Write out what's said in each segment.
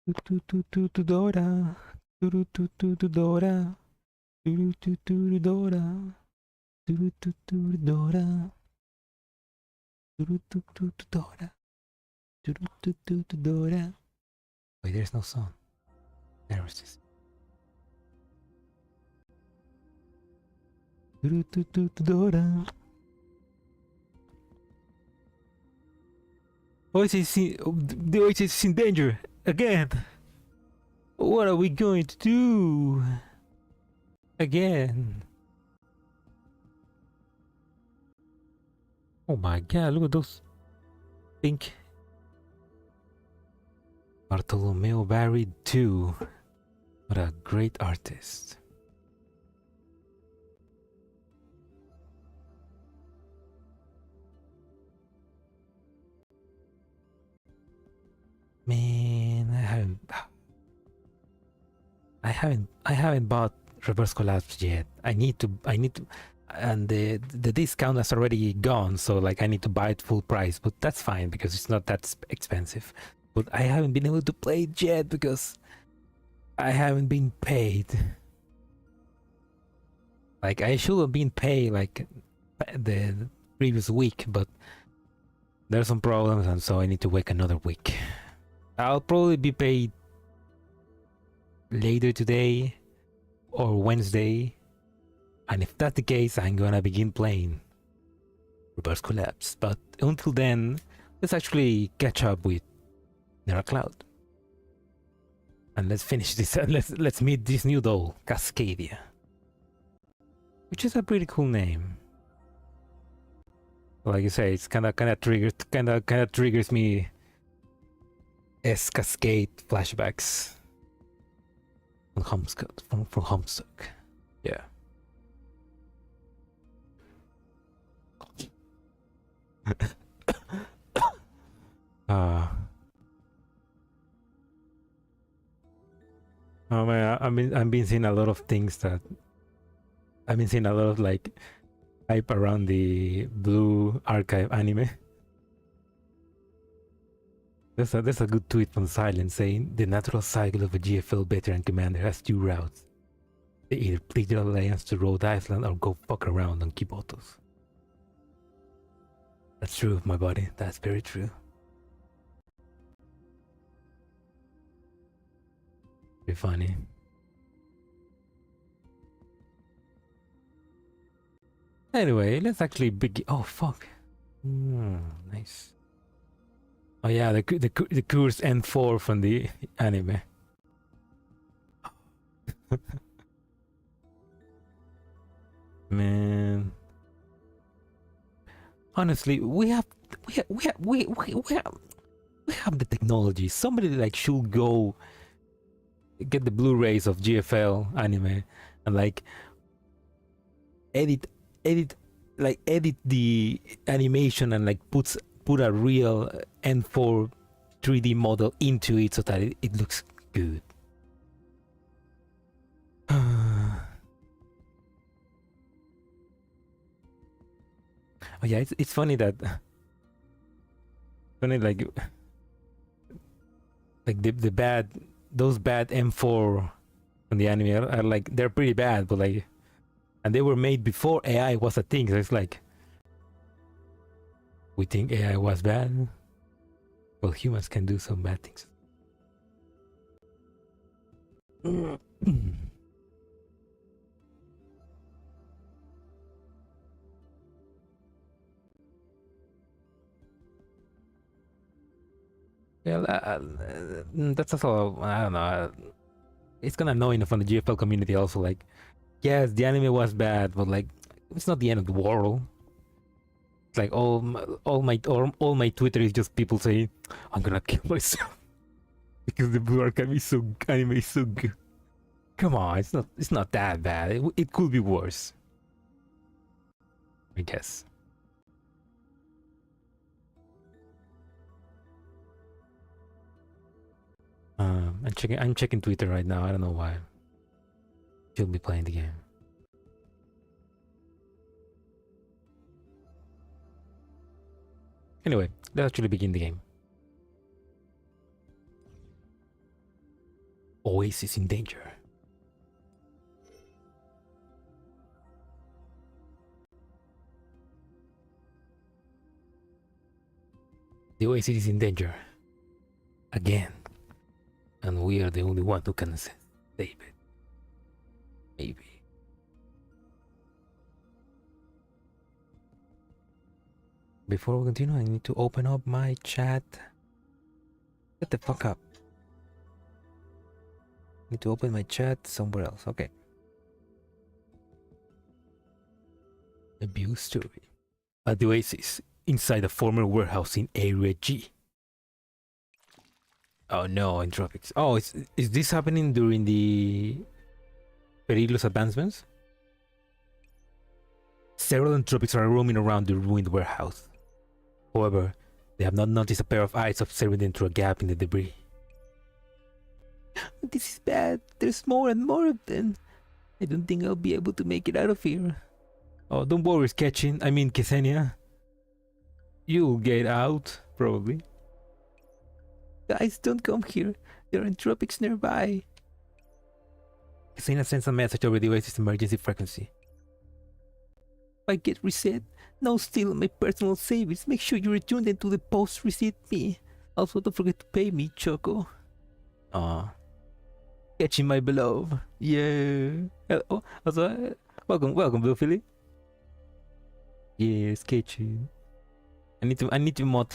Dora. Dora. Dora. Dora. Dora. Wait, there's no song. There was this. Dora. Oasis the Oasis is in danger again. What are we going to do again? Oh my god, look at those pink. Bartolomeo Barry 2. What a great artist. Man, I haven't bought Reverse Collapse yet. I need to, and the discount has already gone, so like I need to buy it full price, but that's fine because it's not that expensive. But I haven't been able to play it yet because I haven't been paid. Like I should have been paid like the previous week, but there's some problems, and so I need to wait another week. I'll probably be paid later today or Wednesday, and if that's the case, I'm gonna begin playing Reverse Collapse. But until then, let's actually catch up with Nera Cloud, and let's finish this. Let's meet this new doll, Cascadia, which is a pretty cool name. Like you say, it's kind of triggers me as Cascade flashbacks from Homestuck. Yeah. Oh man, I've been seeing a lot of things that I've been seeing a lot of like hype around the Blue Archive anime. There's a good tweet from Silent saying the natural cycle of a GFL veteran commander has two routes. They either plead their alliance to Rhode Island or go fuck around on Kibotos. That's true, my buddy. That's very true. Very funny. Anyway, let's actually begin. Oh fuck. Nice. Oh yeah, the Curse N4 from the anime. Man, honestly, we have the technology. Somebody like should go get the Blu-rays of GFL anime and like edit the animation and like put a real N4 3D model into it so that it looks good. Oh yeah, it's funny that like those bad M4 from the anime are like they're pretty bad, but like, and they were made before AI was a thing. So it's like we think AI was bad. Well, humans can do some bad things. Yeah, that's also, I don't know. It's kind of annoying from the GFL community also. Like, yes, the anime was bad, but like, it's not the end of the world. It's like all my Twitter is just people saying, "I'm gonna kill myself because the Blue Archive anime is so good." Come on, it's not that bad. It could be worse, I guess. I'm checking Twitter right now. I don't know why. Should be playing the game. Anyway, let's actually begin the game. oasis in danger. The oasis is in danger. Again. And we are the only one who can save it. Maybe. Before we continue, I need to open up my chat. Get the fuck up. Need to open my chat somewhere else. Okay. Abuse story. At the oasis, inside a former warehouse in Area G. Oh no, entropics. Oh, is this happening during the Perilous advancements? Several entropics are roaming around the ruined warehouse. However, they have not noticed a pair of eyes observing them through a gap in the debris. This is bad. There's more and more of them. I don't think I'll be able to make it out of here. Oh, don't worry, Cascadia. You'll get out, probably. Guys, don't come here. There are entropics nearby. Cascadia sends a message over the oasis emergency frequency. If I get reset, now steal my personal savings. Make sure you return them to the post receipt me. Also, don't forget to pay me, Choco. Catching my beloved. Yeah. Oh, also, welcome, Blue Philly. Yes, catching. I need to mod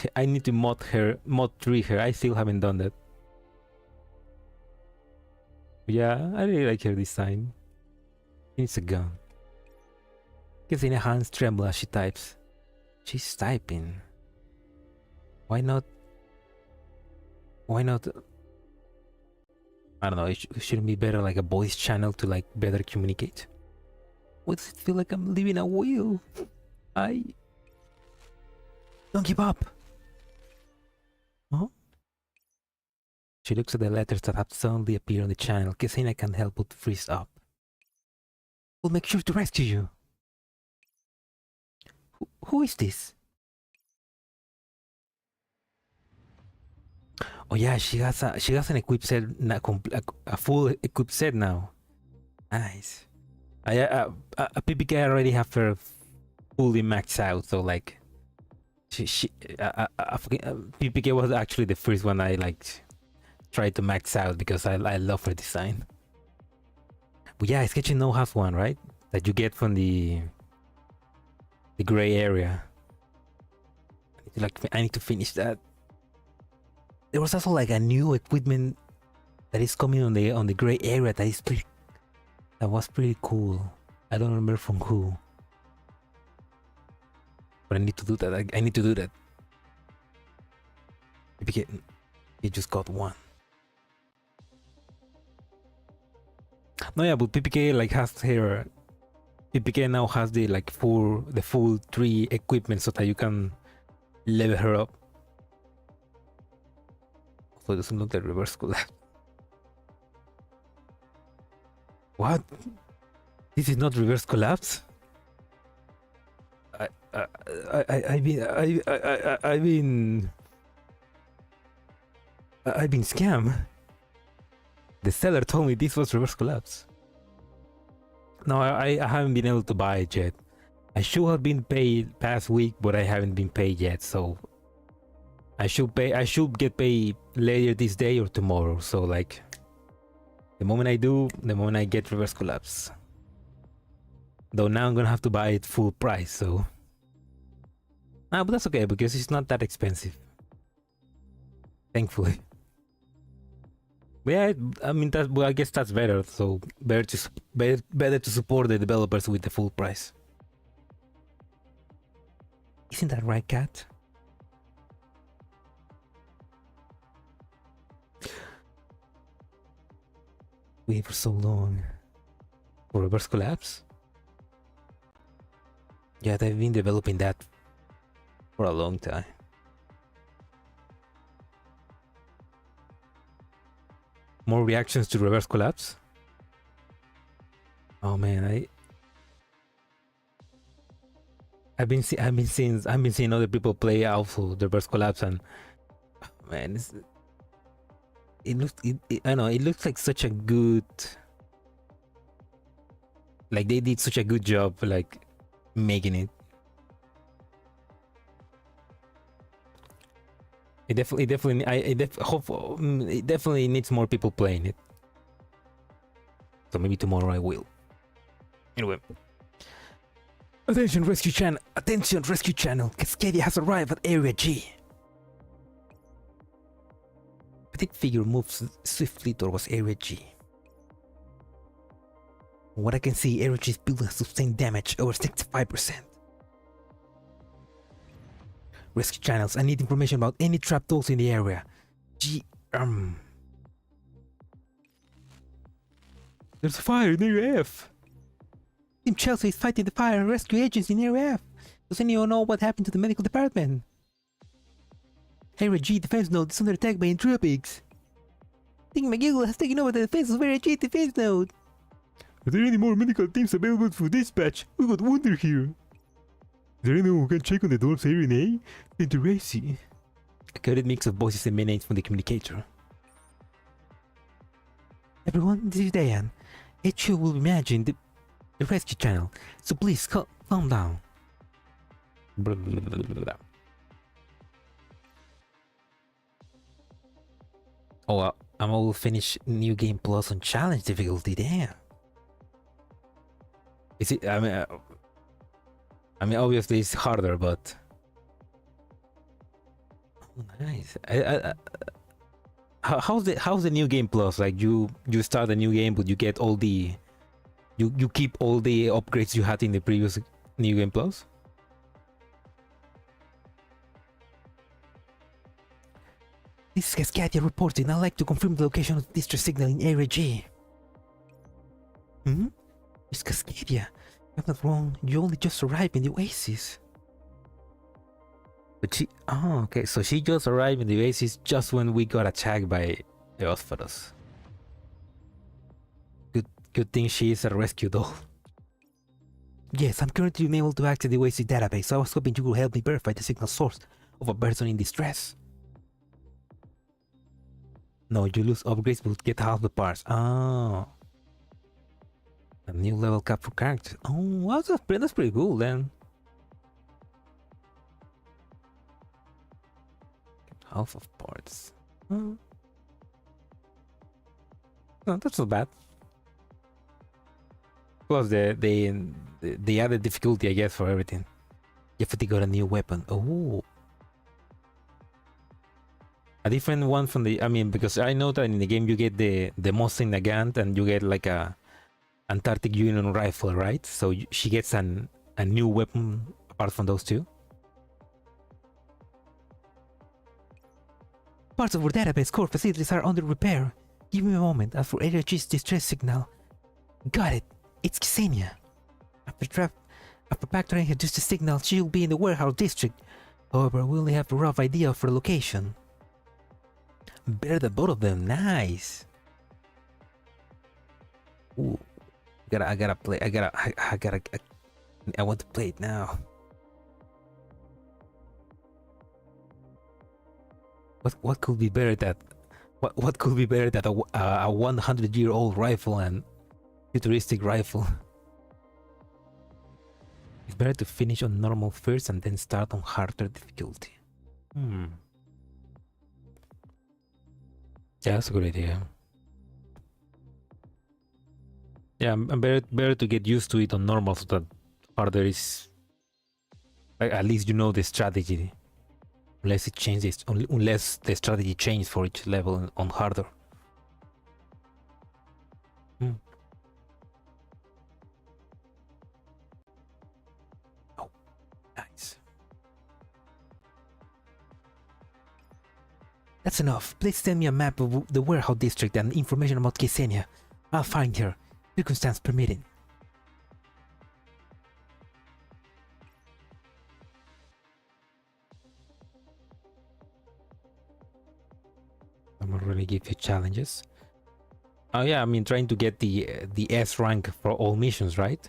3 her. I still haven't done that. Yeah, I really like her design. It's a gun. Cascadia hands tremble as she types. She's typing. Why not? I don't know, it shouldn't be better like a voice channel to like better communicate. Why does it feel like I'm living a will? Don't give up. Huh? She looks at the letters that have suddenly appeared on the channel. Cascadia can't help but freeze up. We'll make sure to rescue you. Who is this? Oh yeah, she has an equipped set, a full equipped set now. Nice. PPK already have her fully maxed out, so like, PPK was actually the first one I like tried to max out because I love her design. But yeah, Sketchy now has one, right? That you get from the gray area. I need to finish that. There was also like a new equipment that is coming on the gray area that was pretty cool. I don't remember from who. But I need to do that. I need to do that. He just got one. No, yeah, but PPK like has her. PPK now has the full 3 equipment so that you can level her up. So it doesn't look like reverse collapse. What? This is not reverse collapse? I've been scammed. The seller told me this was reverse collapse. No, I haven't been able to buy it yet. I should have been paid past week, but I haven't been paid yet, so I should get paid later this day or tomorrow. So like the moment I get reverse collapse. Though now I'm gonna have to buy it full price, so but that's okay because it's not that expensive. Thankfully. But yeah, I mean I guess that's better. So better to support the developers with the full price. Isn't that right, Cat? Wait for so long. For reverse collapse? Yeah, they've been developing that for a long time. More reactions to reverse collapse? Oh man, I've been seeing other people play also the reverse collapse, and man, I know it looks like such a good, like they did such a good job like making it. It definitely it definitely needs more people playing it. So maybe tomorrow I will. Anyway. Attention rescue channel! Attention rescue channel! Cascadia has arrived at Area G. Petite figure moves swiftly towards Area G. From what I can see, Area G's building has sustained damage over 65%. Rescue channels, I need information about any trapdoors in the area. There's a fire in Area F. Team Chelsea is fighting the fire and rescue agents in Area F. Does anyone know what happened to the medical department? Area G defense node is under attack by intrupics. Think McGill has taken over the defense of Area G defense node. Are there any more medical teams available for dispatch? We got wounded here. Is there anyone who can check on the doors here in A? Magrasea. A coded mix of voices emanates from the communicator. Everyone, this is Diane. HQ will be managing the rescue channel, so please calm down. Blah, blah, blah, blah, blah. Oh, I'm all finished New Game Plus on challenge difficulty. Damn. Is it? I mean, obviously it's harder, but oh, nice. How's the New Game Plus? Like you start a new game, but you get all the you keep all the upgrades you had in the previous New Game Plus. This is Cascadia reporting. I'd like to confirm the location of the distress signal in Area G. It's Cascadia. I'm not wrong. You only just arrived in the Oasis. But she... Oh, okay. So she just arrived in the Oasis just when we got attacked by the Ospharos. Good thing she is a rescue doll. Yes, I'm currently unable to access the Oasis database, so I was hoping you could help me verify the signal source of a person in distress. No, you lose upgrades but get half the parts. Oh. A new level cap for characters. Oh, well, that's pretty cool then. Half of parts. Oh. No, that's not bad. Plus the added difficulty, I guess, for everything. You have to got a new weapon. Oh. A different one from the... I mean, because I know that in the game you get the Mosin Nagant and you get like a Antarctic Union rifle, right? So she gets a new weapon apart from those two. Parts of our database core facilities are under repair. Give me a moment. As for Area G's distress signal. Got it. It's Ksenia. After factoring her distress signal, she'll be in the warehouse district. However, we only have a rough idea of her location. Better than both of them. Nice. Ooh. I gotta play. I want to play it now. What could be better that what could be better than a 100-year-old rifle and futuristic rifle? It's better to finish on normal first and then start on harder difficulty. Yeah, that's a good idea. Yeah, I'm better to get used to it on normal so that harder is... at least you know the strategy. Unless it changes, unless the strategy changes for each level on harder. Oh, nice. That's enough. Please send me a map of the warehouse district and information about Ksenia. I'll find her, circumstance permitting. I'm gonna really give you challenges. Oh yeah, I mean trying to get the S rank for all missions, right?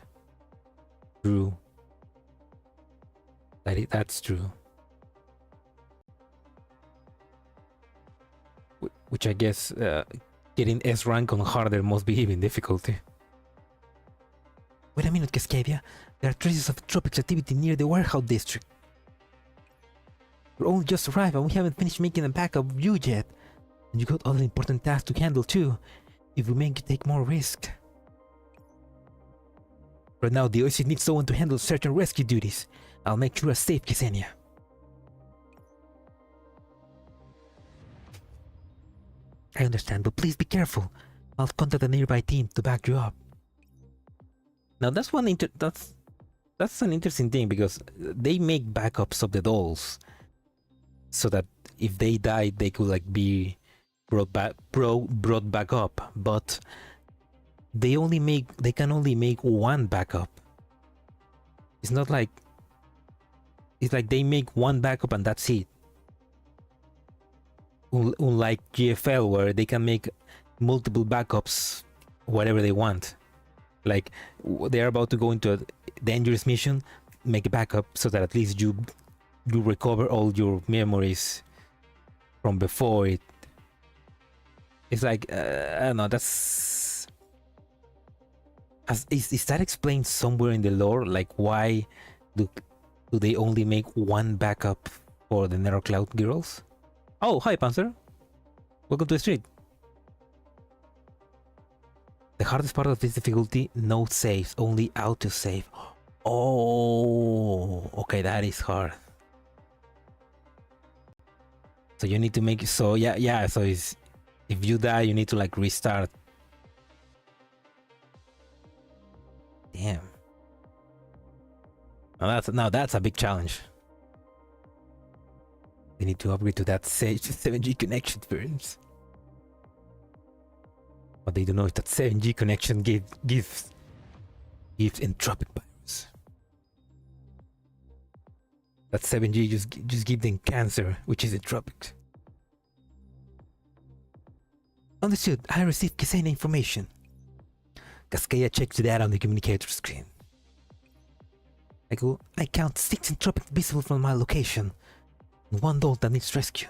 True. That's true. Which I guess getting S rank on harder must be even difficulty. Wait a minute, Cascadia. There are traces of tropics activity near the warehouse district. We only just arrived and we haven't finished making a backup of you yet. And you got other important tasks to handle too. If we make you take more risk. Right now, the Oasis needs someone to handle search and rescue duties. I'll make sure you're safe, Ksenia. I understand, but please be careful. I'll contact a nearby team to back you up. Now that's that's an interesting thing because they make backups of the dolls, so that if they die, they could like be brought back up. But they can only make one backup. It's not like it's like they make one backup and that's it. Unlike GFL, where they can make multiple backups whatever they want. Like they're about to go into a dangerous mission, make a backup so that at least you recover all your memories from before it. It's like I don't know. Is that explained somewhere in the lore? Like why do they only make one backup for the Nether Cloud girls? Oh, hi, Panzer. Welcome to the street. The hardest part of this difficulty, no saves, only autosave. Oh, okay, that is hard. So you need to make so yeah. So if you die, you need to like restart. Damn. Now that's a big challenge. They need to upgrade to that 7G connection first. What they don't know is that 7G connection gives entropic virus. That 7G just gives them cancer, which is entropic. Understood. I received Cascade information. Cascadia checks the data on the communicator screen. I count 6 entropics visible from my location. One doll that needs rescue.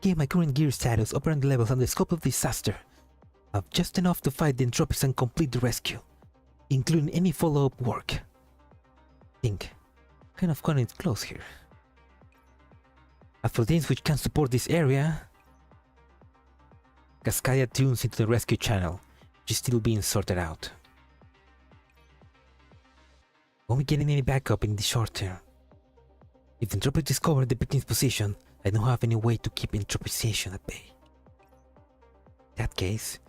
Given my current gear status, operant levels, and the scope of disaster, I have just enough to fight the entropics and complete the rescue, including any follow-up work. Think, kind of cutting it close here. As for things which can support this area, Cascadia tunes into the rescue channel, which is still being sorted out. Won't be getting any backup in the short term. If the entropics discover the victim's position, I don't have any way to keep entropization at bay. In that case,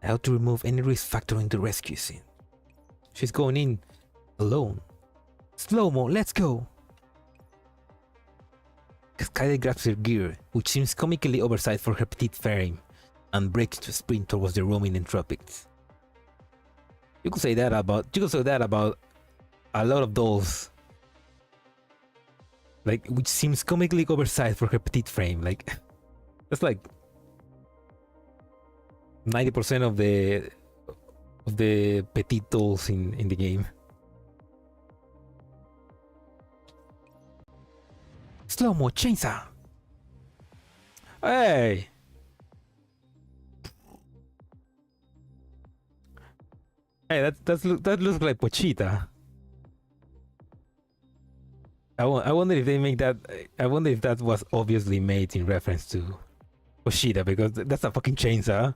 I have to remove any risk factor in the rescue scene. She's going in alone. Slow-mo, let's go! Cascade grabs her gear, which seems comically oversized for her petite frame, and breaks to sprint towards the roaming entropics. You could say that about a lot of dolls. Like, which seems comically oversized for her petite frame. Like, that's like 90% of the petite dolls in the game. Slow-mo chainsaw. Hey. Hey, that looks like Pochita. I wonder if they make that. I wonder if that was obviously made in reference to Pochita, because that's a fucking chainsaw.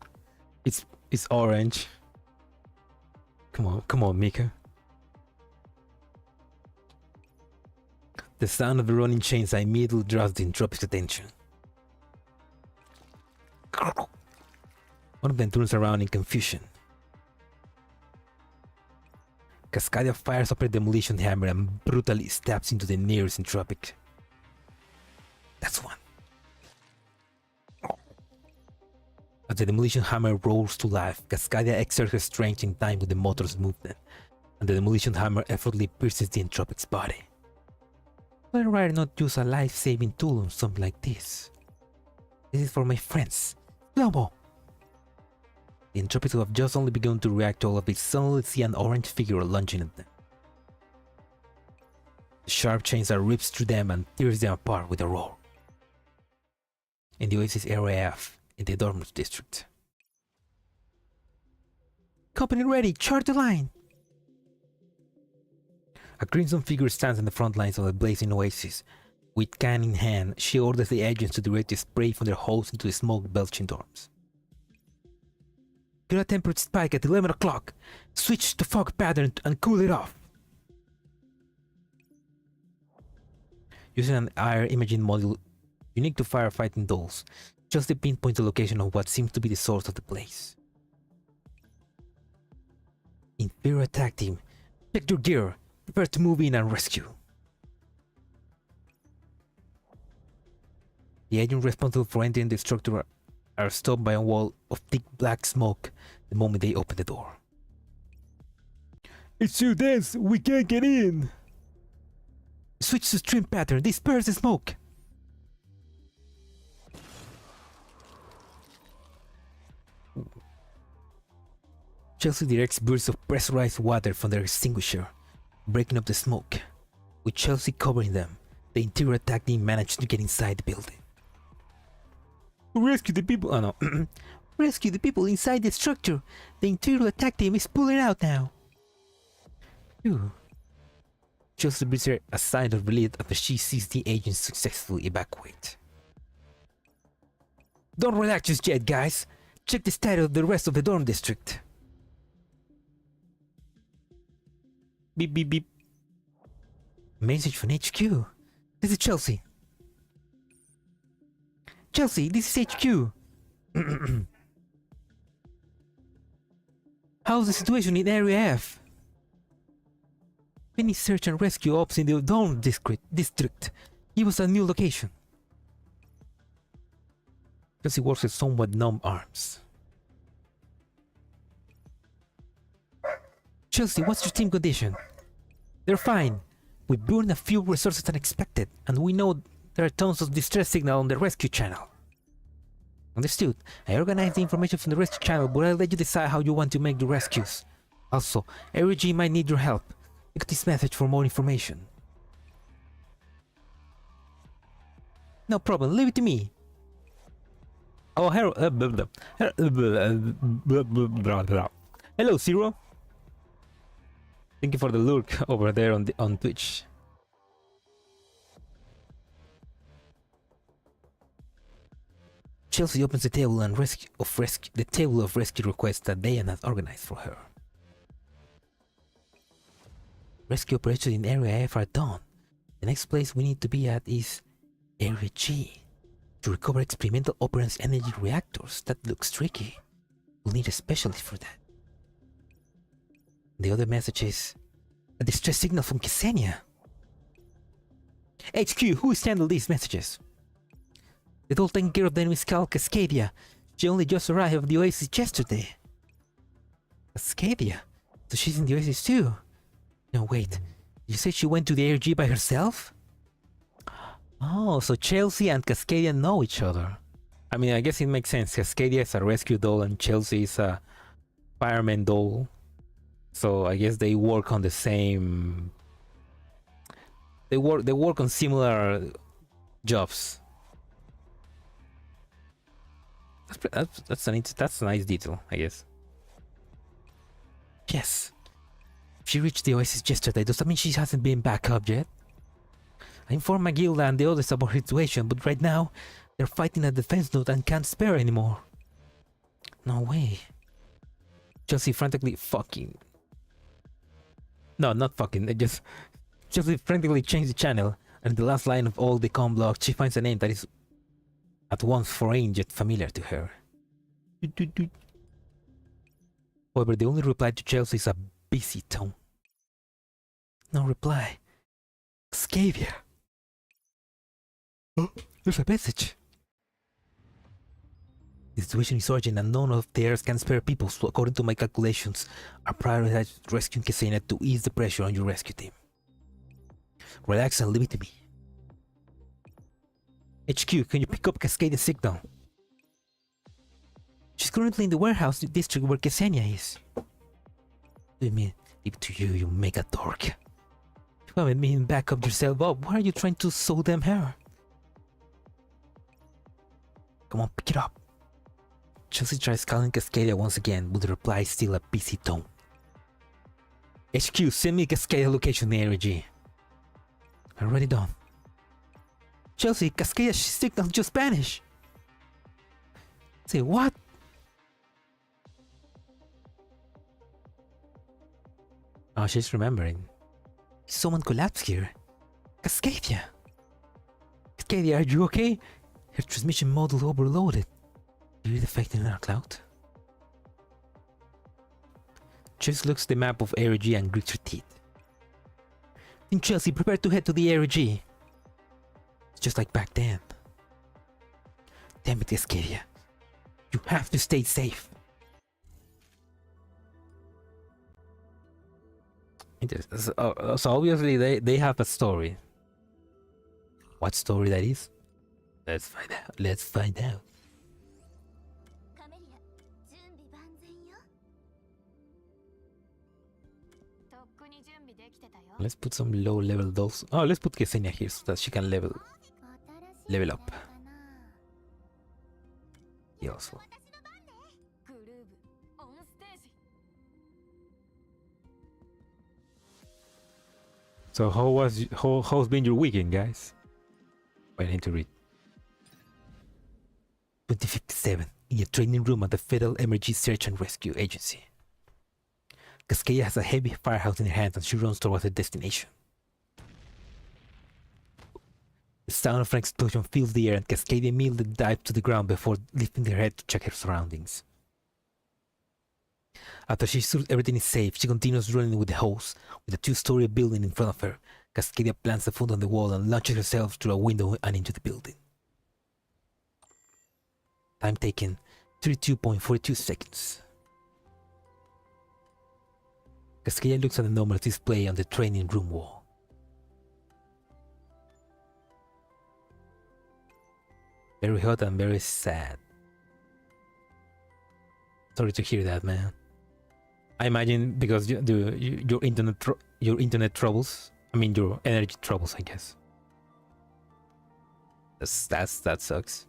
It's orange. Come on, Mika. The sound of the running chainsaw immediately draws the entropic's attention. One of them turns around in confusion. Cascadia fires up her demolition hammer and brutally stabs into the nearest entropic. That's one. As the demolition hammer rolls to life, Cascadia exerts her strength in time with the motor's movement, and the demolition hammer effortlessly pierces the entropic's body. Why would I not use a life-saving tool on something like this? This is for my friends. Slow-mo! The entropics who have just only begun to react to all of this suddenly see an orange figure lunging at them. The sharp chainsaw rips through them and tears them apart with a roar. In the Oasis Area F, in the dormant district. Company ready, chart the line! A crimson figure stands on the front lines of the blazing oasis. With can in hand, she orders the agents to direct the spray from their hose into the smoke-belching dorms. Get a temperate spike at 11 o'clock. Switch to fog pattern and cool it off. Using an IR imaging module unique to firefighting dolls, Chelsea pinpoints the location of what seems to be the source of the blaze. Inferior attack team, check your gear. Prepare to move in and rescue. The agents responsible for entering the structure are stopped by a wall of thick black smoke the moment they open the door. It's too dense, we can't get in! Switch to stream pattern, disperse the smoke! Chelsea directs bursts of pressurized water from their extinguisher, breaking up the smoke. With Chelsea covering them, the interior attack team managed to get inside the building. Rescue the people! Oh no. Rescue the people inside the structure! The interior attack team is pulling out now! Phew. Chelsea breathes a sigh of relief after she sees the agents successfully evacuate. Don't relax just yet, guys! Check the status of the rest of the dorm district. Beep beep beep. Message from HQ. This is Chelsea. Chelsea, this is HQ. How's the situation in Area F? Finish search and rescue ops in the dorm district. Give us a new location. Chelsea works with somewhat numb arms. Chelsea, what's your team condition? They're fine. We burned a few resources than expected, and we know there are tons of distress signal on the rescue channel. Understood. I organized the information from the rescue channel, but I'll let you decide how you want to make the rescues. Also, RG might need your help. Look at this message for more information. No problem, leave it to me. Oh, hello, Zero. Thank you for the lurk over there on Twitch. Chelsea opens the table and the table of rescue requests that they had organized for her. Rescue operations in Area F are done. The next place we need to be at is Area G to recover experimental operants energy reactors. That looks tricky. We'll need a specialist for that. The other message is a distress signal from Cascadia. HQ, who has handled these messages? The doll taking care of them is called Cascadia. She only just arrived at the Oasis yesterday. Cascadia? So she's in the Oasis too? No, wait. You said she went to the ARG by herself? Oh, so Chelsea and Cascadia know each other. I mean, I guess it makes sense. Cascadia is a rescue doll and Chelsea is a fireman doll. So I guess they work on the same... They work on similar jobs. That's a nice detail, I guess. Yes. She reached the Oasis yesterday. Does that mean she hasn't been back up yet? I informed Magilda and the others about her situation, but right now they're fighting a defense node and can't spare anymore. No way. Chelsea frantically fucking... No, not fucking. Chelsea frantically changed the channel, and in the last line of all the comm blocks, she finds a name that is at once foreign yet familiar to her. However, the only reply to Chelsea is a busy tone. No reply. Cascadia. Oh, there's a message. The situation is urgent and none of theirs can spare people, so according to my calculations, I prioritize rescuing Cascadia to ease the pressure on your rescue team. Relax and leave it to me. HQ, can you pick up Cascadia's signal? She's currently in the warehouse district where Cascadia is. What do you mean? Leave it to you, you mega dork. You haven't been back up yourself up. Why are you trying to sew them hair? Come on, pick it up. Chelsea tries calling Cascadia once again, but the reply is still a busy tone. HQ, send me Cascadia location in ARG. Already done. Chelsea, Cascadia signal just Spanish. Say what? Oh, she's remembering. Someone collapsed here. Cascadia. Cascadia, are you okay? Her transmission module overloaded. Did it affect in our cloud? Chelsea looks at the map of ARG and grits her teeth. Team Chelsea, prepare to head to the ARG. It's just like back then. Damn it, Cascadia. You have to stay safe. So obviously they have a story. What story that is? Let's find out. Let's find out. Let's put some low level dolls. Oh, let's put Ksenia here so that she can level up. He also. So how's been your weekend, guys? I need to read. 2057 in a training room at the Federal Emergency Search and Rescue Agency. Cascadia has a heavy firehouse in her hand and she runs towards her destination. The sound of an explosion fills the air and Cascadia immediately dives to the ground before lifting her head to check her surroundings. After she's sure everything is safe, she continues running with the hose. With a two-story building in front of her, Cascadia plants the foot on the wall and launches herself through a window and into the building. Time taken, 32.42 seconds. Cascadia looks at the numbers display on the training room wall. Very hot and very sad. Sorry to hear that, man. I imagine because your internet troubles. I mean your energy troubles, I guess. That sucks.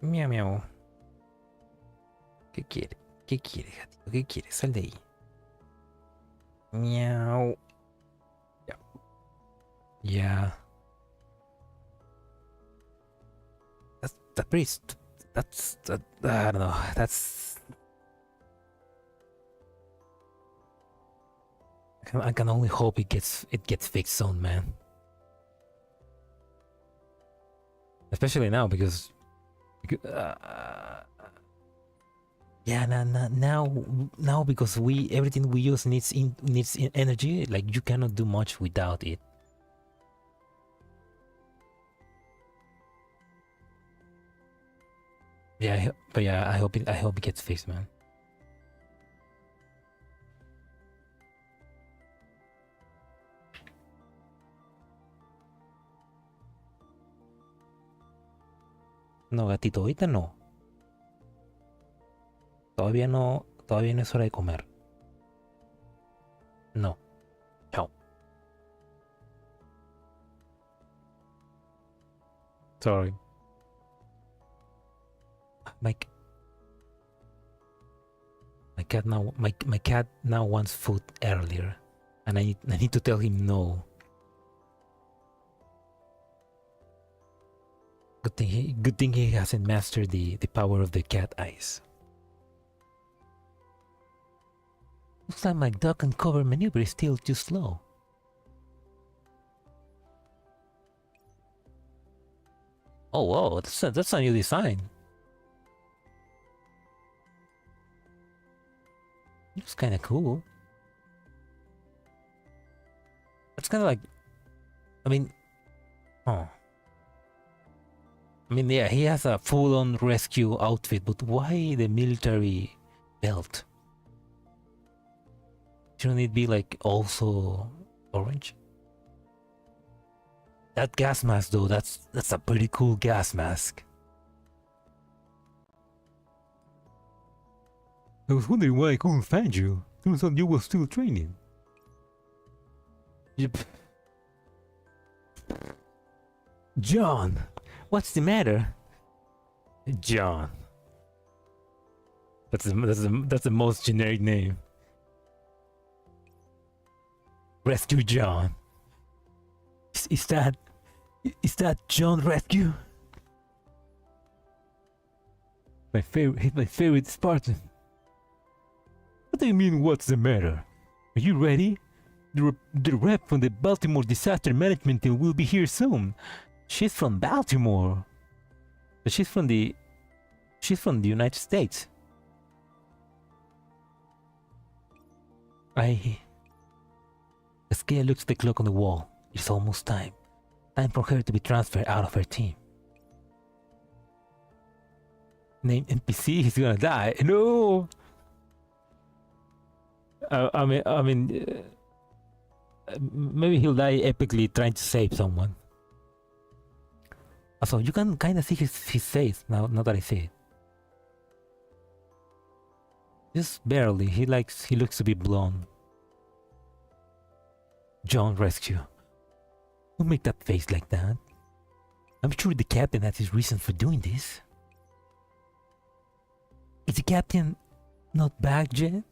Miau miau. ¿Qué quiere? ¿Qué quiere, gatito? ¿Qué quiere? Sal de ahí. Miau. Yeah. Yeah. That's pretty. I don't know. I can only hope it gets fixed soon, man. Especially now because. Yeah, now because everything we use needs energy. Like you cannot do much without it. Yeah, but yeah, I hope it gets fixed, man. No, gatito, ahorita no. Todavía no es hora de comer. No. Chao. Sorry. My cat now wants food earlier, and I need to tell him no. Good thing he hasn't mastered the power of the cat eyes. Looks like my duck and cover maneuver is still too slow. Oh whoa, that's a new design. Looks kind of cool. It's kind of like, I mean, oh. I mean, yeah, he has a full-on rescue outfit, but why the military belt? Shouldn't it be like also orange? That gas mask though, that's a pretty cool gas mask. I was wondering why I couldn't find you. Turns out you were still training. Yep. John, what's the matter? John. That's the most generic name. Rescue John. Is that John Rescue? My favorite Spartan. What do you mean, what's the matter? Are you ready? The rep from the Baltimore Disaster Management Team will be here soon. She's from Baltimore. But she's from the United States. Cascadia looks at the clock on the wall. It's almost time. Time for her to be transferred out of her team. Name NPC, he's gonna die. No! Maybe he'll die epically trying to save someone. Also, you can kind of see his face now that I say it. Just barely. He looks to be blonde. John Rescue. Don't make that face like that. I'm sure the captain has his reason for doing this. Is the captain not back yet?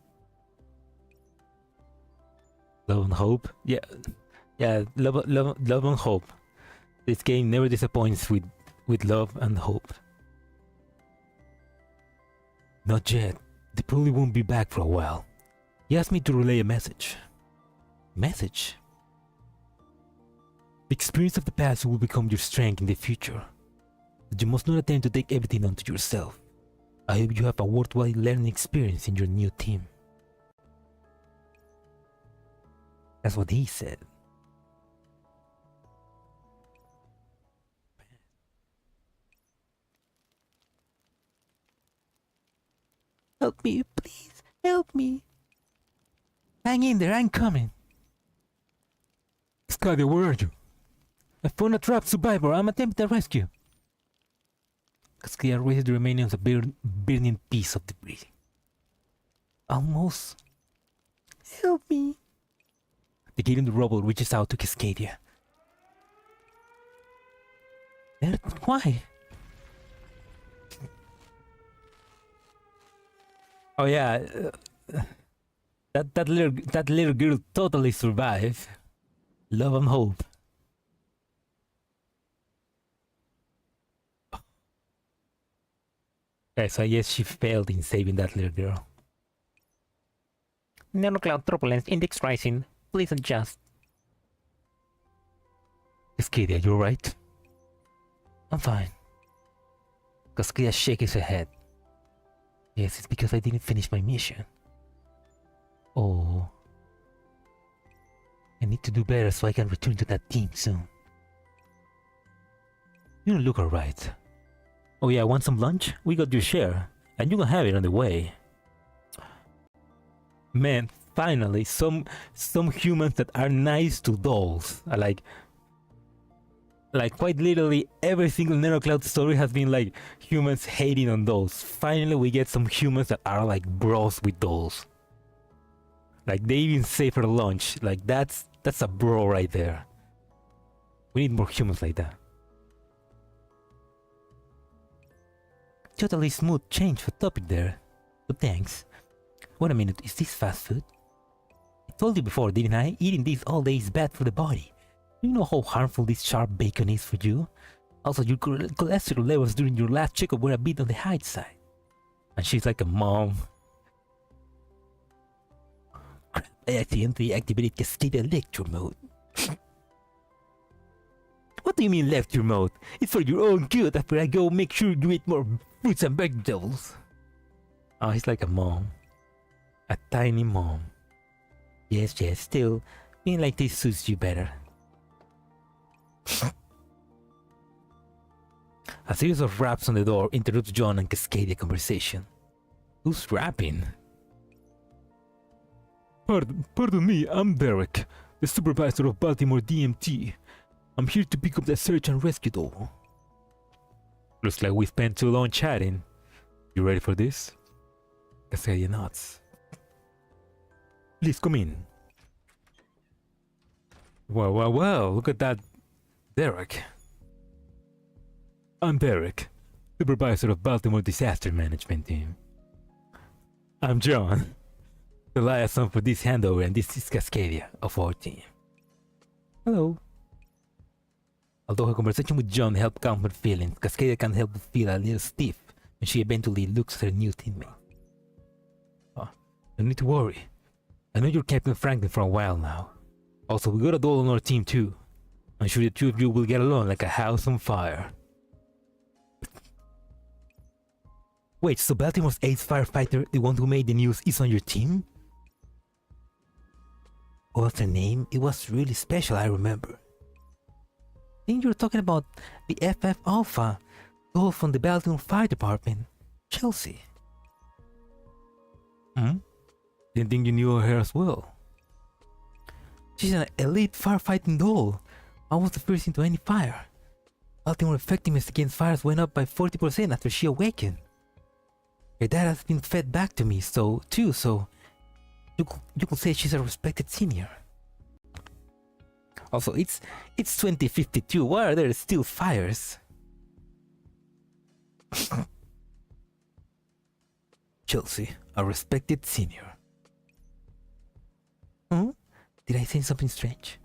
Love and hope? Yeah, love and hope. This game never disappoints with love and hope. Not yet. They probably won't be back for a while. He asked me to relay a message. Message? The experience of the past will become your strength in the future. But you must not attempt to take everything onto yourself. I hope you have a worthwhile learning experience in your new team. That's what he said. Help me, please, help me. Hang in there, I'm coming. Cascadia, where are you? I found a trapped survivor. I'm attempting a rescue. Cascadia raises the remains of a burning piece of debris. Almost. Help me. The gate in the rubble reaches out to Cascadia. Why? Oh yeah, that little girl totally survived. Love and hope. Okay, so I guess she failed in saving that little girl. Nanocloud turbulence index rising. Please adjust. Cascadia, you alright? I'm fine. Cascadia shakes her head. Yes, it's because I didn't finish my mission. Oh. I need to do better so I can return to that team soon. You don't look alright. Oh yeah, want some lunch? We got your share. And you can have it on the way. Man, finally, some humans that are nice to dolls. Like quite literally every single Nanocloud story has been like humans hating on dolls. Finally we get some humans that are like bros with dolls. Like they even say for lunch. Like that's a bro right there. We need more humans like that. Totally smooth change for topic there. But thanks. Wait a minute, is this fast food? I told you before, didn't I? Eating this all day is bad for the body. Do you know how harmful this sharp bacon is for you? Also, your cholesterol levels during your last checkup were a bit on the high side. And she's like a mom. Crap, I accidentally activated Cascadia lecture mode. What do you mean lecture mode? It's for your own good after I go make sure you eat more fruits and vegetables. Oh, he's like a mom. A tiny mom. Yes, still, being like this suits you better. A series of raps on the door interrupts John and Cascadia conversation. Who's rapping? Pardon me, I'm Derek, the supervisor of Baltimore DMT. I'm here to pick up the search and rescue doll. Looks like we spent too long chatting. You ready for this? Cascadia nods. Please come in. Wow, look at that Derek. I'm Derek, supervisor of Baltimore Disaster Management Team. I'm John, the liaison for this handover, and this is Cascadia of our team. Hello. Although her conversation with John helped calm her feelings, Cascadia can't help but feel a little stiff when she eventually looks at her new teammate. Oh, no need to worry. I know you're Captain Franklin for a while now. Also, we got a doll on our team too. I'm sure the two of you will get along like a house on fire. Wait, so Baltimore's ace firefighter, the one who made the news, is on your team? What was her name? It was really special, I remember. I think you were talking about the FF Alpha, doll from the Baltimore Fire Department, Chelsea. Didn't think you knew her as well. She's an elite firefighting doll. Almost the first into any fire. Baltimore effectiveness against fires went up by 40% after she awakened. Her dad has been fed back to me, so you could say she's a respected senior. Also, it's 2052. Why are there still fires? Chelsea, a respected senior. Did I say something strange?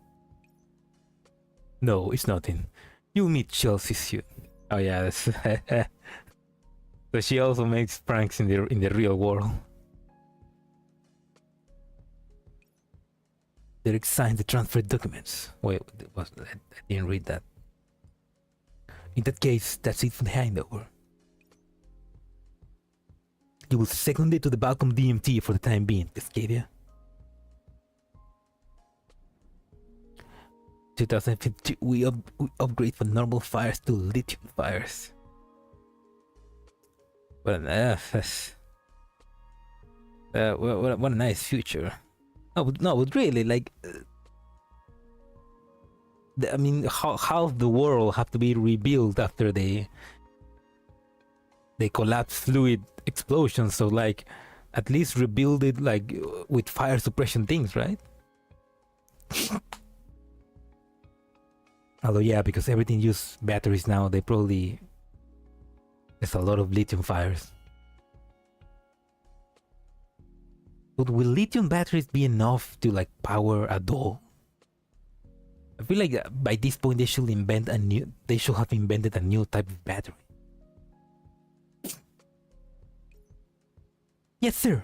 No, it's nothing. You'll meet Chelsea soon. Oh yeah, that's so she also makes pranks in the real world. Derek signed the transfer documents. Wait, I didn't read that. In that case, that's it for the handover. You will second it to the Balcom DMT for the time being, Cascadia. 2050, we upgrade from normal fires to lithium fires. What a nice future. No, but really, like, I mean, how the world have to be rebuilt after they collapse fluid explosions. So like, at least rebuild it like with fire suppression things, right? Although yeah, because everything uses batteries now, there's a lot of lithium fires. But will lithium batteries be enough to like power a doll? I feel like by this point they should have invented a new type of battery. Yes, sir.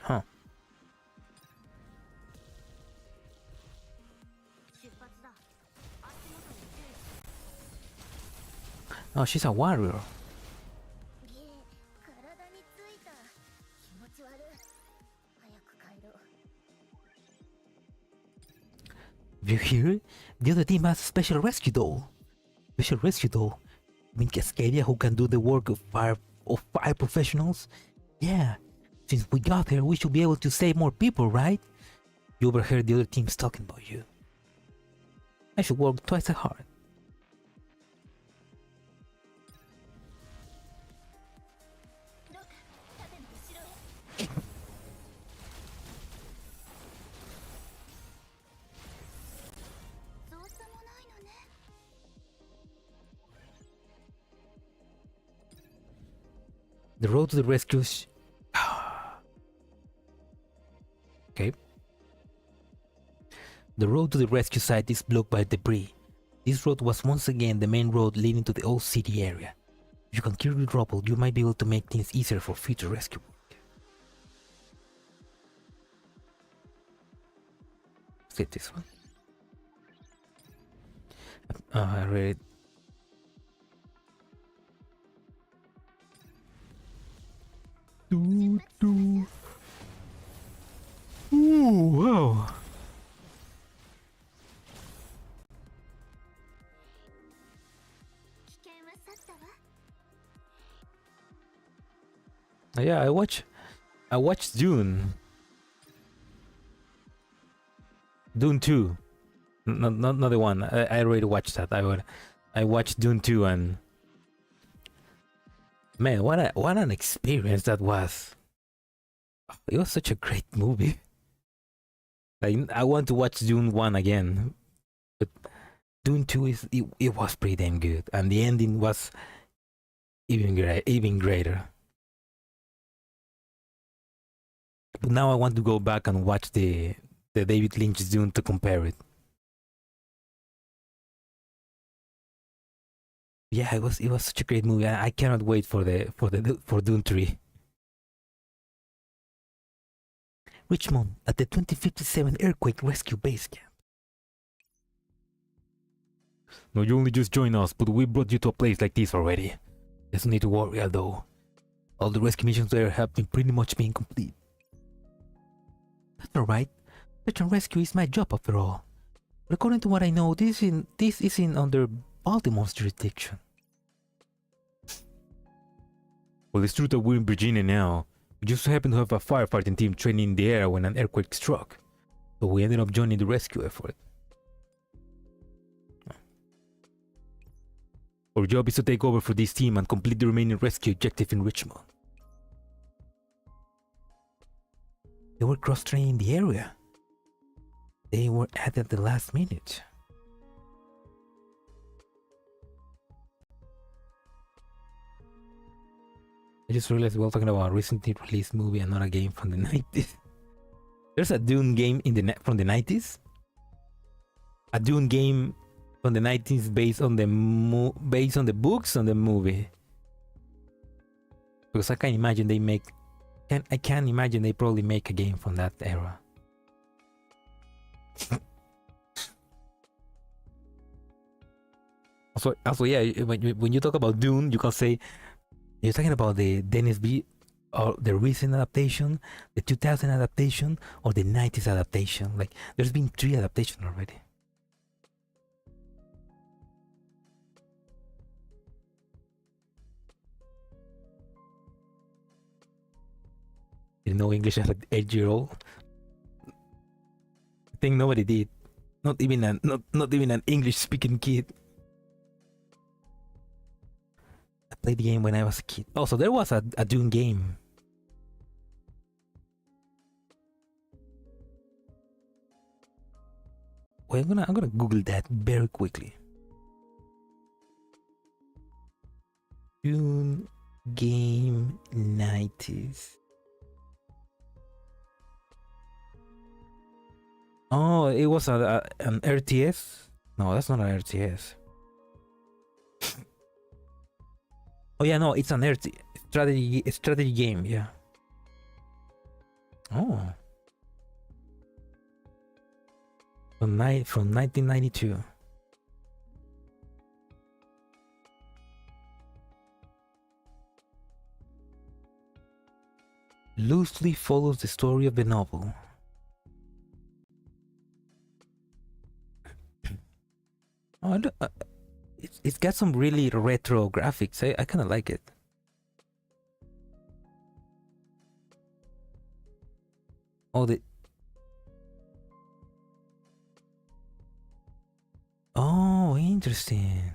Huh. Oh, she's a warrior. You hear it? The other team has a special rescue doll. Special rescue doll? I mean Cascadia, who can do the work of fire professionals? Yeah. Since we got her, we should be able to save more people, right? You overheard the other teams talking about you. I should work twice as hard. The road to the rescue. Okay. The road to the rescue site is blocked by debris. This road was once again the main road leading to the old city area. If you can clear the rubble, you might be able to make things easier for future rescue work. Let's get this one. I read it. Ooh, wow. Yeah, I watched Dune 2. Not the one. I already watched that. I watched Dune 2 and man, what an experience that was. It was such a great movie. Like, I want to watch Dune 1 again. But Dune 2 it was pretty damn good, and the ending was even greater. But now I want to go back and watch the David Lynch's Dune to compare it. Yeah, it was such a great movie. I cannot wait for Dune 3. Richmond at the 2057 earthquake rescue base camp. No, you only just joined us, but we brought you to a place like this already. There's no need to worry, although all the rescue missions there have been pretty much being complete. That's alright. Search and rescue is my job after all. But according to what I know, this isn't under Baltimore's jurisdiction. Well, it's true that we're in Virginia now. We just happen to have a firefighting team training in the air when an earthquake struck. So we ended up joining the rescue effort. Our job is to take over for this team and complete the remaining rescue objective in Richmond. They were cross-training in the area. They were added at the last minute. I just realized we're talking about a recently released movie and not a game from the 90s. There's a Dune game from the 90s. A Dune game from the 90s based on the books on the movie. Because I can imagine I can imagine they probably make a game from that era. Also, yeah, when you talk about Dune, you can say you're talking about the Dennis B, or the recent adaptation, the 2000 adaptation, or the 90s adaptation. Like, there's been 3 adaptations already. You know English as an 8-year-old? I think nobody did. Not even an English-speaking kid. I played the game when I was a kid. Also, there was a Dune game. Wait, I'm gonna Google that very quickly. Dune game 90s. Oh, it was an RTS? No, that's not an RTS. Oh yeah, no, it's an strategy game, yeah. Oh. From 1992. Loosely follows the story of the novel. Oh, it's got some really retro graphics. I kind of like it. Oh, interesting.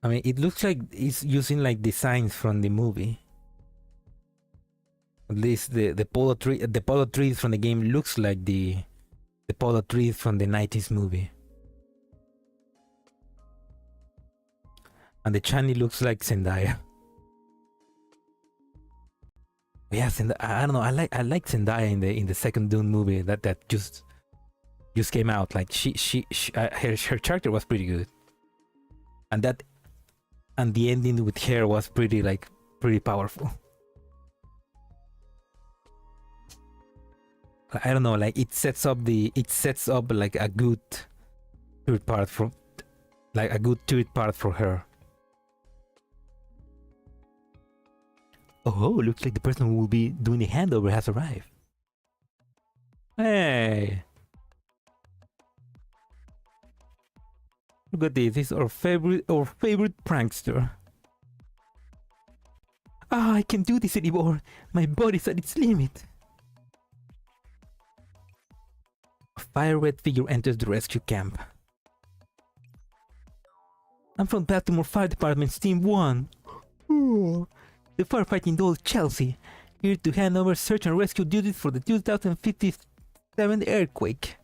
I mean, it looks like it's using like designs from the movie. At least the polo trees from the game looks like the polo trees from the 90s movie. And the Chani looks like Zendaya. Yeah, I don't know. I like Zendaya in the second Dune movie that just came out. Like her character was pretty good, and the ending with her was pretty powerful. I don't know, like it sets up like a good third part for her. Oh, looks like the person who will be doing the handover has arrived. Hey, look at this. This is our favorite prankster. I can't do this anymore. My body's at its limit. A fire red figure enters the rescue camp. I'm from Baltimore Fire Department's Team 1. Ooh. The firefighting doll Chelsea, here to hand over search and rescue duties for the 2057 earthquake.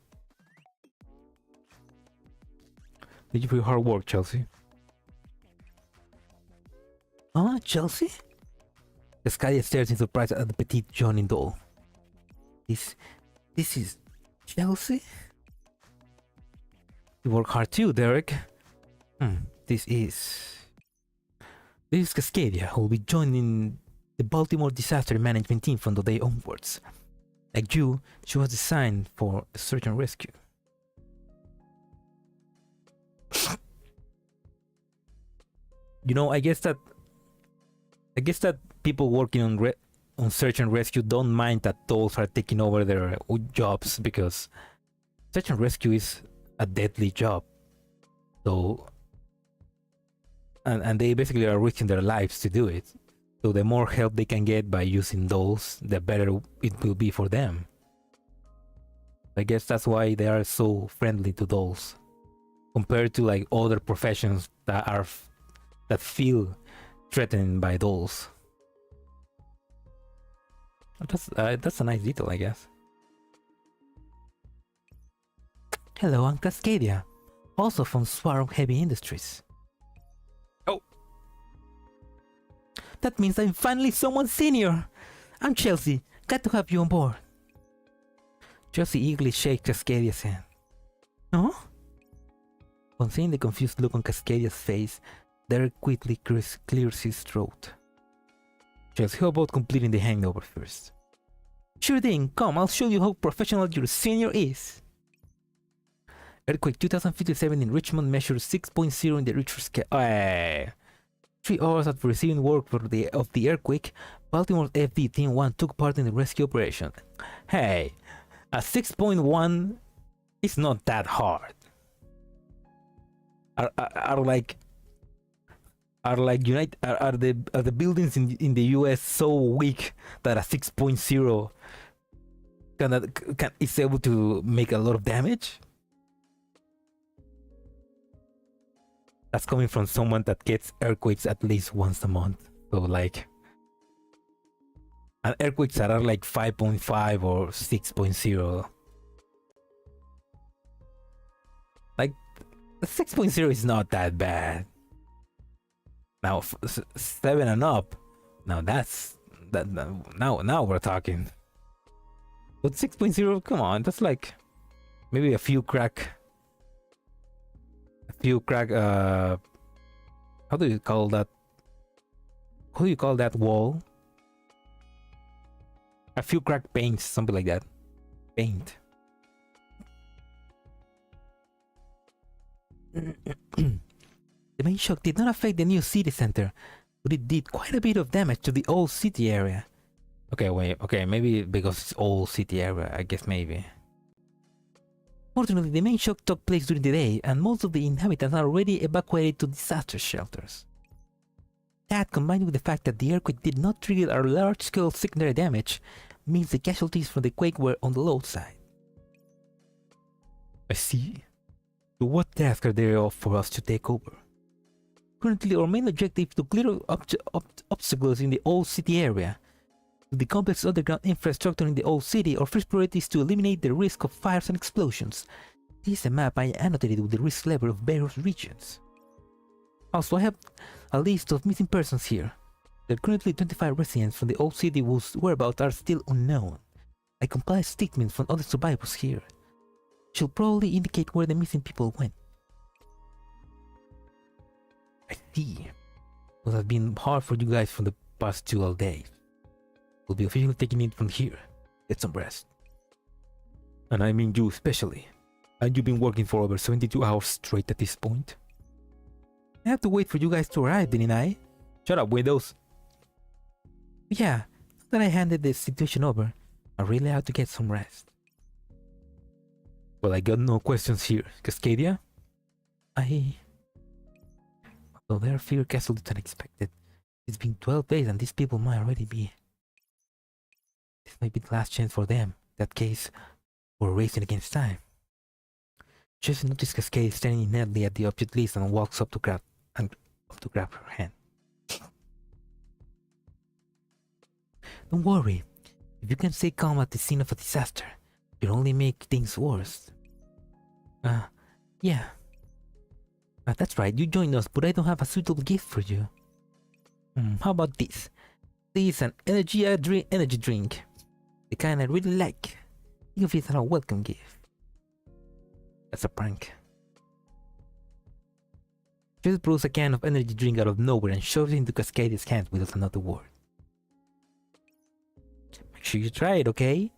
Thank you for your hard work, Chelsea. Huh, Chelsea? Cascadia stares in surprise at the petite Johnny doll. This is Chelsea? You work hard too, Derek. This is Cascadia, who will be joining the Baltimore Disaster Management Team from the day onwards. Like you, she was designed for search and rescue. You know, I guess that people working on search and rescue don't mind that dolls are taking over their jobs, because search and rescue is a deadly job. So, and they basically are risking their lives to do it. So the more help they can get by using dolls, the better it will be for them. I guess that's why they are so friendly to dolls, compared to like other professions that feel threatened by dolls. That's a nice detail, I guess. Hello, I'm Cascadia, also from Swarm Heavy Industries. Oh, that means I'm finally someone senior. I'm Chelsea. Glad to have you on board. Chelsea eagerly shakes Cascadia's hand. Huh? On seeing the confused look on Cascadia's face, Derek quickly clears his throat. Chelsea, how about completing the hangover first? Sure thing, come, I'll show you how professional your senior is. Earthquake 2057 in Richmond measures 6.0 in the Richter scale. 3 hours after receiving word of the earthquake, Baltimore's FD Team 1 took part in the rescue operation. Hey, a 6.1 is not that hard. Are the buildings in the US so weak that a 6.0 is able to make a lot of damage? That's coming from someone that gets earthquakes at least once a month. So like, and earthquakes that are like 5.5 or 6.0. Like, 6.0 is not that bad. Now 7 and up, now now we're talking. But 6.0, come on, that's like maybe a few crack how do you call that wall? A few crack paints, something like that. Paint. The main shock did not affect the new city center, but it did quite a bit of damage to the old city area. Okay, maybe because it's old city area, I guess maybe. Fortunately, the main shock took place during the day, and most of the inhabitants are already evacuated to disaster shelters. That, combined with the fact that the earthquake did not trigger a large-scale secondary damage, means the casualties from the quake were on the low side. I see. So what tasks are there for us to take over? Currently, our main objective is to clear obstacles in the old city area. With the complex underground infrastructure in the old city, our first priority is to eliminate the risk of fires and explosions. This is a map I annotated with the risk level of various regions. Also, I have a list of missing persons here. There are currently 25 residents from the old city whose whereabouts are still unknown. I compiled statements from other survivors here. She'll probably indicate where the missing people went. I see. It would have been hard for you guys for the past 2 days. We'll be officially taking it from here. Get some rest. And I mean you especially. And you've been working for over 72 hours straight at this point. I have to wait for you guys to arrive, didn't I? Shut up, Windows. Yeah, now that I handed the situation over, I really have to get some rest. Well, I got no questions here. Cascadia? Although there are fewer casualties than expected, it's been 12 days and these people might already be... This might be the last chance for them. In that case, we're racing against time. Just noticed Cascade standing inertly at the object list and walks up to grab her hand. Don't worry. If you can stay calm at the scene of a disaster, you'll only make things worse. Yeah. That's right, you joined us, but I don't have a suitable gift for you. How about this? This is an energy drink. The kind I really like. Think of it as a welcome gift. That's a prank. Just pulls a can of energy drink out of nowhere and shoves it into Cascadia's hand without another word. Make sure you try it, okay?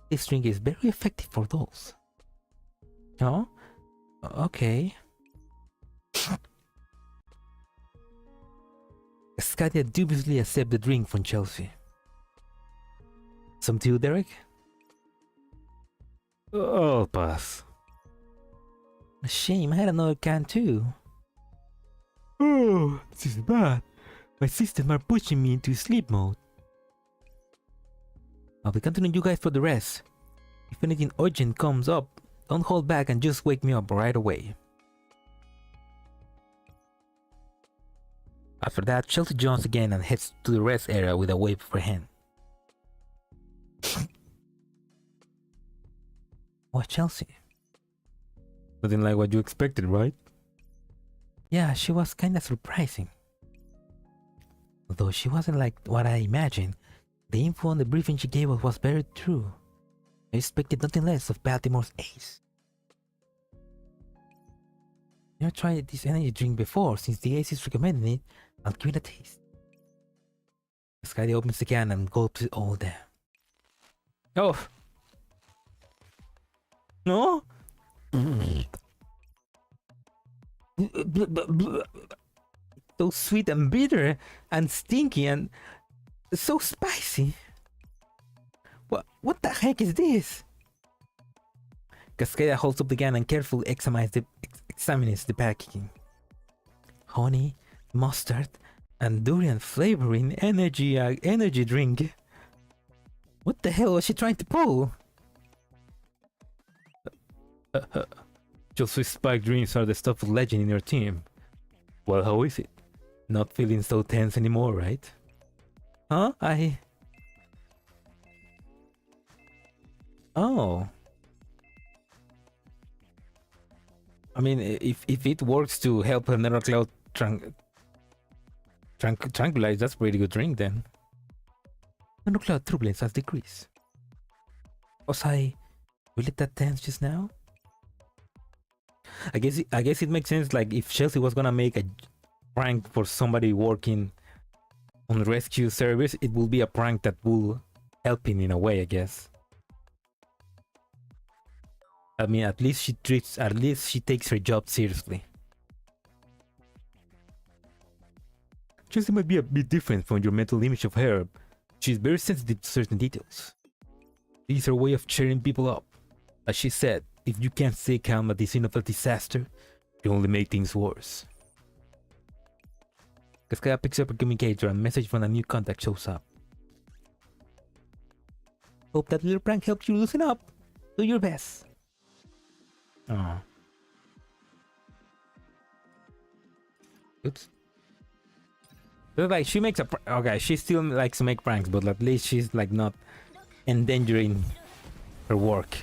This drink is very effective for those. Oh? Okay. Cascadia dubiously accepts the drink from Chelsea. Some tea, Derek? I'll pass. A shame, I had another can too. Oh, this is bad. My systems are pushing me into sleep mode. I'll be counting on you guys for the rest. If anything urgent comes up, don't hold back and just wake me up right away. After that, Chelsea joins again and heads to the rest area with a wave of her hand. What, Chelsea? Nothing like what you expected, right? Yeah, she was kinda surprising. Although she wasn't like what I imagined, the info on the briefing she gave us was very true. I expected nothing less of Baltimore's ace. Never tried this energy drink before. Since the ace is recommending it, I'll give it a taste. Cascadia opens the can and gulps it all down. Oh! No? So sweet and bitter and stinky and so spicy. What the heck is this? Cascadia holds up the can and carefully examines the packaging. Honey, mustard, and durian flavoring energy drink. What the hell was she trying to pull? Just Swiss spiked drinks are the stuff of legend in your team. Well, how is it? Not feeling so tense anymore, right? Huh? Oh. I mean, if it works to help another cloud tranquilize, that's a pretty good drink then. Another cloud turbulence has decreased. Was I really that tense just now? I guess it makes sense. Like if Chelsea was gonna make a prank for somebody working on the rescue service, it will be a prank that will help him in a way, I guess. I mean, at least she takes her job seriously. Chelsea might be a bit different from your mental image of her. She's very sensitive to certain details. This is her way of cheering people up. As she said, if you can't stay calm at the scene of a disaster, you only make things worse. Cascadia picks up her communicator and a message from a new contact shows up. Hope that little prank helps you loosen up. Do your best. Oh. Oops. But like she makes okay, she still likes to make pranks, but at least she's like not endangering her work.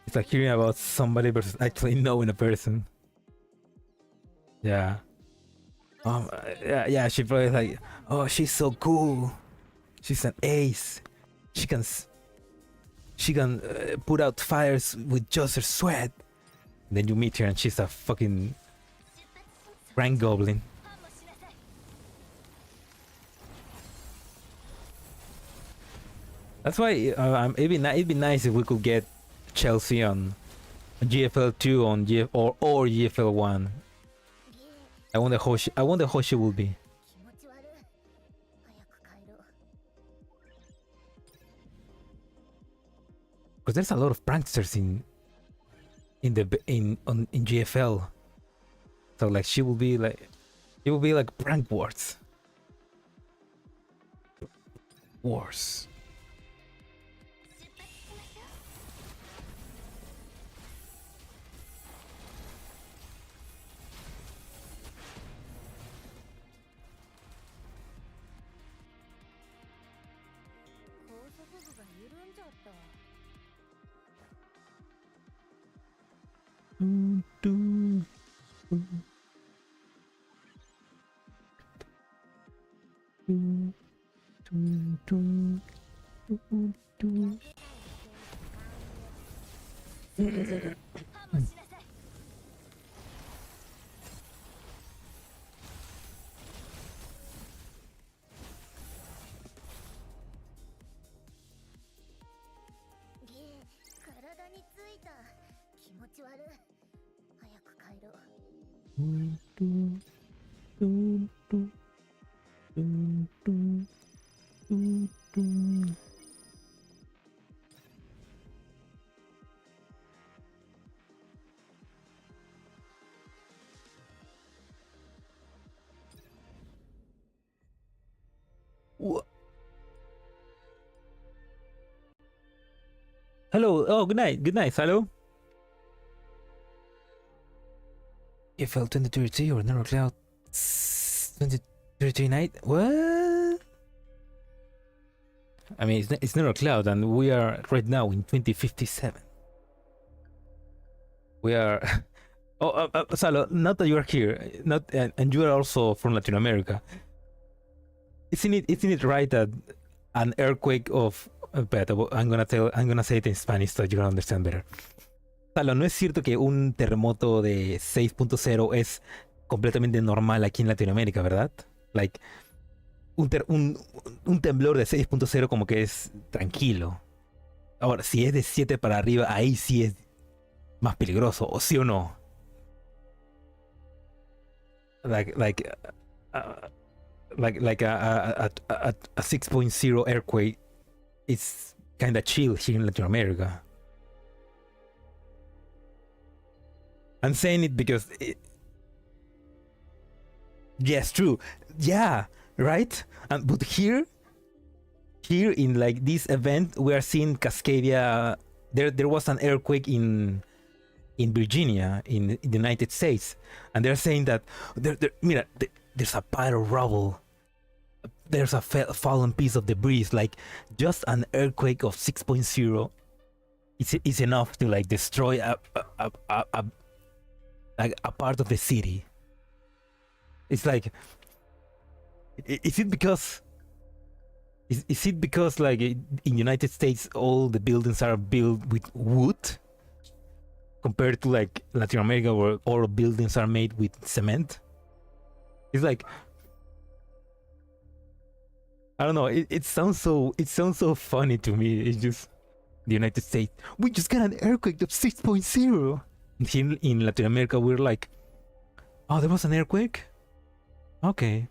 It's like hearing about somebody versus actually knowing a person. Yeah. Yeah, she probably like, oh, she's so cool. She's an ace. She can put out fires with just her sweat. And then you meet her and she's a fucking rank goblin. That's why it'd be nice if we could get Chelsea on GFL 2 on or GFL 1. I wonder how she will be. Because there's a lot of pranksters in GFL. So like she will be like prank wars. Hello. Oh, good night. Good night. Hello. EFL 2033 or Neural Cloud 2033 night? What? I mean, it's Neural Cloud, and we are right now in 2057. We are. Oh, Salo, not that you are here, not and you are also from Latin America. Isn't it right that an earthquake of I'm gonna say it in Spanish so you can understand better. Salo, ¿no es cierto que un terremoto de 6.0 es completamente normal aquí en Latinoamérica, verdad? Like, un temblor de 6.0 como que es tranquilo. Ahora, si es de 7 para arriba, ahí sí es más peligroso, ¿o sí o no? Like a 6.0 earthquake is kind of chill here in Latin America. I'm saying it because yes, true. Yeah, right. But here in like this event, we are seeing Cascadia. There was an earthquake in Virginia, in the United States, and they're saying that there's a pile of rubble. There's a fallen piece of debris. Like just an earthquake of 6.0 is enough to like destroy a part of the city. It's like, is it because like in United States all the buildings are built with wood compared to like Latin America where all buildings are made with cement? It's like, I don't know, it sounds so funny to me. It's just the United States, we just got an earthquake of 6.0. In Latin America, we're like, oh, there was an earthquake? Okay.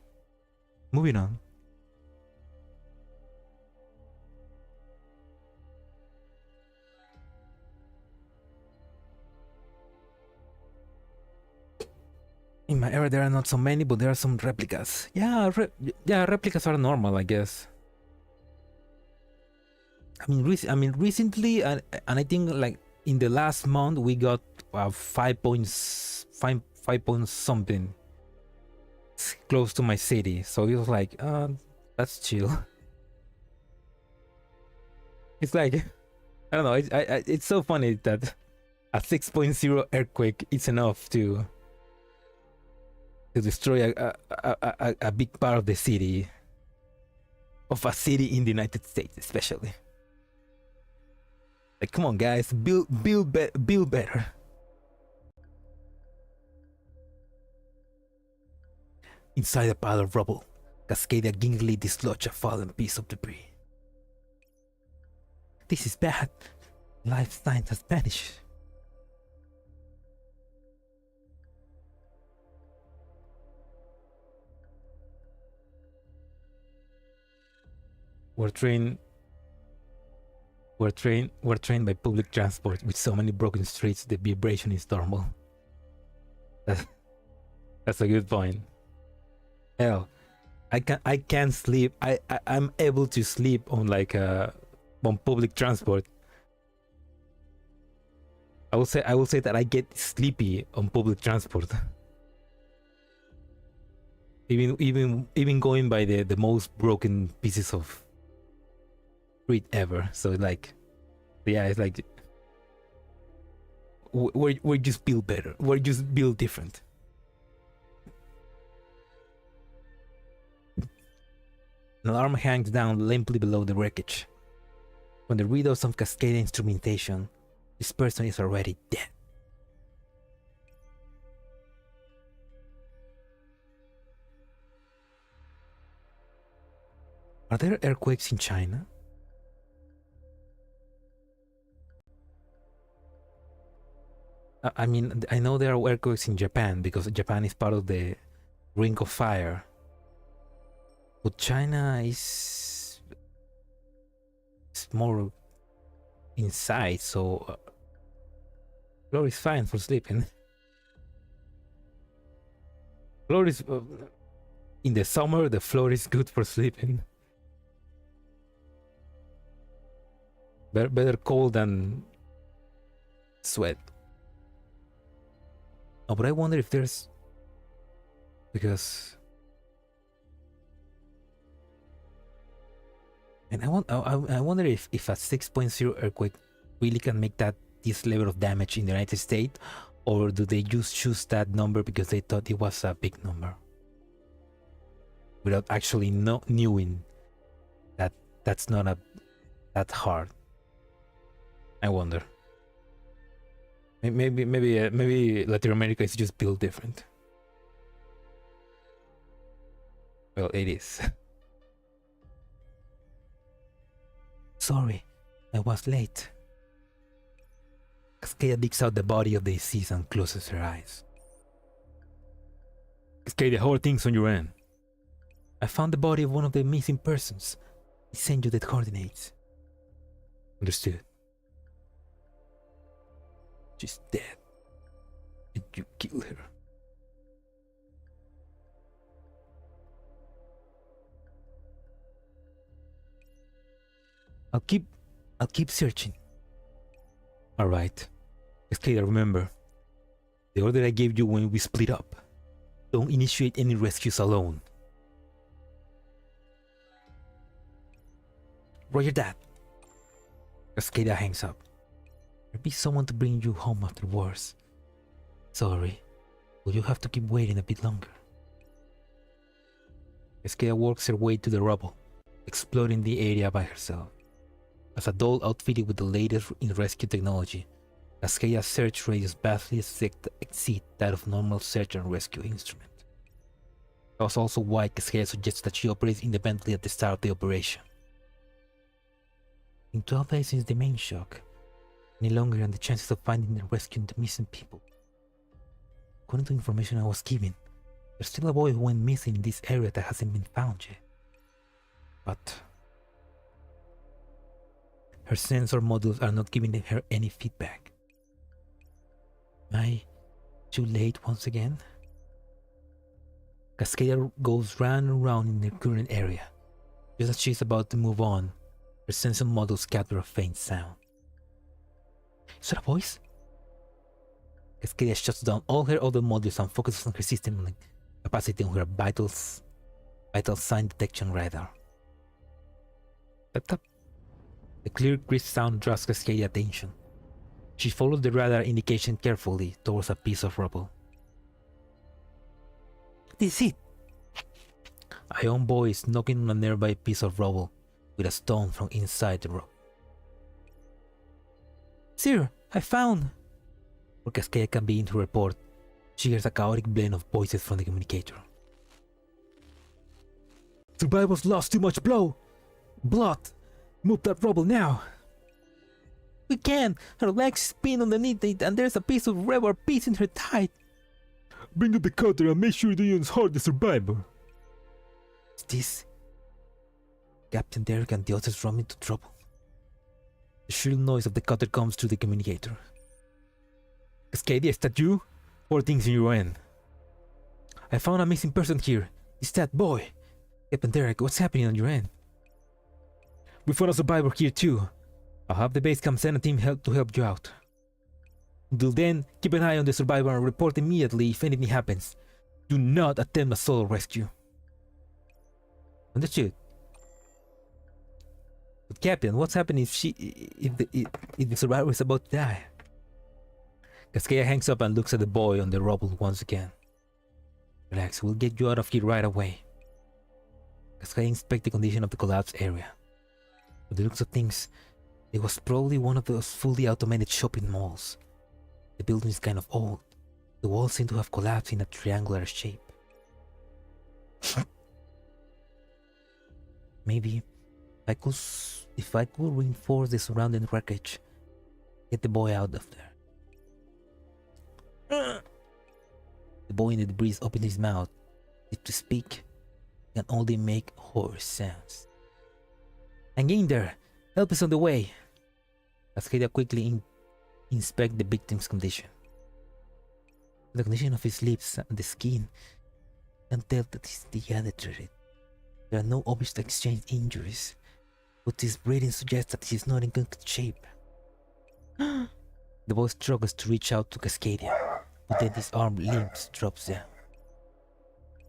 Moving on. In my area, there are not so many, but there are some replicas. Yeah, replicas are normal, I guess. I mean, recently, and I think like in the last month, we got 5 points something close to my city, so it was like that's chill. It's like, I don't know, it's so funny that a 6.0 earthquake is enough to destroy a big part of the city, of a city in the United States especially. Like, come on guys, build better. Inside a pile of rubble, Cascadia gingerly dislodged a fallen piece of debris. This is bad. Life sign has vanished. We're trained by public transport. With so many broken streets, the vibration is normal. That's a good point. Hell, I can't sleep. I'm able to sleep on like on public transport. I will say that I get sleepy on public transport. even going by the most broken pieces of street ever. So like, yeah, it's like we're just built better. We're just built different. An alarm hangs down limply below the wreckage. When the readouts of Cascade instrumentation, this person is already dead. Are there earthquakes in China? I mean, I know there are earthquakes in Japan because Japan is part of the Ring of Fire. But China is more inside, so floor is fine for sleeping. Floor is in the summer. The floor is good for sleeping. Better cold than sweat. Oh, but I wonder if there's because. And I wonder if a 6.0 earthquake really can make this level of damage in the United States, or do they just choose that number because they thought it was a big number, without actually knowing that that's not that hard. I wonder. Maybe Latin America is just built different. Well, it is. Sorry, I was late. Cascadia digs out the body of the deceased and closes her eyes. Cascadia, how are things on your end? I found the body of one of the missing persons. I sent you the coordinates. Understood. She's dead. Did you kill her? I'll keep searching. Alright. Cascadia, remember the order I gave you when we split up. Don't initiate any rescues alone. Roger that. Cascadia hangs up. There'll be someone to bring you home afterwards. Sorry, but you have to keep waiting a bit longer. Cascadia works her way to the rubble, exploring the area by herself. As a doll outfitted with the latest in rescue technology, Cascadia's search radius vastly exceeds that of normal search and rescue instrument. That was also why Cascadia suggests that she operates independently at the start of the operation. In 12 days since the main shock, any longer and the chances of finding and rescuing the missing people. According to information I was given, there's still a boy who went missing in this area that hasn't been found yet. But her sensor modules are not giving her any feedback. Am I too late once again? Cascadia goes round and round in the current area. Just as she's about to move on, her sensor modules capture a faint sound. Is that a voice? Cascadia shuts down all her other modules and focuses on her system capacity on her vital sign detection radar. Tap tap. The clear crisp sound draws Cascadia's attention. She follows the radar indication carefully towards a piece of rubble. This is it! A young boy is knocking on a nearby piece of rubble with a stone from inside the rock. Sir, I found! Before Cascadia can begin to report, she hears a chaotic blend of voices from the communicator. Survivors lost too much blood! Move that rubble now! We can't! Her legs spin underneath it and there's a piece of rubber piece in her thigh! Bring up the cutter and make sure the units hurt the survivor! Is this Captain Derek and the others run into trouble? The shrill noise of the cutter comes through the communicator. Cascadia, is that you? Or things in your end? I found a missing person here. It's that boy. Captain Derek, what's happening on your end? We found a survivor here too. I'll have the base camp send a team to help you out. Until then, keep an eye on the survivor and report immediately if anything happens. Do not attempt a solo rescue. Understood. But Captain, what's happening if the survivor is about to die? Cascadia hangs up and looks at the boy on the rubble once again. Relax, we'll get you out of here right away. Cascadia inspects the condition of the collapsed area. By the looks of things, it was probably one of those fully automated shopping malls. The building is kind of old. The walls seem to have collapsed in a triangular shape. Maybe if I could reinforce the surrounding wreckage, get the boy out of there. The boy in the debris opened his mouth. If to speak, can only make hoarse sounds. Hang in there! Help is on the way! Cascadia quickly inspects the victim's condition. The condition of his lips and the skin can tell that he's dehydrated. There are no obvious exchange injuries, but his breathing suggests that he's not in good shape. The boy struggles to reach out to Cascadia, but then his arm limps drops down.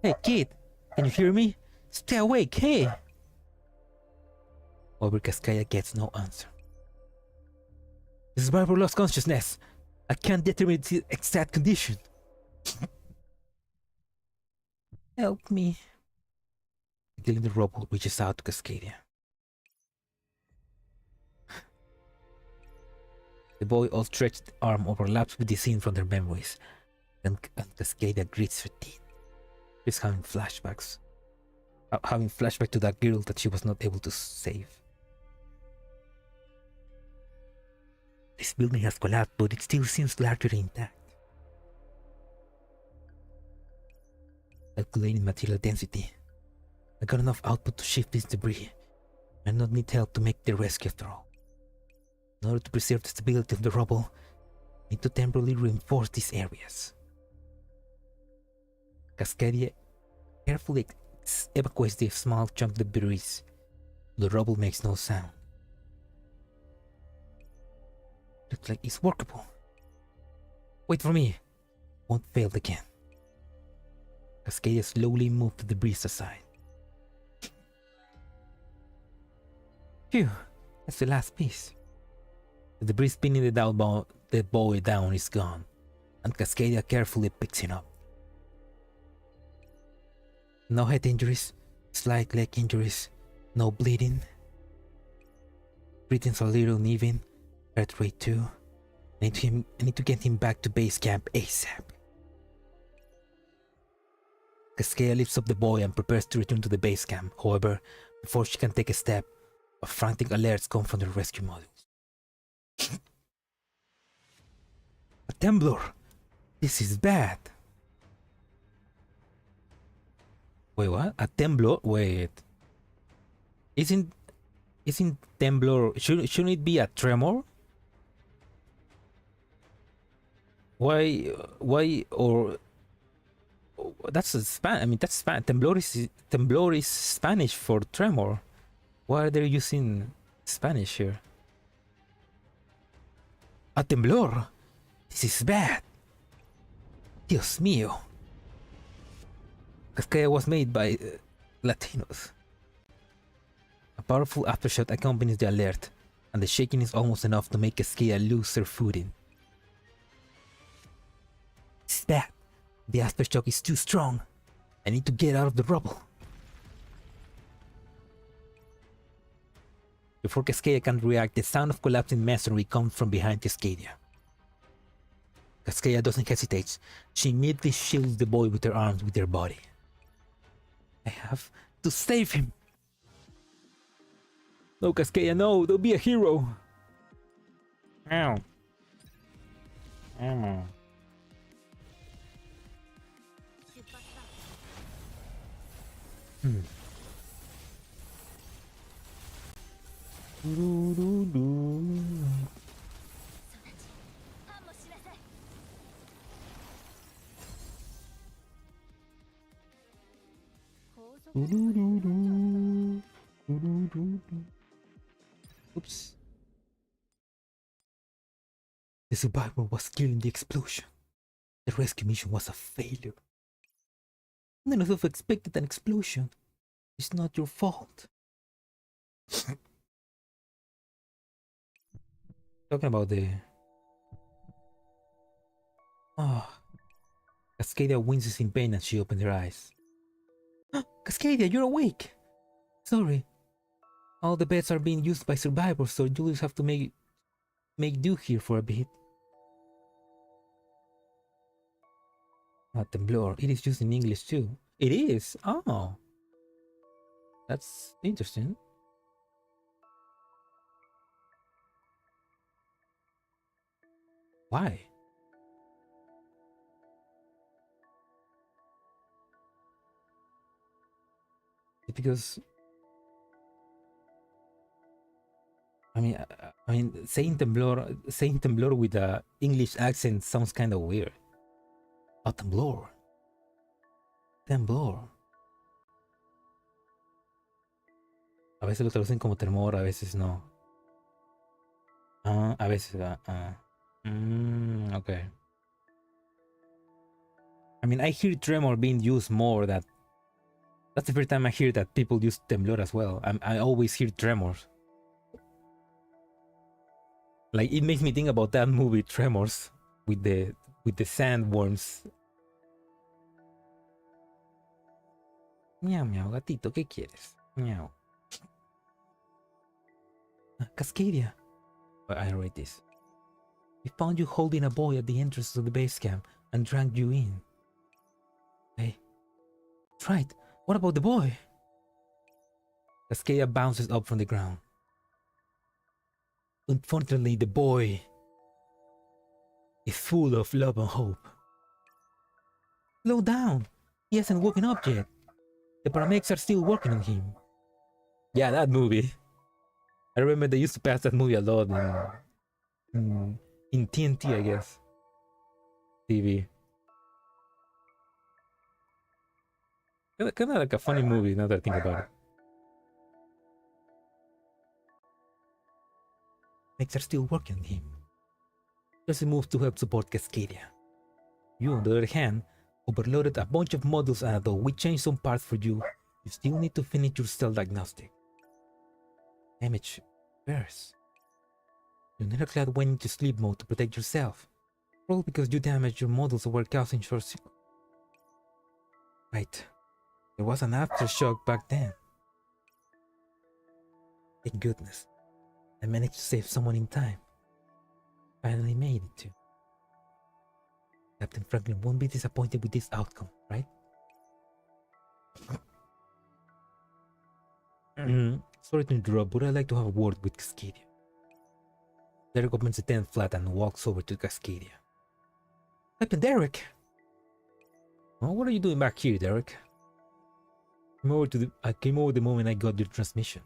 Hey kid, can you hear me? Stay awake, hey! However, Cascadia gets no answer. The survivor lost consciousness. I can't determine the exact condition. Help me. The girl in the rubble reaches out to Cascadia. The boy's outstretched arm overlaps with the scene from their memories, and Cascadia grits her teeth. She's having flashbacks to that girl that she was not able to save. This building has collapsed, but it still seems largely intact. Calculating material density. I got enough output to shift this debris. I do not need help to make the rescue after all. In order to preserve the stability of the rubble, I need to temporarily reinforce these areas. Cascadia carefully evacuates the small chunk of debris. The rubble makes no sound. Looks like it's workable. Wait for me. Won't fail again. Cascadia slowly moved the debris aside. Phew, that's the last piece. The debris spinning the boy down is gone, and Cascadia carefully picks it up. No head injuries, slight leg injuries, no bleeding. Breathing's a little uneven, heart rate too. I need to get him back to base camp ASAP. Cascadia lifts up the boy and prepares to return to the base camp. However, before she can take a step, frantic alerts come from the rescue modules. A Temblor! This is bad! Wait, what? A Temblor? Wait. Isn't Temblor... Shouldn't it be a Tremor? Why or... That's a Spanish. I mean, that's Spanish. Temblor is Spanish for tremor. Why are they using Spanish here? A temblor. This is bad. Dios mío. Cascadia was made by Latinos. A powerful aftershock accompanies the alert, and the shaking is almost enough to make Cascadia lose her footing. This is bad. The aftershock is too strong. I need to get out of the rubble. Before Cascadia can react, the sound of collapsing masonry comes from behind Cascadia. Cascadia doesn't hesitate. She immediately shields the boy with her arms with her body. I have to save him. No, Cascadia, no! Don't be a hero! Ow. Ow. Oops. The survivor was killed in the explosion. The rescue mission was a failure. None of us expected an explosion. It's not your fault. Talking about the Oh, Cascadia winces in pain as she opens her eyes. Cascadia, you're awake! Sorry. All the beds are being used by survivors, so you'll just have to make do here for a bit. Temblor. It is used in English too. It is? Oh. That's interesting. Why? Because saying Temblor with a English accent sounds kind of weird. Oh, Temblor. Temblor. A veces lo traducen como tremor, a veces no. A veces. Okay. I mean, I hear tremor being used more. That's the first time I hear that people use temblor as well. I always hear tremors. Like, it makes me think about that movie Tremors with the sandworms. Miau, miau, gatito, ¿qué quieres? Miau. Cascadia. I read this. We found you holding a boy at the entrance of the base camp and dragged you in. Hey. That's right. What about the boy? Cascadia bounces up from the ground. Unfortunately, the boy is full of love and hope. Slow down. He hasn't woken up yet. The paramedics are still working on him. Yeah, that movie. I remember they used to pass that movie a lot in TNT, I guess. TV. Kind of like a funny movie now that I think about it. Paramedics are still working on him. Just a move to help support Cascadia. You, on the other hand, overloaded a bunch of modules, and although we changed some parts for you, you still need to finish your cell diagnostic. Damage first. Your netherclad went into sleep mode to protect yourself. Probably because you damaged your modules that were causing short circuit. Right. There was an aftershock back then. Thank goodness. I managed to save someone in time. Finally made it too. Captain Franklin won't be disappointed with this outcome, right? Sorry to interrupt, but I'd like to have a word with Cascadia. Derek opens the tent flat and walks over to Cascadia. Captain Derek! Oh, what are you doing back here, Derek? I came over the moment I got your transmission.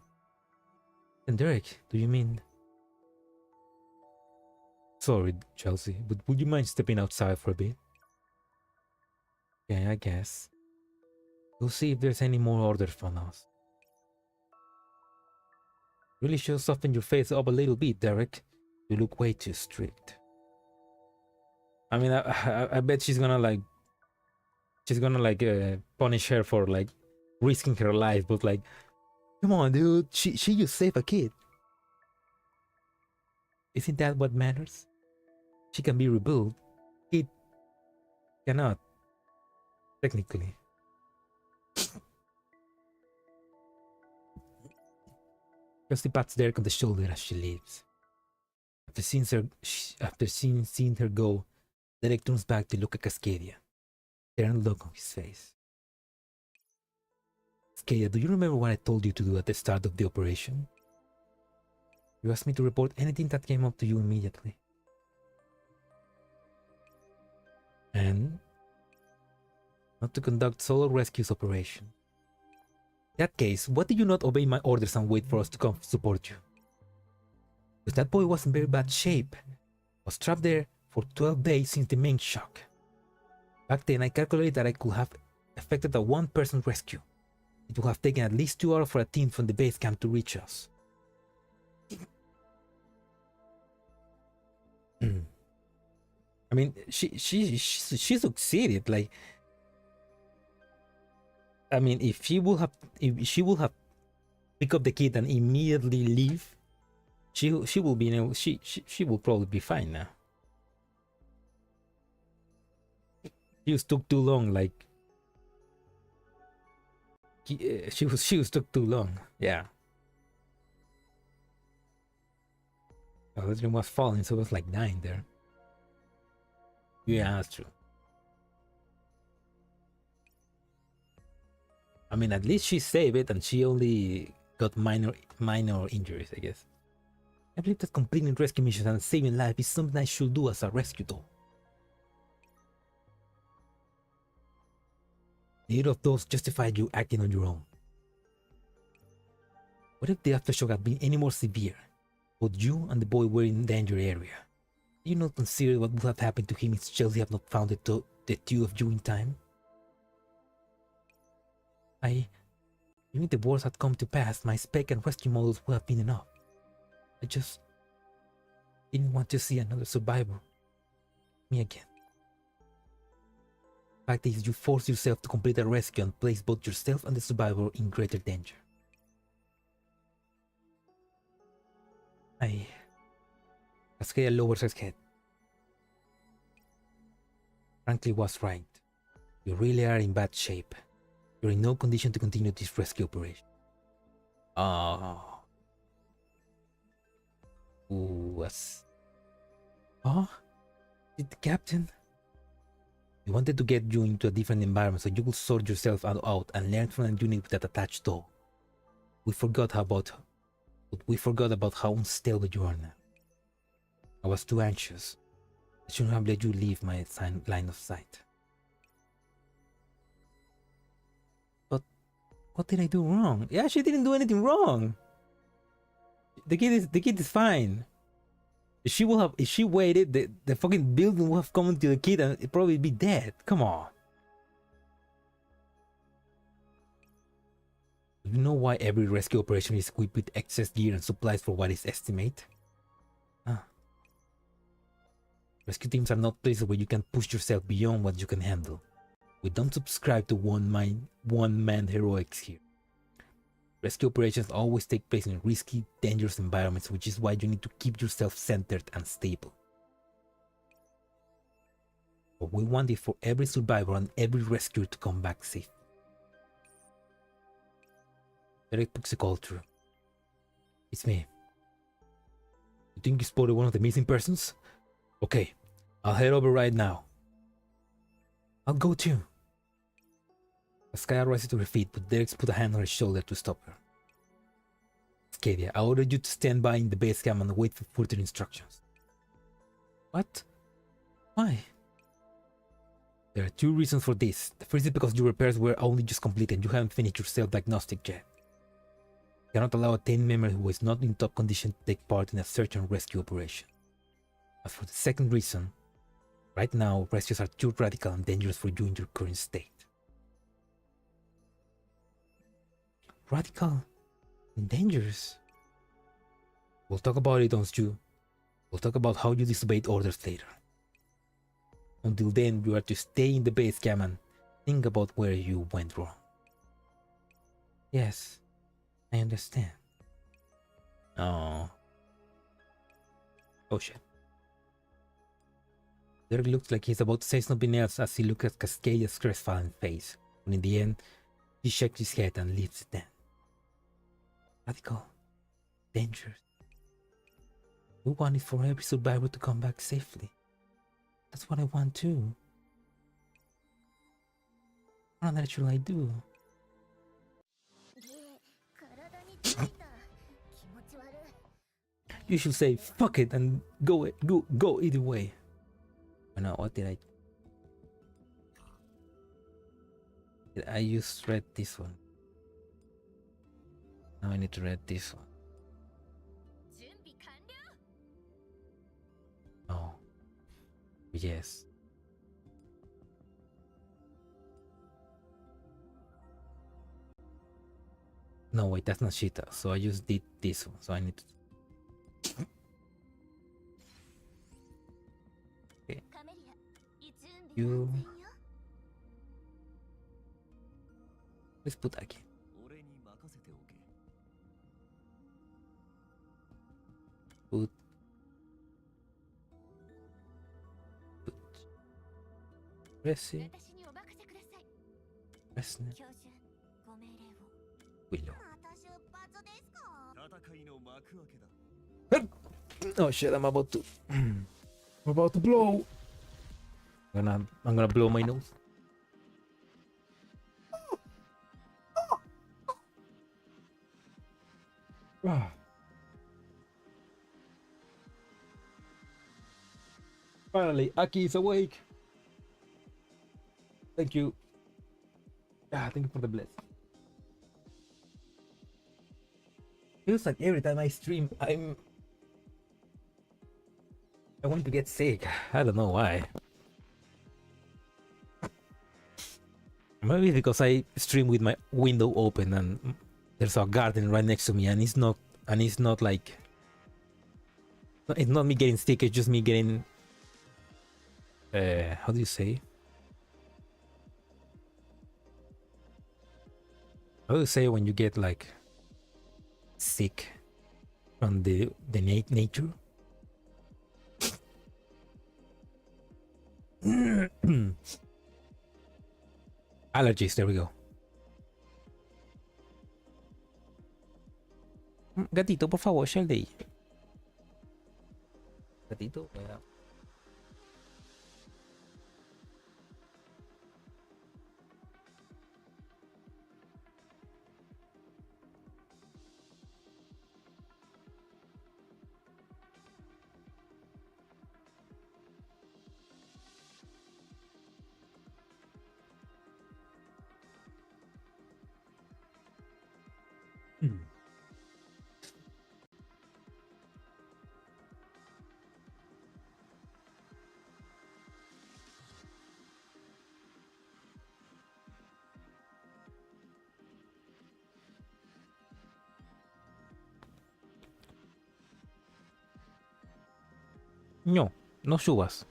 And Derek, do you mean... Sorry, Chelsea, but would you mind stepping outside for a bit? Yeah, I guess. We'll see if there's any more orders from us. Really should soften your face up a little bit, Derek. You look way too strict. I mean, I bet she's gonna punish her for like risking her life, but like, come on, dude, she just saved a kid. Isn't that what matters? She can be rebuilt. It cannot, technically. Chelsea pats Derek on the shoulder as she leaves. After seeing her go, Derek turns back to look at Cascadia. There is a look on his face. Cascadia, do you remember what I told you to do at the start of the operation? You asked me to report anything that came up to you immediately. And not to conduct solo rescues operation. In that case, why did you not obey my orders and wait for us to come support you? Because that boy was in very bad shape. Was trapped there for 12 days since the main shock. Back then, I calculated that I could have effected a one-person rescue. It would have taken at least 2 hours for a team from the base camp to reach us. I mean, she succeeded. Like, I mean, if she would have picked up the kid and immediately leave, she will be she will probably be fine now. She was took too long. Like she was took too long. Yeah. Oh, the was falling, so it was like 9 there. Yeah, that's true. I mean, at least she saved it, and she only got minor injuries, I guess. I believe that completing rescue missions and saving life is something I should do as a rescue dog. Neither of those justified you acting on your own. What if the aftershock had been any more severe? Both you and the boy were in danger area. Do you not consider what would have happened to him if Chelsea had not found the two of you in time? Even if the worst had come to pass, my spec and rescue models would have been enough. I just didn't want to see another survivor. Me again. The fact is, you forced yourself to complete a rescue and place both yourself and the survivor in greater danger. Cascadia lowers his head. Frankly was right. You really are in bad shape. You're in no condition to continue this rescue operation. Oh. Huh? Did the captain? We wanted to get you into a different environment so you could sort yourself out and learn from a unit with that attached dog. We forgot about how unstable you are now. I was too anxious. I shouldn't have let you leave my line of sight. But what did I do wrong? Yeah, she didn't do anything wrong. The kid is fine. If she waited, the fucking building would have come into the kid and it'd probably be dead. Come on. Do you know why every rescue operation is equipped with excess gear and supplies for what is estimate? Rescue teams are not places where you can push yourself beyond what you can handle. We don't subscribe to one-man heroics here. Rescue operations always take place in risky, dangerous environments, which is why you need to keep yourself centered and stable. But we want it for every survivor and every rescuer to come back safe. Derek puts a call through. It's me. You think you spotted one of the missing persons? Okay, I'll head over right now. I'll go too. Cascadia rises to her feet, but Derek's put a hand on her shoulder to stop her. Cascadia, I ordered you to stand by in the base camp and wait for further instructions. What? Why? There are 2 reasons for this. The first is because your repairs were only just completed and you haven't finished your self-diagnostic yet. You cannot allow a team member who is not in top condition to take part in a search and rescue operation. As for the second reason, right now rescues are too radical and dangerous for you in your current state. Radical and dangerous? We'll talk about it, don't you? We'll talk about how you disobeyed orders later. Until then, you are to stay in the base camp and think about where you went wrong. Yes, I understand. Oh shit. Derek looks like he's about to say something else as he looks at Cascadia's crestfallen face, but in the end, he shakes his head and leaves it then. Radical. Dangerous. We want it for every survivor to come back safely. That's what I want too. What else should I do? You should say fuck it and go either way. Oh no, what did I just read this one. Now I need to read this one. Oh. Yes. No, wait, that's not Shita. So I just did this one. So I need to. Okay. You. Let's put again. Put. Magrasea. Resne. Willow. Oh shit, I'm about to blow. I'm gonna blow my nose. Finally, Aki is awake. Thank you. Thank you for the bless. Feels like every time I stream, I want to get sick. I don't know why. Maybe because I stream with my window open and there's a garden right next to me, and it's not like, it's not me getting sick. It's just me getting how do you say? How do you say when you get like sick from the nature? Allergies, there we go. Gatito, por favor, Sheldy. Gatito, yeah. No, no subas.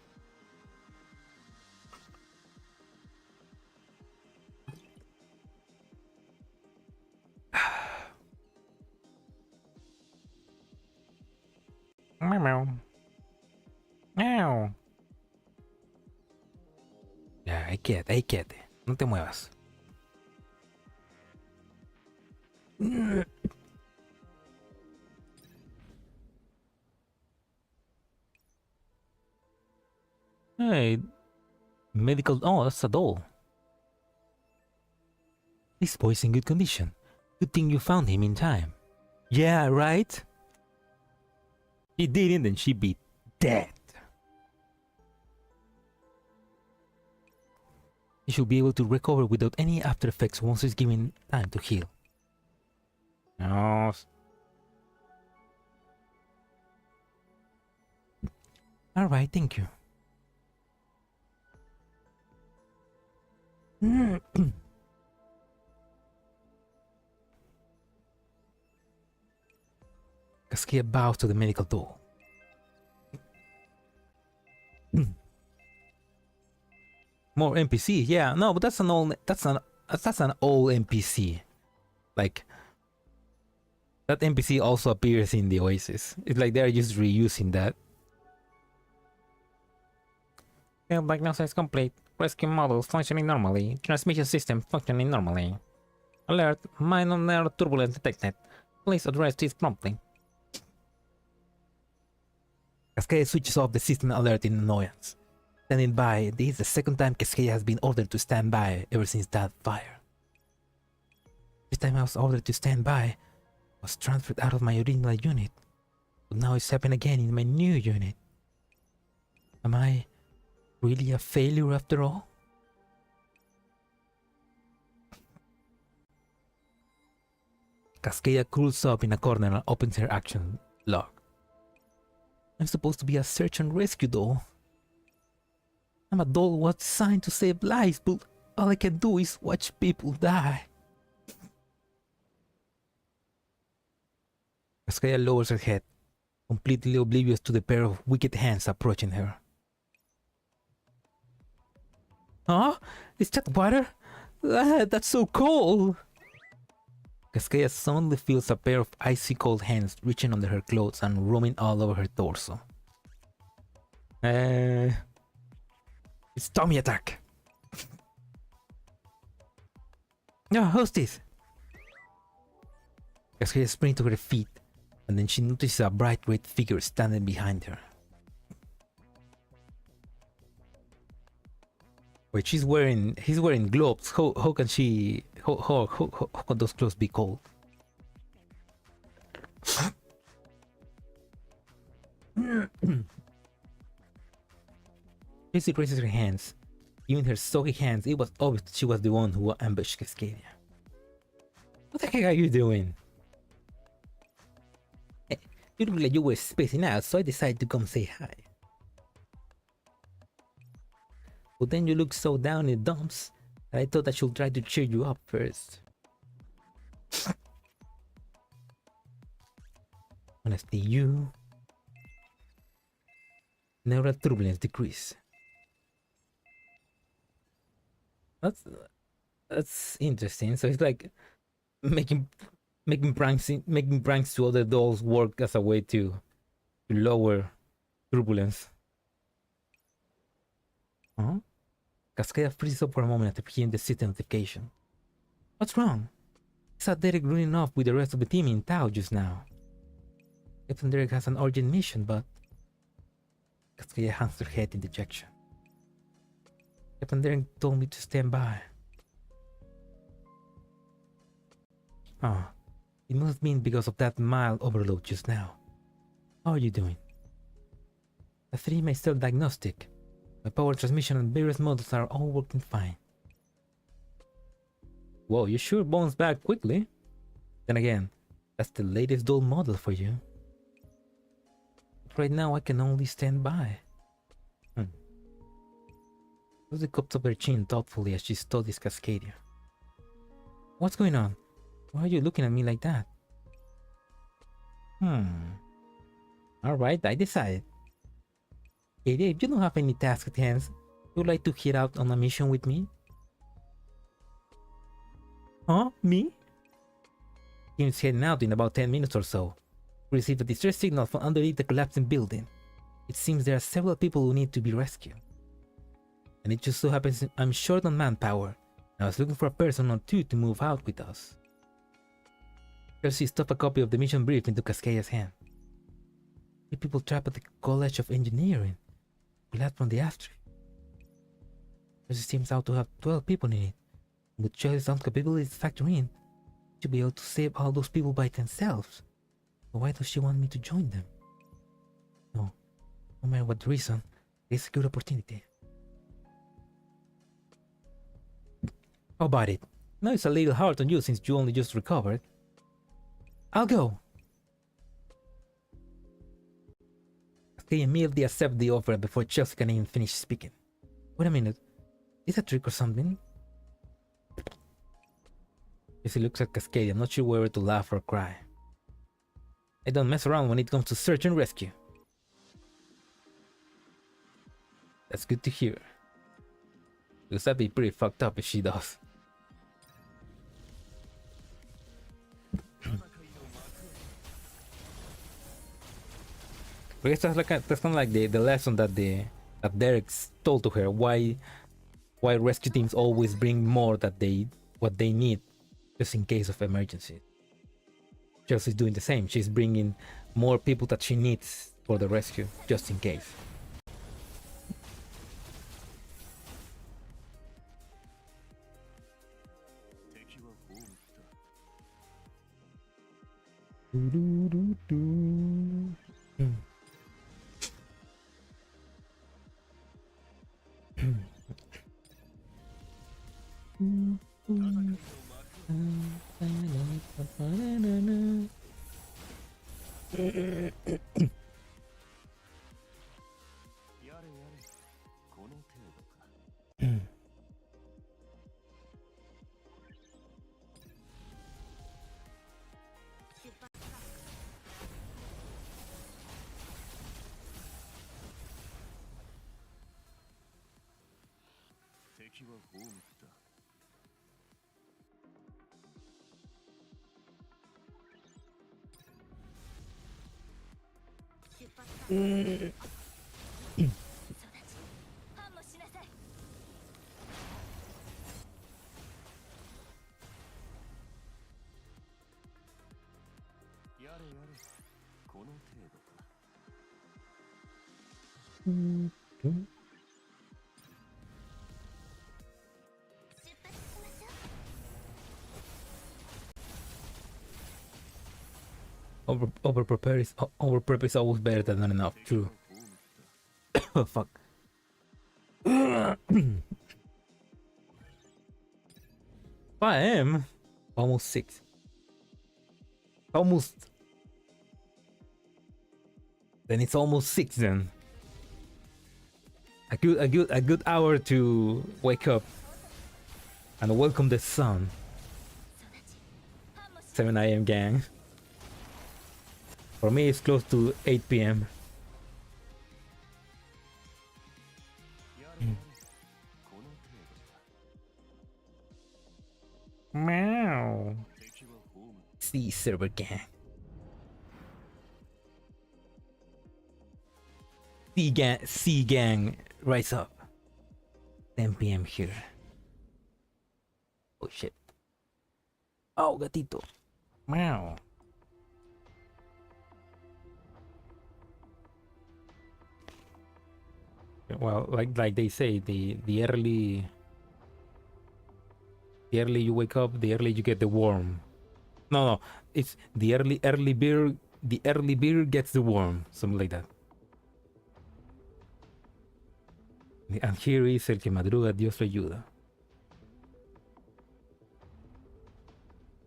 Meow. Meow. Ya, ahí quédate. No te muevas. Hey, medical. Oh, that's a doll. This boy's in good condition. Good thing you found him in time. Yeah, right? He didn't, and she'd be dead. He should be able to recover without any after effects once he's given time to heal. No. Alright, thank you. Cascade bows to the medical doll. More NPC, yeah, no, but that's an old NPC. Like that NPC also appears in the Oasis. It's like they're just reusing that. Field diagnosis complete. Rescue models functioning normally. Transmission system functioning normally. Alert, minor turbulence detected. Please address this promptly. Cascade switches off the system alert in annoyance. Standing by, this is the second time Cascade has been ordered to stand by ever since that fire. This time I was ordered to stand by, I was transferred out of my original unit, but now it's happened again in my new unit. Am I really a failure after all? Cascadia curls up in a corner and opens her action log. I'm supposed to be a search and rescue doll. I'm a doll was designed to save lives, but all I can do is watch people die. Cascadia lowers her head, completely oblivious to the pair of wicked hands approaching her. Huh? Is that water? That's so cold! Cascadia suddenly feels a pair of icy cold hands reaching under her clothes and roaming all over her torso. It's tummy attack! No, who's this? Cascadia sprang to her feet, and then she noticed a bright red figure standing behind her. Wait, he's wearing gloves. How can she? How can those clothes be cold? Jessie raises her hands. Even her soggy hands, it was obvious that she was the one who ambushed Cascadia. What the heck are you doing? You look like you were spacing out, so I decided to come say hi. But then you look so down in the dumps that I thought I should try to cheer you up first. Honestly, you... Neural turbulence decrease. That's interesting. So it's like making pranks to other dolls work as a way to lower turbulence. Huh? Cascadia freezes up for a moment after hearing the system notification. What's wrong? I saw Derek running off with the rest of the team in Tao just now. Captain Derek has an urgent mission, but... Cascadia hangs her head in dejection. Captain Derek told me to stand by. Oh, it must have been because of that mild overload just now. How are you doing? The 3 may still diagnostic. My power transmission and various models are all working fine. Whoa, you sure bounced back quickly. Then again, that's the latest doll model for you. But right now I can only stand by. Rosie cups up her chin thoughtfully as she studies Cascadia. What's going on? Why are you looking at me like that? Alright, I decided. Hey Dave, you don't have any tasks at hand. Would you like to head out on a mission with me? Huh? Me? Team's heading out in about 10 minutes or so. We received a distress signal from underneath the collapsing building. It seems there are several people who need to be rescued. And it just so happens I'm short on manpower. I was looking for a person or two to move out with us. Chelsea stuffed a copy of the mission brief into Cascadia's hand. The people trapped at the College of Engineering. We left from the asteroid. Chelsea seems out to have 12 people in it. With Chelsea's own capabilities factored in, she'll be able to save all those people by themselves. So why does she want me to join them? No matter what the reason, it's a good opportunity. How about it? Now it's a little hard on you since you only just recovered. I'll go. They immediately accept the offer before Chelsea can even finish speaking. Wait a minute. Is that a trick or something? Chelsea looks at Cascadia, not sure whether to laugh or cry. I don't mess around when it comes to search and rescue. That's good to hear. Because that'd be pretty fucked up if she does. I guess that's kind of like the lesson that that Derek told to her. Why rescue teams always bring more what they need just in case of emergency. Chelsea's doing the same. She's bringing more people that she needs for the rescue just in case. Over prep is always better than not enough. True. Oh fuck. 5 AM? Almost 6. Almost. Then it's almost 6 then. A good hour to wake up and welcome the sun. 7 AM gang. For me it's close to 8 PM. Meow. C server gang. C gang, rise up. 10 PM here. Oh shit. Oh, gatito. Meow. Well, like they say, the early you wake up, the early you get the worm. No, it's the early beer. The early beer gets the worm, something like that. And here is el que madruga, Dios lo ayuda.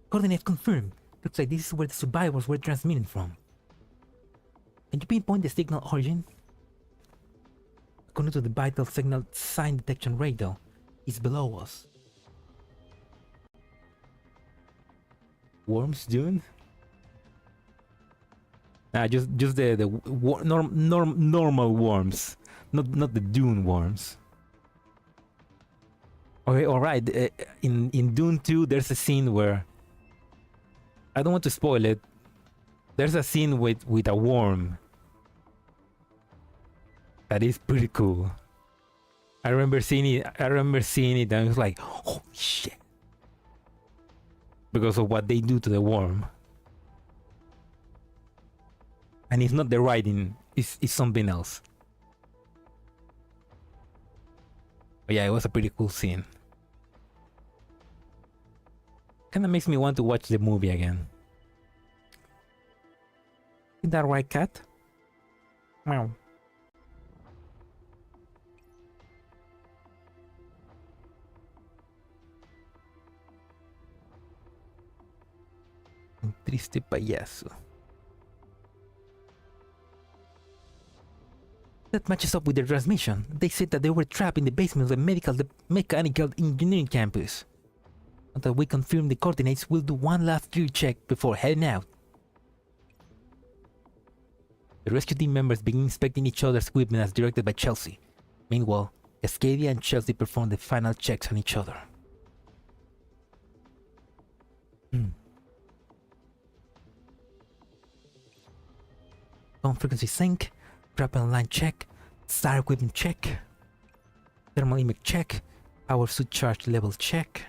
Coordinate confirmed. Looks like this is where the survivors were transmitting from. Can you pinpoint the signal origin? According to the vital signal sign detection radar, it's below us. Worms, Dune? Just the normal worms, not the Dune worms. Okay, all right. In Dune 2, there's a scene where I don't want to spoil it. There's a scene with a worm that is pretty cool. I remember seeing it. And I was like, oh shit, because of what they do to the worm. And it's not the writing, it's something else. But yeah, it was a pretty cool scene. Kinda makes me want to watch the movie again. Is that right, cat? Meow. Un triste payaso. That matches up with their transmission. They said that they were trapped in the basement of the mechanical engineering campus. Until we confirm the coordinates, we'll do one last clear check before heading out. The rescue team members begin inspecting each other's equipment as directed by Chelsea. Meanwhile, Cascadia and Chelsea perform the final checks on each other. Phone frequency sync. Trap and line check, star equipment check, thermal image check, power suit charge level check.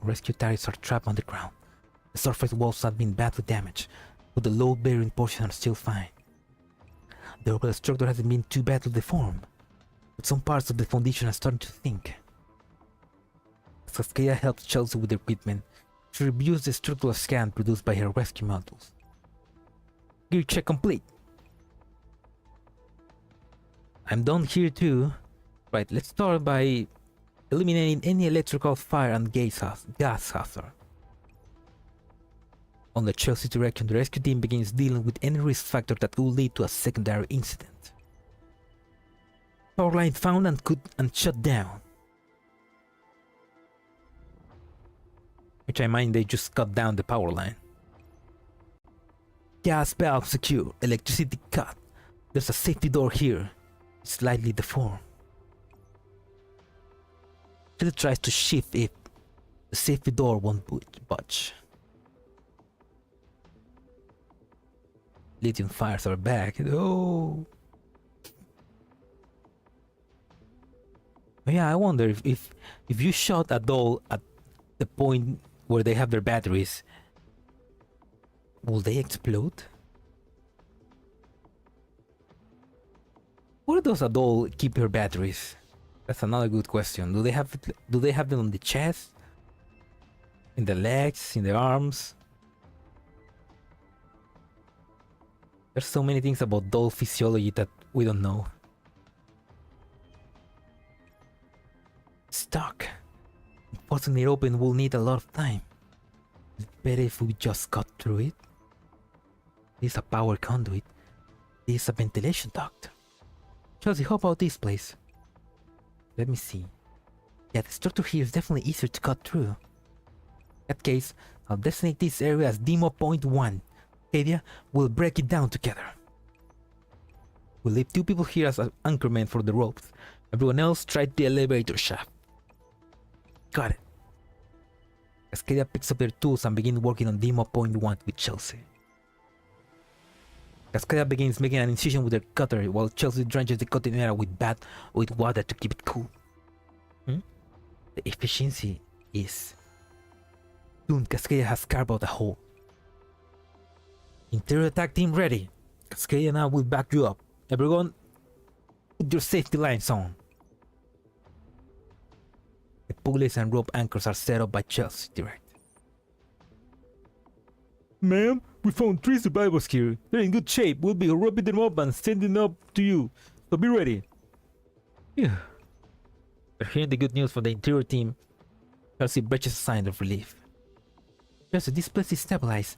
Rescue turrets are trapped underground. The surface walls have been badly damaged, but the load-bearing portions are still fine. The overall structure hasn't been too badly deformed, but some parts of the foundation are starting to sink. As Cascadia helps Chelsea with the equipment, she reviews the structural scan produced by her rescue modules. Gear check complete. I'm done here too. Right, let's start by eliminating any electrical fire and gas hazard. On the Chelsea direction, the rescue team begins dealing with any risk factor that could lead to a secondary incident. Power line found and shut down. Which I mind they just cut down the power line. Gas valve secure, electricity cut. There's a safety door here. Slightly deformed. Till tries to shift it. The safety door won't budge. Lithium fires are back. Oh. But yeah, I wonder if you shot a doll at the point where they have their batteries, Will they explode? Where does a doll keep her batteries? That's another good question. Do they have them on the chest? In the legs? In the arms? There's so many things about doll physiology that we don't know. Stuck. Forcing it open will need a lot of time. It's better if we just cut through it. This is a power conduit. This is a ventilation duct. Chelsea, how about this place? Let me see. Yeah, the structure here is definitely easier to cut through. In that case, I'll designate this area as Demo Point 1. Cascadia will break it down together. We'll leave 2 people here as an anchorman for the ropes. Everyone else try the elevator shaft. Got it. Cascadia picks up their tools and begins working on Demo Point 1 with Chelsea. Cascadia begins making an incision with her cutter while Chelsea drenches the cutting area with water to keep it cool. The efficiency is... Soon Cascadia has carved out a hole. Interior attack team ready. Cascadia now will back you up. Everyone, put your safety lines on. The pulleys and rope anchors are set up by Chelsea direct. Ma'am, we found 3 survivors here. They're in good shape. We'll be roping them up and sending them up to you. So be ready. Yeah. We're hearing the good news from the interior team. Chelsea breaches a sign of relief. Chelsea, this place is stabilized.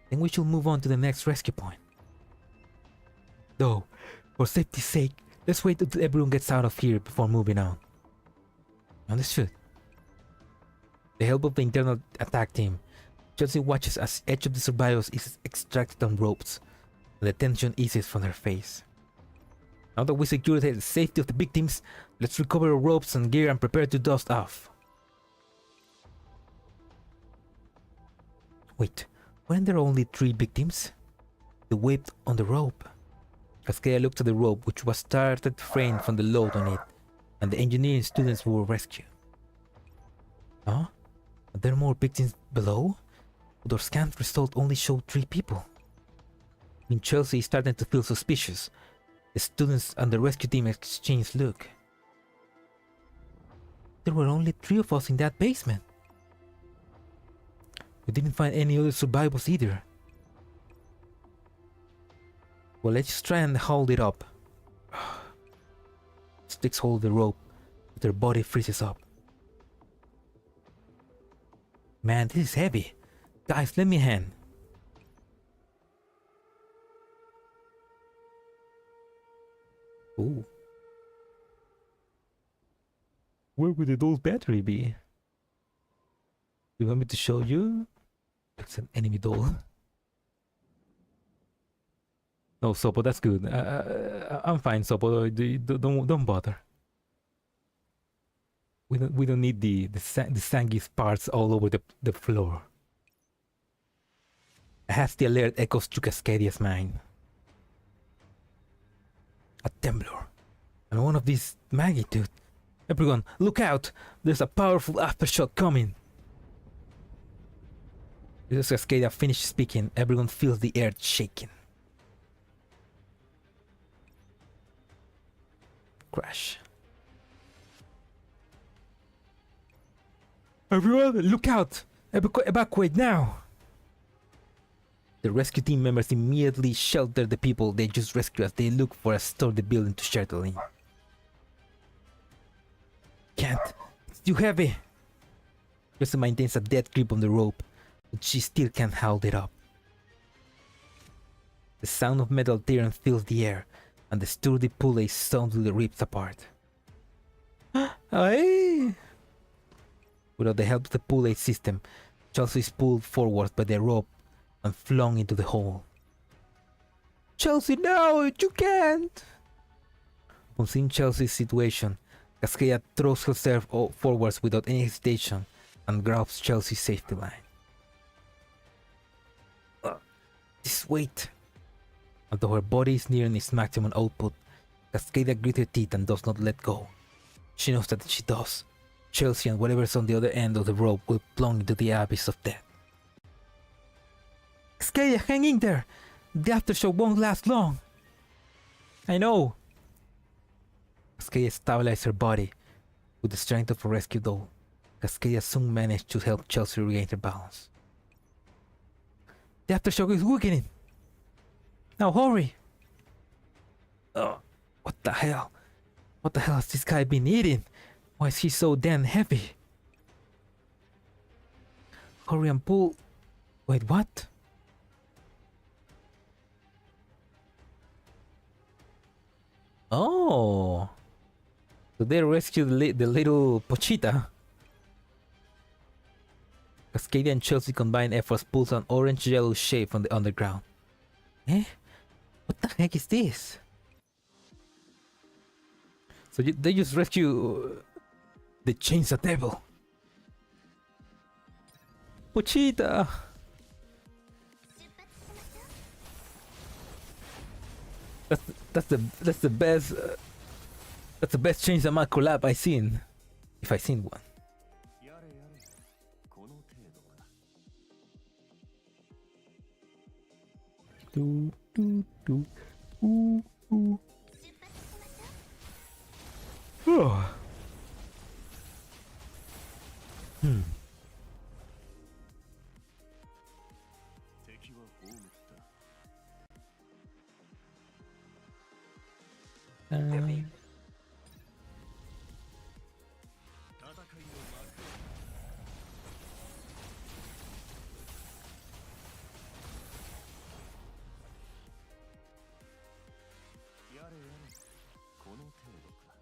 Then we should move on to the next rescue point. Though, for safety's sake, let's wait until everyone gets out of here before moving on. Understood. With the help of the internal attack team, Chelsea watches as each of the survivors is extracted on ropes, and the tension eases from her face. Now that we secured the safety of the victims, let's recover our ropes and gear and prepare to dust off. Wait, weren't there only 3 victims? The weight on the rope. Cascadia looked at the rope, which was started framed from the load on it, and the engineering students who were rescued. Huh? Are there more victims below? But our scan result only showed 3 people. When Chelsea is starting to feel suspicious, the students and the rescue team exchange look. There were only 3 of us in that basement. We didn't find any other survivors either. Well, let's just try and hold it up. Sticks hold the rope, but their body freezes up. Man, this is heavy. Guys, lend me a hand. Ooh. Where would the doll's battery be? You want me to show you? It's an enemy doll. No, Sopo, that's good. I'm fine, Sopo. Don't bother. We don't need the Sangis parts all over the floor. A hasty alert echoes through Cascadia's mind. A Temblor. And one of this magnitude. Everyone, look out! There's a powerful aftershock coming! As Cascadia finished speaking, everyone feels the earth shaking. Crash. Everyone, look out! Evacuate now! The rescue team members immediately shelter the people they just rescued as they look for a sturdy building to shelter in. Can't. It's too heavy. Jesse maintains a dead grip on the rope, but she still can't hold it up. The sound of metal tearing fills the air, and the sturdy pulley soundly rips apart. Aye! Without the help of the pulley system, Chelsea is pulled forward by the rope and flung into the hole. Chelsea, no! You can't! On seeing Chelsea's situation, Cascadia throws herself forwards without any hesitation and grabs Chelsea's safety line. This weight! Although her body is nearing its maximum output, Cascadia grits her teeth and does not let go. She knows that if she does, Chelsea and whatever's on the other end of the rope will plunge into the abyss of death. Cascadia, hang in there! The aftershock won't last long! I know! Cascadia stabilized her body with the strength of a rescue doll. Cascadia soon managed to help Chelsea regain her balance. The aftershock is weakening! Now hurry! What the hell? What the hell has this guy been eating? Why is he so damn heavy? Hurry and pull... Wait, what? Oh! So they rescued the little Pochita. Cascadia and Chelsea combined efforts pulls an orange-yellow shape from the underground. Eh? What the heck is this? So they just rescue the Chainsaw Devil. Pochita! That's the best Chainsaw Man collab I've seen, if I've seen one. Do, do, do. Ooh, ooh. Oh.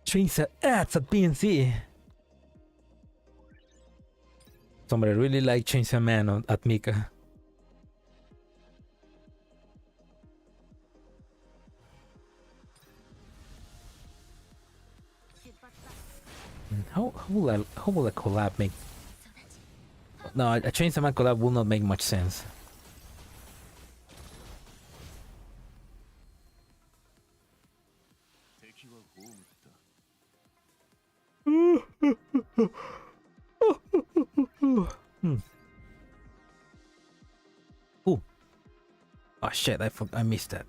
Chainsaw ads at PNC. Somebody really like Chainsaw Man at Mika. How will a collab make? No, a Chainsaw Man collab will not make much sense. Ooh. Oh shit, I missed that.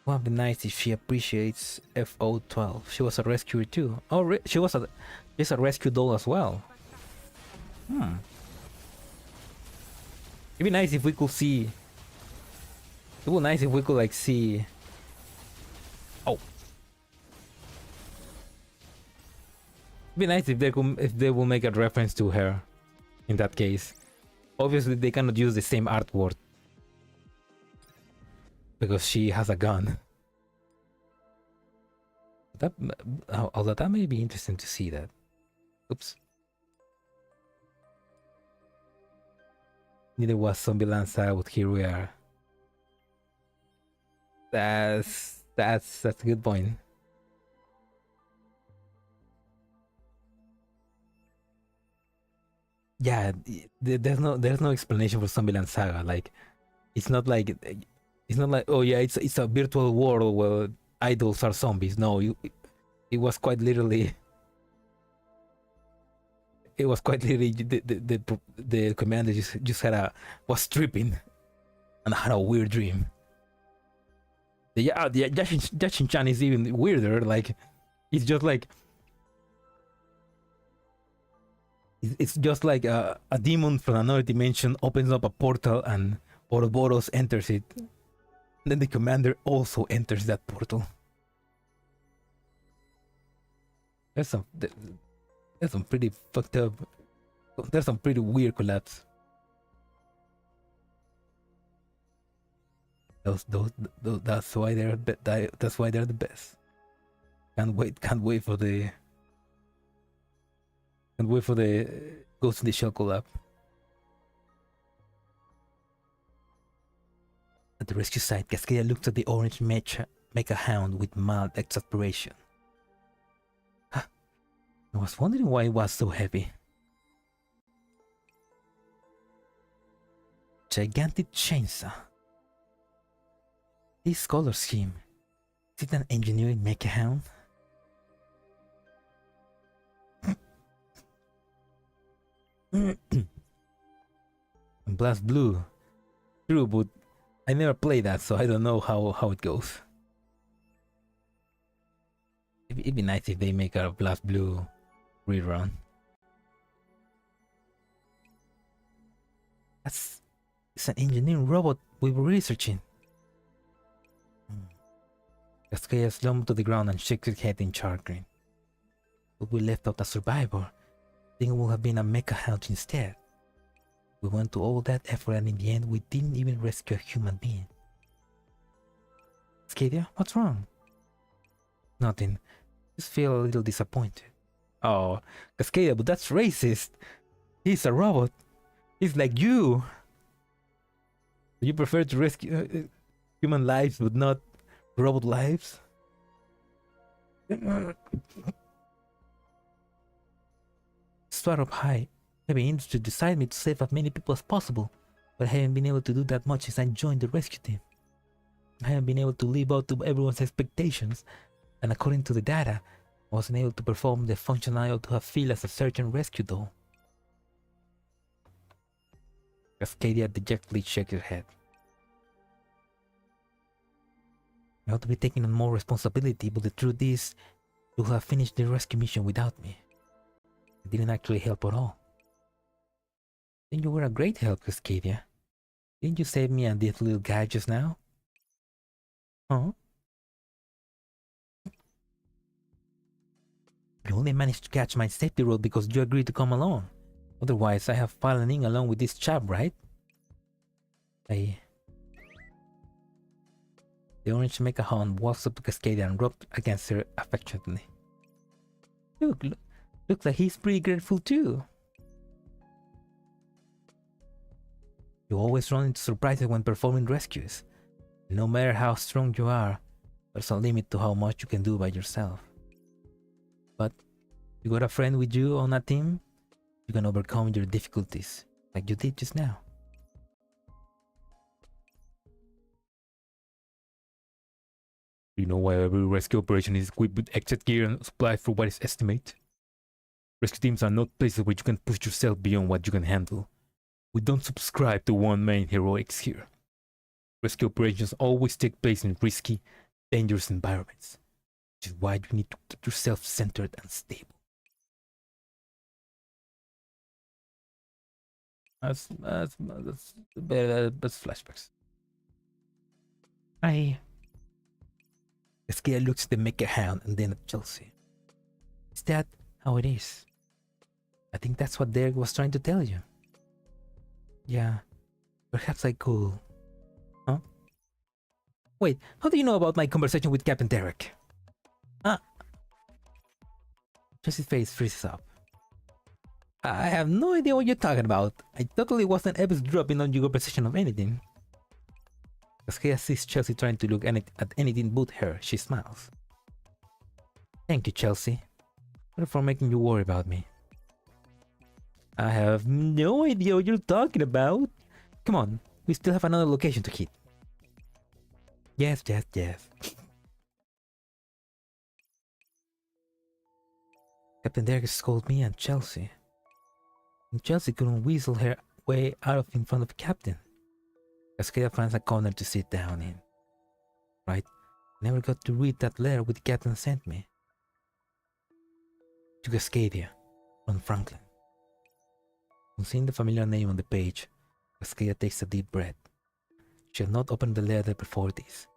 Would be nice if she appreciates FO12. She was a rescuer too. Oh, she's a rescue doll as well. It'd be nice if we could see. It would be nice if we could like see. Oh. It'd be nice if they will make a reference to her. In that case, obviously they cannot use the same artwork because she has a gun. Although that may be interesting to see that. Oops. Neither was Zombieland Saga, but here we are. That's a good point. Yeah, there's no explanation for Zombieland Saga. Like, it's not like oh yeah, it's a virtual world where idols are zombies. No, it was quite literally. It was quite literally the commander just was tripping and had a weird dream. The Yashin-chan is even weirder. Like, it's just like a demon from another dimension opens up a portal and Ouroboros enters it. And then the commander also enters that portal. There's some pretty fucked up. There's some pretty weird collabs. That's why they're the best. Can't wait for the Ghost in the Shell collab. At the rescue site, Cascadia looks at the orange mecha hound with mild exasperation. Huh. I was wondering why it was so heavy. Gigantic chainsaw. This color scheme. Is it an engineering mecha hound? Blast Blue. True, but I never played that, so I don't know how it goes. It'd be nice if they make a Blast Blue rerun. It's an engineering robot we were researching. Cascadia slumped to the ground and shook his head in chagrin. But we left out a survivor. I think it would have been a mecha hound instead. We went to all that effort and in the end we didn't even rescue a human being. Cascadia, what's wrong? Nothing. Just feel a little disappointed. Oh, Cascadia, but that's racist. He's a robot. He's like you. You prefer to rescue human lives but not robot lives? Start up high. Maybe industry decided me to save as many people as possible, but I haven't been able to do that much since I joined the rescue team. I haven't been able to live up to everyone's expectations, and according to the data, I wasn't able to perform the function I ought to have feel as a search and rescue doll. Cascadia dejectedly shook her head. I ought to be taking on more responsibility, but the truth is, you have finished the rescue mission without me. I didn't actually help at all. Then you were a great help, Cascadia. Didn't you save me and this little guy just now? Huh? You only managed to catch my safety rope because you agreed to come along. Otherwise, I have fallen in along with this chap, right? The orange mecha hound walks up to Cascadia and rubbed against her affectionately. Looks like he's pretty grateful too. You always run into surprises when performing rescues. No matter how strong you are, there's a limit to how much you can do by yourself. But you got a friend with you on a team, you can overcome your difficulties, like you did just now. Do you know why every rescue operation is equipped with extra gear and supplies for what is estimated? Rescue teams are not places where you can push yourself beyond what you can handle. We don't subscribe to one-man heroics here. Rescue operations always take place in risky, dangerous environments, which is why you need to keep yourself centered and stable. That's flashbacks. Cascadia looks at the mecha hound and then at Chelsea. Is that how it is? I think that's what Derek was trying to tell you. Yeah, perhaps I could. Huh? Wait, how do you know about my conversation with Captain Derek? Chelsea's face freezes up. I have no idea what you're talking about. I totally wasn't eavesdropping on your conversation of anything. Cascadia sees Chelsea trying to look at anything but her. She smiles. Thank you, Chelsea. Sorry for making you worry about me. I have no idea what you're talking about. Come on, we still have another location to hit. Yes. Captain Derek scolded me and Chelsea. And Chelsea couldn't weasel her way out of in front of the captain. Cascadia finds a corner to sit down in. Right? I never got to read that letter which the captain sent me. To Cascadia, from Franklin. On seeing the familiar name on the page, Cascadia takes a deep breath. She had not opened the letter before this.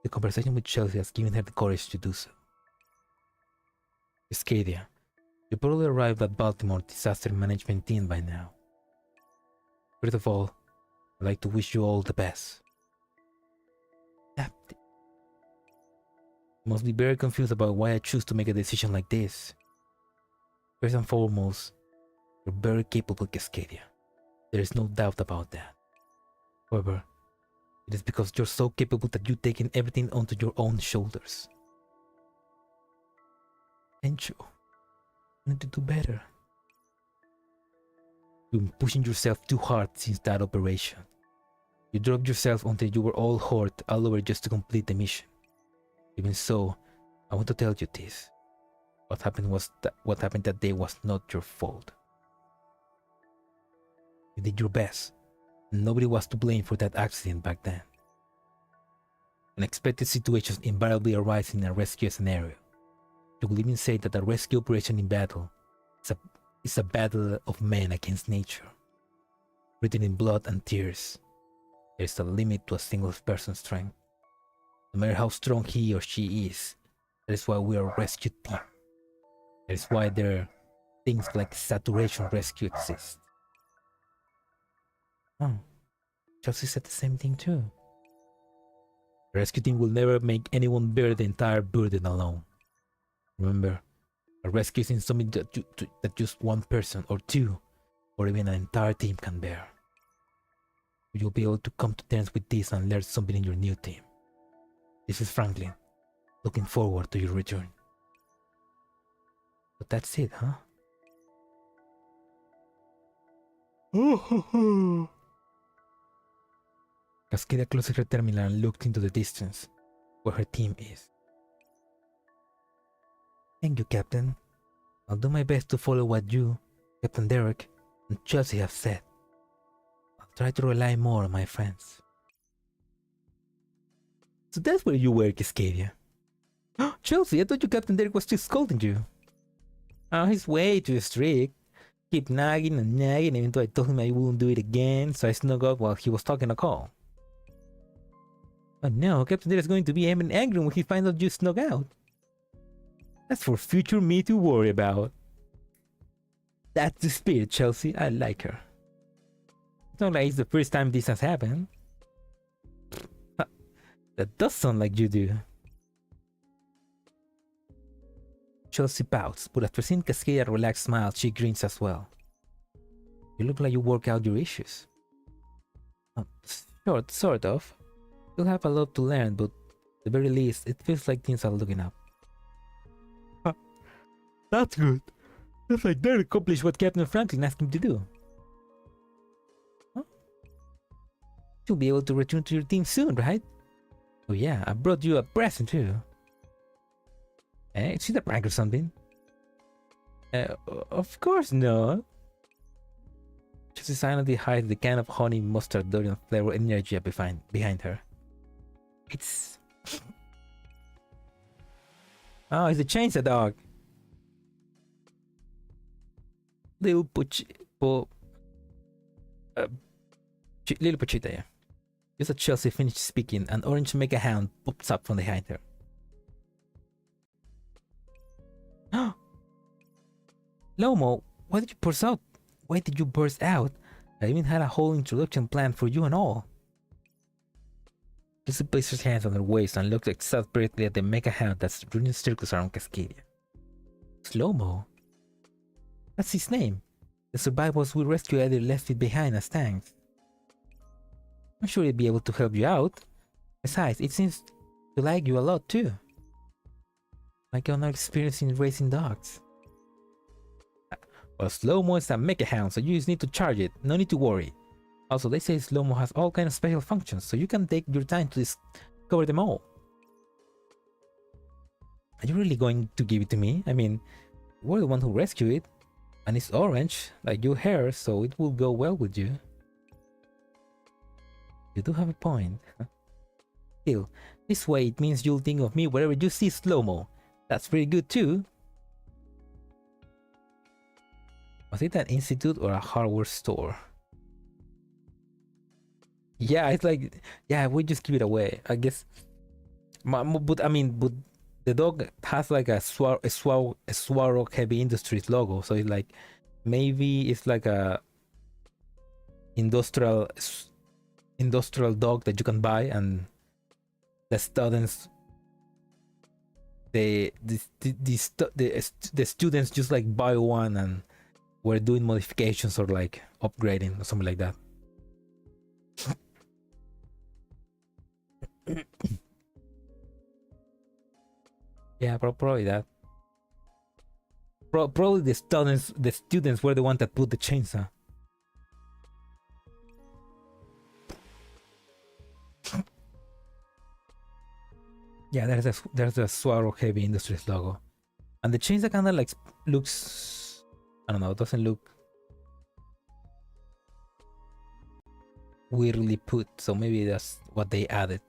The conversation with Chelsea has given her the courage to do so. Cascadia, you probably arrived at Baltimore disaster management team by now. First of all, I'd like to wish you all the best. Captain. You must be very confused about why I choose to make a decision like this. First and foremost, you're very capable, Cascadia. There is no doubt about that. However, it is because you're so capable that you've taken everything onto your own shoulders. And you need to do better. You've been pushing yourself too hard since that operation. You drugged yourself until you were all hurt all over just to complete the mission. Even so, I want to tell you this. What happened that day was not your fault. You did your best. Nobody was to blame for that accident back then. Unexpected situations invariably arise in a rescue scenario. You could even say that a rescue operation in battle is a battle of men against nature, written in blood and tears. There is a limit to a single person's strength. No matter how strong he or she is, that is why we are a rescue team. That is why there are things like saturation rescue exist. Oh, Chelsea said the same thing too. The rescue team will never make anyone bear the entire burden alone. Remember, a rescue isn't something that just one person or two or even an entire team can bear. You'll be able to come to terms with this and learn something in your new team. This is Franklin. Looking forward to your return. But that's it, huh? Cascadia closed her terminal and looked into the distance, where her team is. Thank you, Captain. I'll do my best to follow what you, Captain Derek, and Chelsea have said. I'll try to rely more on my friends. So that's where you were, Cascadia. Chelsea, I thought you Captain Derek was just scolding you. Oh, he's way too strict. Keep nagging and nagging, even though I told him I wouldn't do it again, so I snuck out while he was talking a call. But no, Captain Derek is going to be even angry when he finds out you snuck out. That's for future me to worry about. That's the spirit, Chelsea. I like her. It's not like it's the first time this has happened. That does sound like you do. Chelsea pouts, but after seeing Cascadia relaxed smile, she grins as well. You look like you work out your issues. Sort of. You'll have a lot to learn, but at the very least, it feels like things are looking up. That's good. That's like they accomplished what Captain Franklin asked him to do. Huh? You'll be able to return to your team soon, right? Oh yeah, I brought you a present too. Is it a prank or something? Of course not. She silently hides the can of honey mustard Dorian flavor energy behind her. It's... Oh, it's the chainsaw dog. Little Pochita, yeah. Just as Chelsea finished speaking, an orange mega hound pops up from behind her. Lomo, why did you burst out? Why did you burst out? I even had a whole introduction planned for you and all. Lucy placed her hands on her waist and looked exasperatedly at the mega hound that's running circles around Cascadia. Slow-mo? That's his name. The survivors we rescued either left it behind as tanks. I'm sure he'd be able to help you out. Besides, it seems to like you a lot too. Like you're not experienced in racing dogs. Well, Slow-mo is a mecha hound, so you just need to charge it. No need to worry. Also, they say Slow-mo has all kinds of special functions, so you can take your time to discover them all. Are you really going to give it to me? I mean, we're the one who rescued it. And it's orange, like your hair, so it will go well with you. You do have a point. Still, this way it means you'll think of me wherever you see Slow-mo. That's pretty good too. Was it an institute or a hardware store? Yeah, it's like, yeah, we just give it away, I guess. But I mean, but the dog has like a Swaro Heavy Industries logo, so it's like, maybe it's like a industrial dog that you can buy, and the students, the students just like buy one and we're doing modifications or like upgrading or something like that. Yeah, probably that. Probably the students were the one that put the chainsaw. Yeah, there's a Swaro Heavy Industries logo, and the chainsaw kind of like looks, I don't know, it doesn't look. weirdly put, so maybe that's what they added.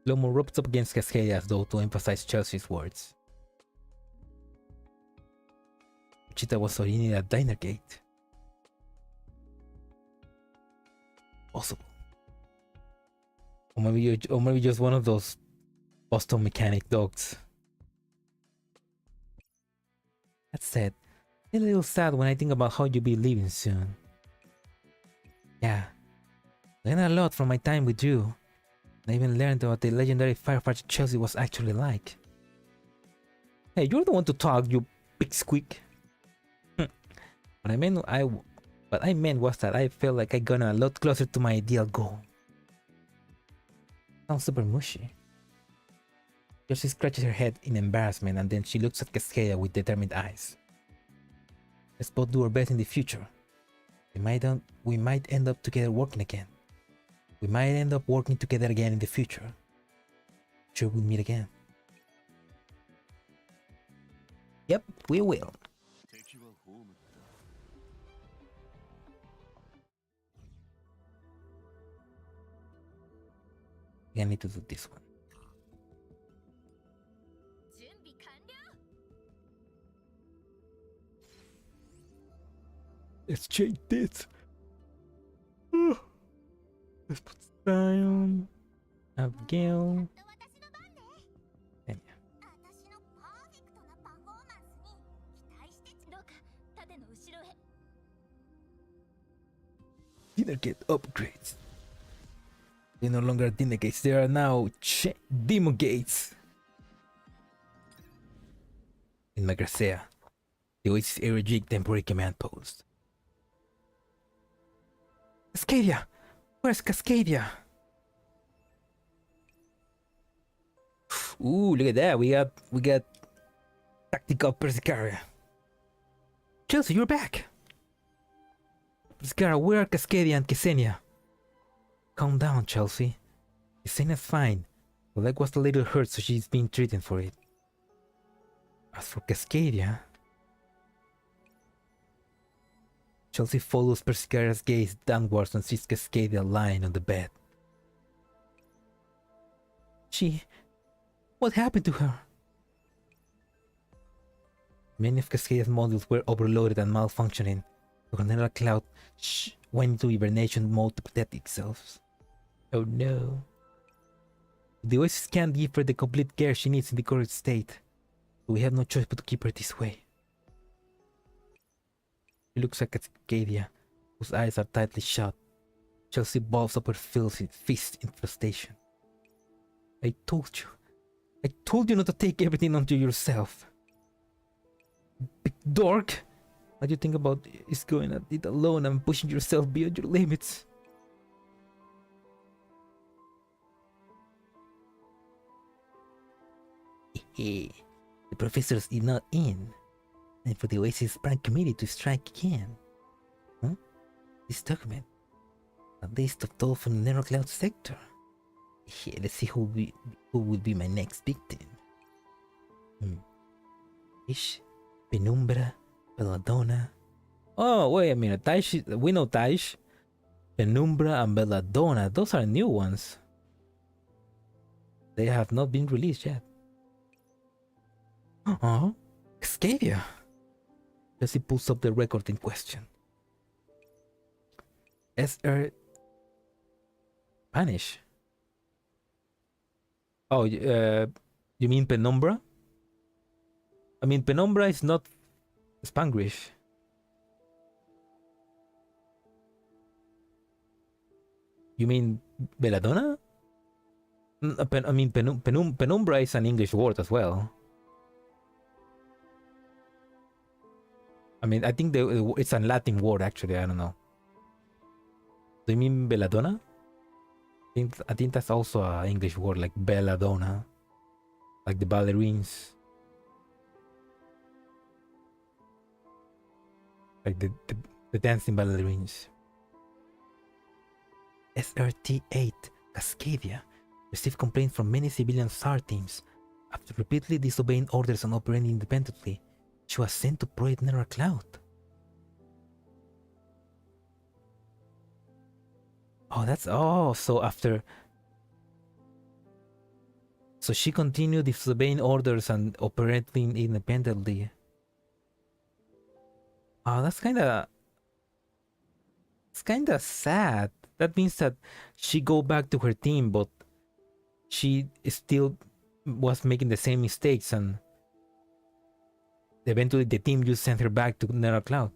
Lomo rubs up against Cascadia as though to emphasize Chelsea's words. Chita was originally a diner gate. Possible. Or maybe just one of those Boston mechanic dogs. That said, I'm a little sad when I think about how you'll be leaving soon. Yeah, I learned a lot from my time with you. I even learned what the legendary firefighter Chelsea was actually like. Hey, you're the one to talk, you big squeak. What I meant was that I felt like I got a lot closer to my ideal goal. Sounds super mushy. Chelsea scratches her head in embarrassment and then she looks at Cascadia with determined eyes. Let's both do our best in the future. We might end up together working again. We might end up working together again in the future. Sure we'll meet again. Yep, we will. I need to do this one. Let's change this. Let's put Zion, Abigail. Dinner gate upgrades. They're no longer dinner gates, they are now demo gates. In Magrasea, the Oasis area jig temporary command post. Cascadia! Where's Cascadia? Ooh, look at that. We got tactical Persicaria. Chelsea, you're back. Persicaria, where are Cascadia and Ksenia? Calm down, Chelsea. Ksenia's fine. The leg was a little hurt, so she's being treated for it. As for Cascadia, Chelsea follows Persicaria's gaze downwards and sees Cascadia lying on the bed. What happened to her? Many of Cascadia's modules were overloaded and malfunctioning. The Cornelia Cloud went into hibernation mode to protect itself. Oh no. The Oasis can't give her the complete care she needs in the current state, so we have no choice but to keep her this way. She looks at Cascadia, whose eyes are tightly shut. Chelsea balls up her fist in frustration. I told you not to take everything onto yourself. Big dork! What do you think about is going at it alone and pushing yourself beyond your limits? The professors is not in. And for the Oasis Prime Committee to strike again. Huh? This document. A list of those from the Narrow Cloud sector. Yeah, let's see who will be my next victim. Ish, Penumbra, Belladonna. Oh, wait a minute. Taish, we know Taish. Penumbra and Belladonna. Those are new ones. They have not been released yet. Oh, Cascadia. Jesse pulls up the record in question. SR Spanish. Oh, you mean Penumbra? I mean, Penumbra is not Spanglish. You mean Belladonna? I mean, Penumbra is an English word as well. I mean, I think it's a Latin word actually. I don't know. Do you mean Belladonna? I think that's also an English word, like Belladonna, like the ballerines, like the dancing ballerines. SRT-8 Cascadia received complaints from many civilian SAR teams. After repeatedly disobeying orders and operating independently, she was sent to Project Narrow Cloud. Oh, that's so after. So she continued disobeying orders and operating independently. Oh, it's kinda sad. That means that she go back to her team, but she still was making the same mistakes, and eventually the team just sent her back to Nether Cloud.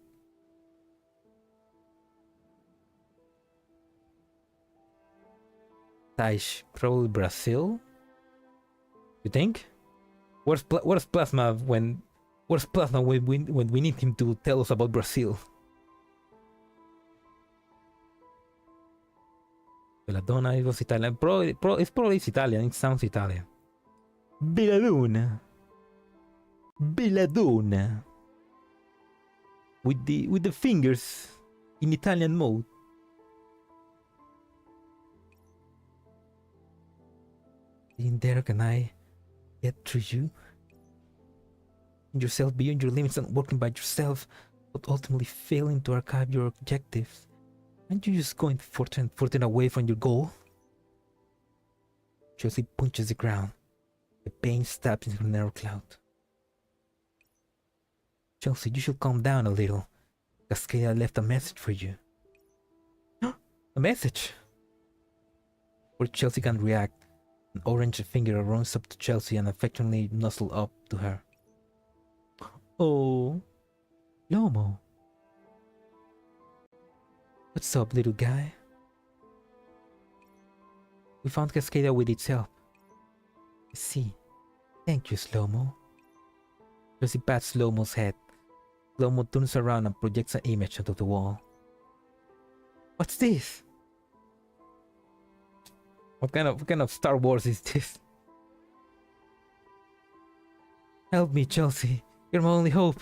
Taish, probably Brazil. You think? Where's Plasma when? Where's Plasma when we need him to tell us about Brazil? Belladonna, it was Italian. It's probably Italian. It sounds Italian. Belladonna. Belladonna. With the fingers in Italian mode. In there, can I get through you? Yourself beyond your limits and working by yourself, but ultimately failing to archive your objectives. Aren't you just going further and further away from your goal? Chelsea punches the ground. The pain stabs into her narrow cloud. Chelsea, you should calm down a little. Cascadia left a message for you. A message? Before Chelsea can react, an orange finger runs up to Chelsea and affectionately nuzzles up to her. Oh, Lomo. What's up, little guy? We found Cascadia with its help. I see. Thank you, Slow-Mo. Chelsea pats Slow-Mo's head. Slow-Mo turns around and projects an image onto the wall. What's this? What kind of Star Wars is this? Help me, Chelsea. You're my only hope.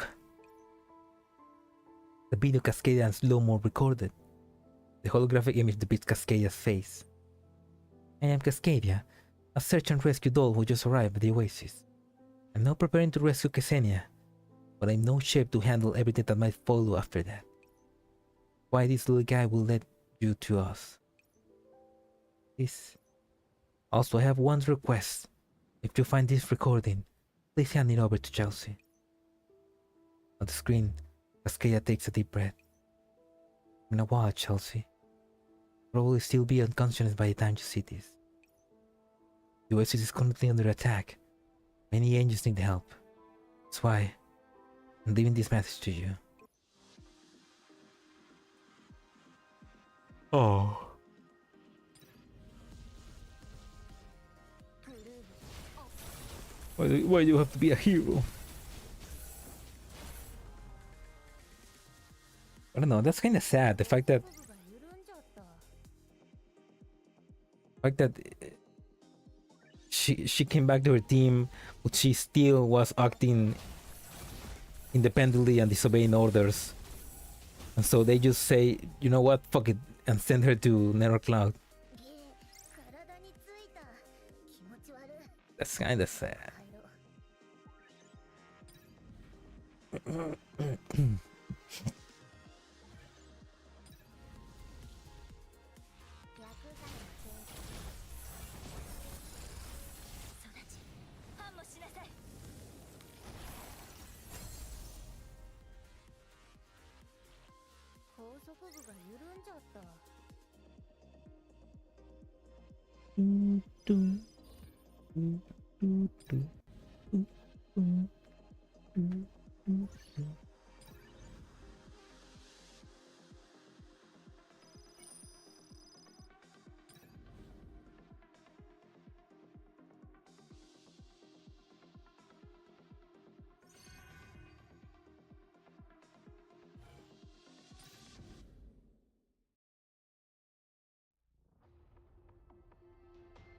The video Cascadia and Slow-Mo recorded. The holographic image depicts Cascadia's face. I am Cascadia, a search and rescue doll who just arrived at the oasis. I'm now preparing to rescue Ksenia, but I'm no shape to handle everything that might follow after that. Why this little guy will lead you to us. This. Also, I have one request. If you find this recording, please hand it over to Chelsea. On the screen, Cascadia takes a deep breath. In a while, Chelsea. You'll probably still be unconscious by the time you see this. The oasis is currently under attack. Many angels need help. That's why I'm leaving this message to you. Oh. Why do you have to be a hero? I don't know, that's kind of sad. The fact that she came back to her team, but she still was acting independently and disobeying orders. And so they just say, you know what, fuck it, and send her to Nether Cloud. That's kind of sad.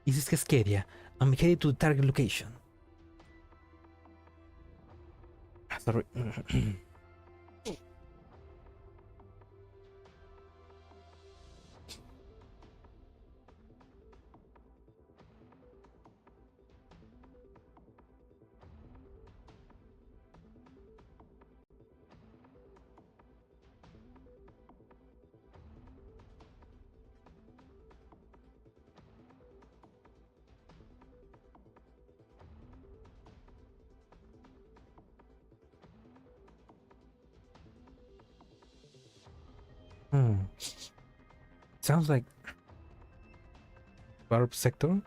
This is Cascadia. I'm headed to the target location. Sorry. Sounds like Barb sector.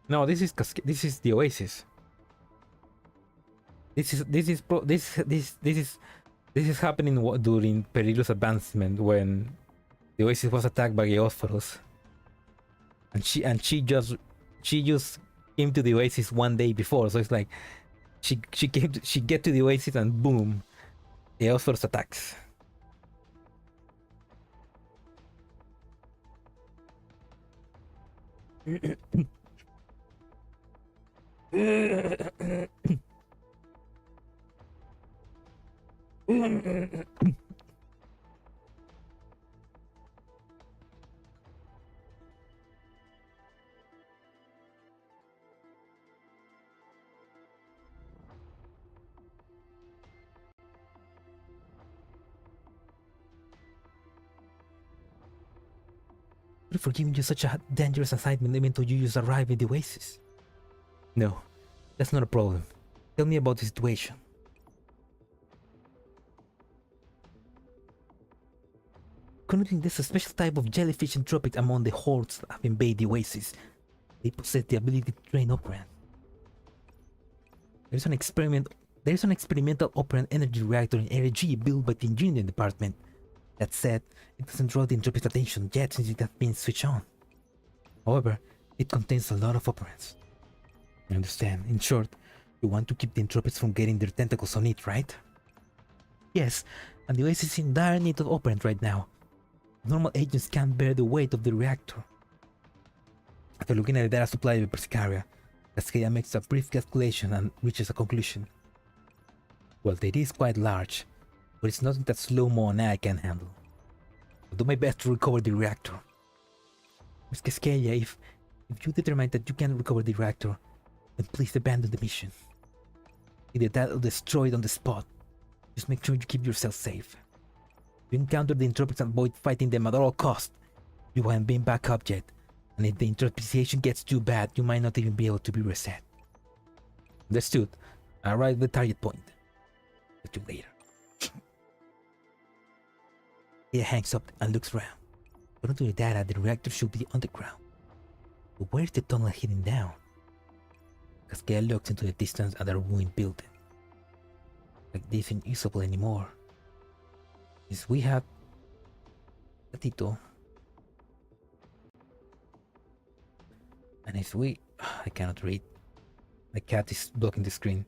No, this is this is the Oasis. This is happening during Perilous Advancement when the Oasis was attacked by Eosphorus, and she just came to the Oasis one day before. So it's like she get to the Oasis and boom, Eosphorus attacks. For giving you such a dangerous assignment even though you just arrived in the Oasis. No, that's not a problem. Tell me about the situation. Currently, there's a special type of jellyfish entropic among the hordes that have invaded the Oasis. They possess the ability to train operants. There's an experimental operant energy reactor in Area G built by the engineering department. That said, it doesn't draw the entropy's attention yet since it has been switched on. However, it contains a lot of operants. I understand. In short, you want to keep the entropies from getting their tentacles on it, right? Yes, and the Oasis is in dire need of operant right now. Normal agents can't bear the weight of the reactor. After looking at the data supply of Cascadia, Cascadia makes a brief calculation and reaches a conclusion. Well, it is quite large, but it's nothing that slow-mo and I can handle. I'll do my best to recover the reactor. Miss Cascadia, if you determine that you can recover the reactor, then please abandon the mission. Either that or destroy it on the spot. Just make sure you keep yourself safe. If you encounter the entropics and avoid fighting them at all costs, you haven't been back up yet, and if the entropization gets too bad, you might not even be able to be reset. Understood. I arrive at the target point. See you later. He hangs up and looks around. According to the data, the reactor should be underground. But where is the tunnel hidden down? Cascade looks into the distance at a ruined building. Like this isn't usable anymore. Is we have Gatito. And if we I cannot read. My cat is blocking the screen.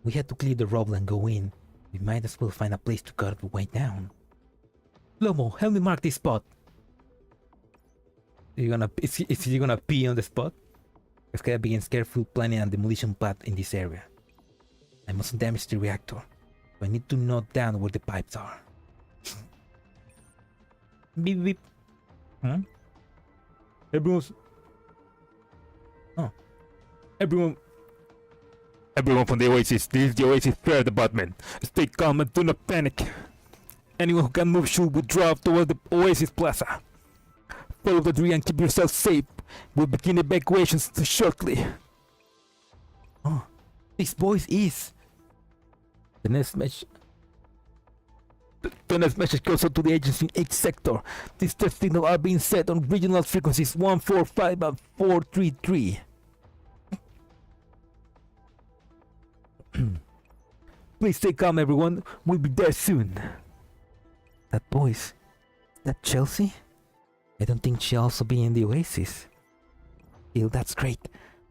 We had to clear the rubble and go in. We might as well find a place to cut the way down. Lomo, help me mark this spot. Is he gonna pee on the spot? Cascadia begins careful planning a demolition path in this area. I mustn't damage the reactor, so I need to note down where the pipes are. Beep beep. Huh? Everyone from the Oasis, this is the Oasis Fair Department. Stay calm and do not panic. Anyone who can move should withdraw toward the Oasis Plaza. Follow the tree and keep yourself safe. We'll begin evacuations shortly. Oh, this voice is... The next message goes out to the agents in H sector. These test signals are being set on regional frequencies 145 and 433. Please stay calm, everyone. We'll be there soon. That voice, is that Chelsea? I don't think she'll also be in the Oasis. Still, that's great.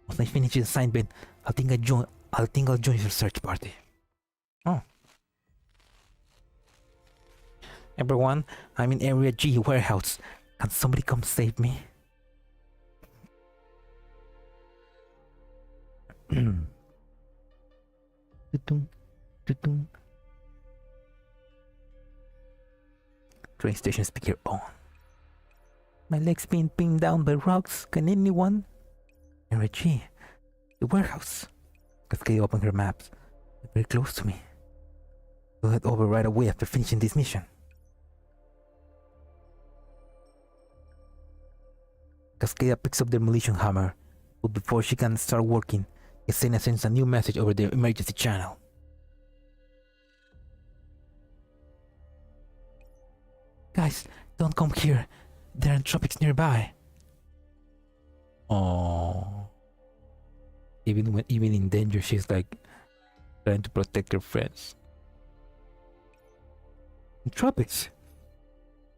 Once I finish the assignment, I think I'll join your search party. Oh. Everyone, I'm in Area G warehouse. Can somebody come save me? Train station speaker on. My legs being pinned down by rocks. Can anyone? Area G. The warehouse. Cascade opened her maps. They're very close to me. We'll head over right away after finishing this mission. Cascadia picks up the demolition hammer, but before she can start working, Yesenia sends a new message over the emergency channel. Guys, don't come here. There are tropics nearby. Oh. Even in danger, she's like trying to protect her friends. In tropics.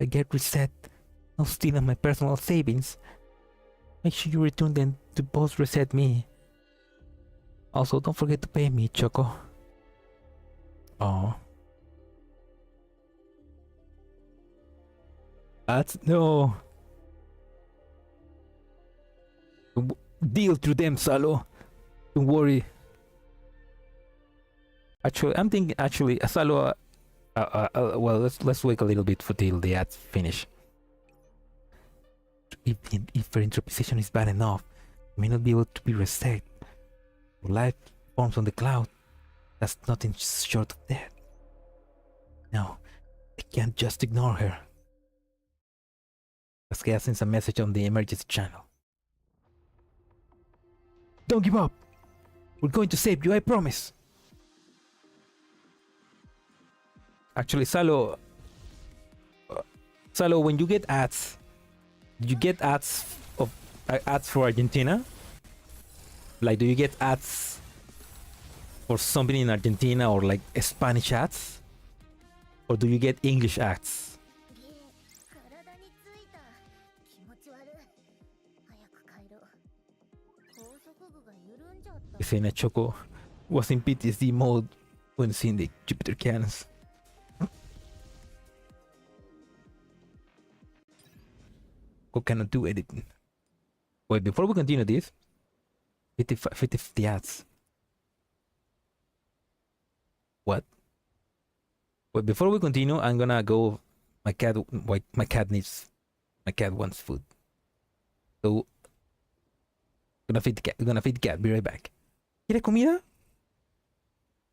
I get reset. No stealing my personal savings. Make sure you return them to both reset me. Also, don't forget to pay me, Choco. Oh. That's no. Deal through them, Salo. Don't worry. Actually, I'm thinking. Actually, Salo. Well, let's wait a little bit for till the ads finish. If her interposition is bad enough, I may not be able to be reset. Life forms on the cloud. That's nothing short of death. No, I can't just ignore her. Cascadia sends a message on the emergency channel. Don't give up. We're going to save you, I promise. Actually, Salo, when you get ads, do you get ads of ads for Argentina? Like, do you get ads for something in Argentina or like Spanish ads, or do you get English ads? Isena Choco was in PTSD mode when seeing the Jupiter cannons. Who cannot do anything. Wait, before we continue this, 50 ads. What? Wait, before we continue, I'm gonna go. My cat wants food. So, gonna feed the cat. Be right back. ¿Quieres comida?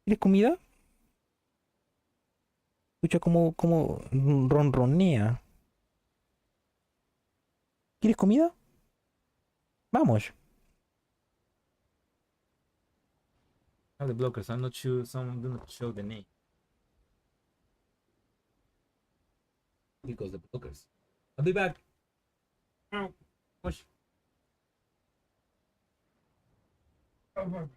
¿Quieres comida? Escucha como ronronea. ¿Quieres comida? Vamos. Have the blockers. I'm not sure. Some do not show the name. Because the blockers. I'll be back. Ow. Push. Oh.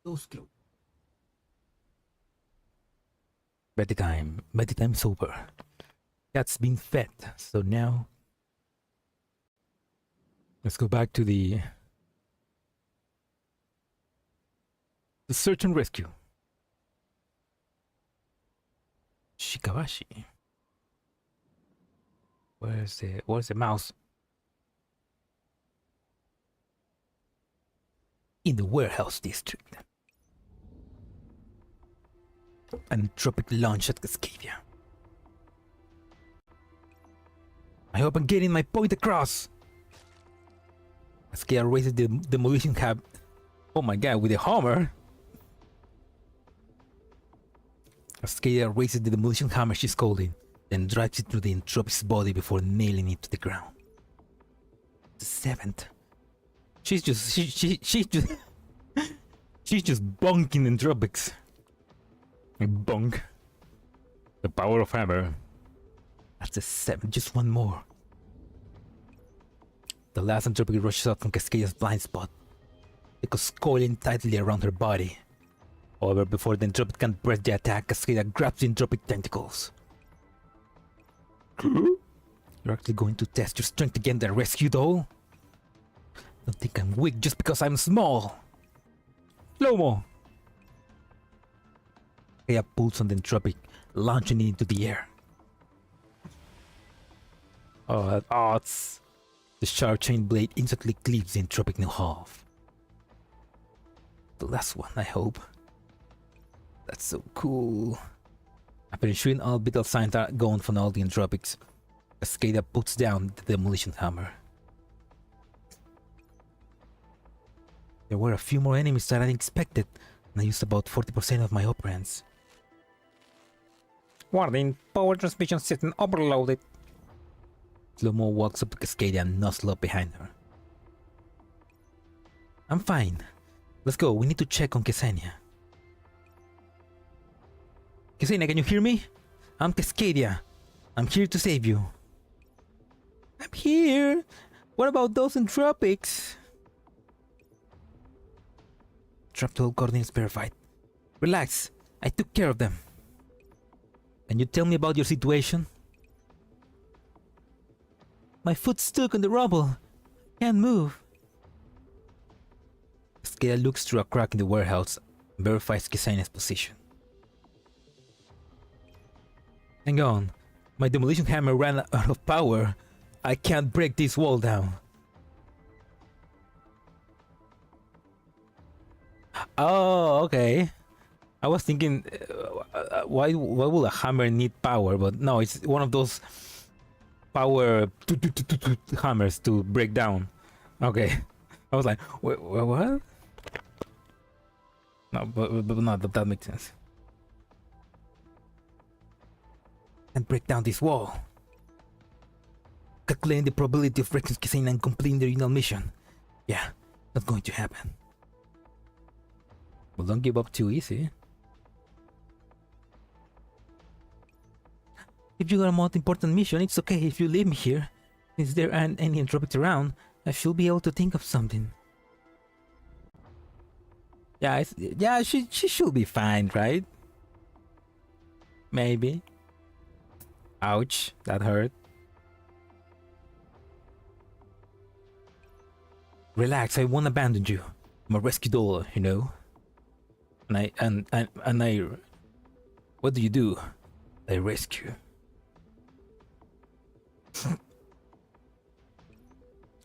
Those close. Bedtime's over. Cat's been fed, so now let's go back to the search and rescue. Shikabashi. Where's the mouse? In the warehouse district. Anthropic launch at Cascadia. I hope I'm getting my point across. Cascadia raises the demolition cab. Oh my god, with a hammer. Cascadia raises the demolition hammer she's holding, then drives it through the Entropic's body before nailing it to the ground. The seventh. She's just she's just bonking Entropics. Bonk. The power of hammer. That's the seventh. Just one more. The last Entropic rushes out from Cascadia's blind spot. It was coiling tightly around her body. However, before the Entropic can press the attack, Cascadia grabs the Entropic tentacles. You're actually going to test your strength against the rescue, though? Don't think I'm weak just because I'm small. Slow-mo. Cascadia pulls on the Entropic, launching it into the air. It's... The sharp chain blade instantly cleaves the Entropic in half. The last one, I hope. That's so cool. After ensuring all vital signs are gone from all the Entropics, Cascadia puts down the demolition hammer. There were a few more enemies than I expected, and I used about 40% of my operands. Warning, power transmission system overloaded. Slow-mo walks up to Cascadia and nuzzles up behind her. I'm fine. Let's go, we need to check on Ksenia. Ksenia, can you hear me? I'm Cascadia. I'm here to save you. I'm here. What about those Entropics? Trapdoor coordinates verified. Relax, I took care of them. Can you tell me about your situation? My foot's stuck in the rubble. Can't move. Cascadia looks through a crack in the warehouse and verifies Ksenia's position. Hang on. My demolition hammer ran out of power. I can't break this wall down. Oh, okay. I was thinking, why would a hammer need power? But no, it's one of those power hammers to break down. Okay. I was like, what? No, but no, that makes sense. And break down this wall. Calculating the probability of breaking Ksenia and completing the original mission. Yeah, not going to happen. Well, don't give up too easy. If you got a more important mission, it's okay if you leave me here. Since there aren't any Entropics around, I should be able to think of something. Yeah, she should be fine, right? Maybe. Ouch, that hurt. Relax, I won't abandon you. I'm a rescue doll, you know. And I what do you do? I rescue.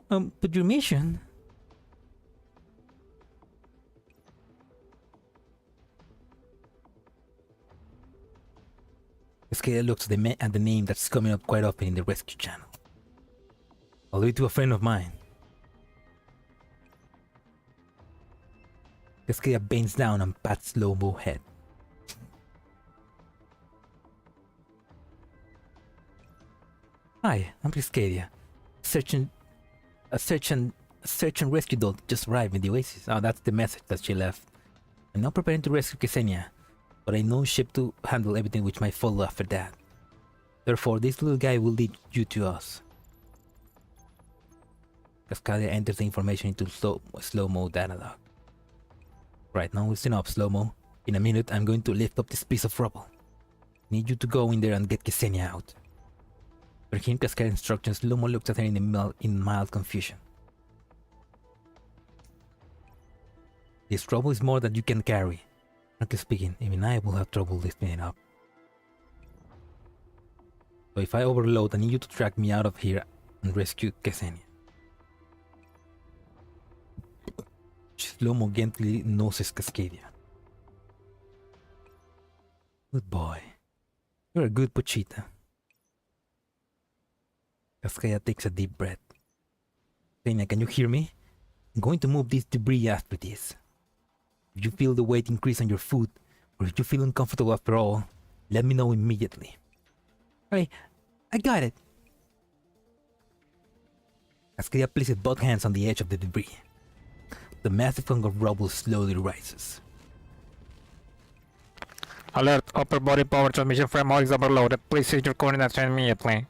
But your mission? Cascadia looks at the name that's coming up quite often in the rescue channel. I'll leave it to a friend of mine. Cascadia bends down and pats Slow-mo head. Hi, I'm Cascadia. A search and rescue doll just arrived in the oasis. Oh, that's the message that she left. I'm now preparing to rescue Ksenia, but I know ship to handle everything which might follow after that. Therefore, this little guy will lead you to us. Cascadia enters the information into slow-mo data log. Right now, listen up, Slow-Mo. In a minute, I'm going to lift up this piece of rubble. Need you to go in there and get Ksenia out. For hearing Cascade instructions, Slow-Mo looks at her in mild confusion. This trouble is more than you can carry. Frankly speaking, even I will have trouble lifting it up. So if I overload, I need you to track me out of here and rescue Ksenia. Slow-Mo gently noses Cascadia. Good boy. You're a good Pochita. Cascadia takes a deep breath. Ksenia, can you hear me? I'm going to move this debris after this. If you feel the weight increase on your foot, or if you feel uncomfortable after all, let me know immediately. Alright, I got it. Cascadia places both hands on the edge of the debris. The massive hunk of rubble slowly rises. Alert, upper body power transmission framework is overloaded. Please set your coordinates immediately.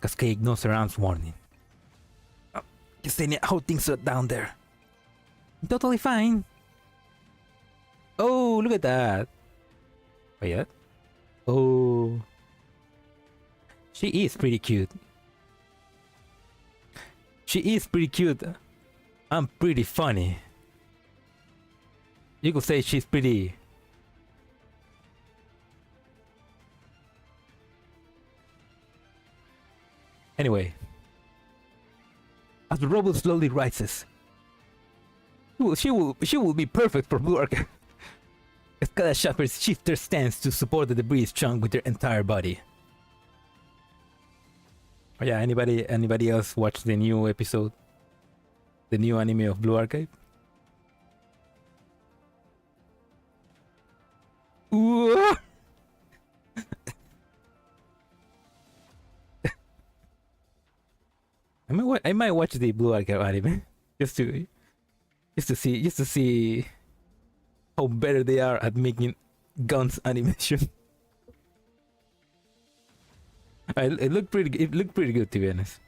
Cascade ignores her aunt's warning. Ksenia, how things are down there? Totally fine. Oh, look at that. Oh, yeah? Oh. She is pretty cute. She is pretty cute. I'm pretty funny. You could say she's pretty... Anyway. As the rubble slowly rises, she will be perfect for Blue Arc. Cascadia shifts her stance to support the debris chunk with her entire body. Oh yeah, anybody else watch the new episode? The new anime of Blue Archive? Ooh. I might watch the Blue Archive anime just to see how better they are at making guns animation. It looked pretty good, to be honest.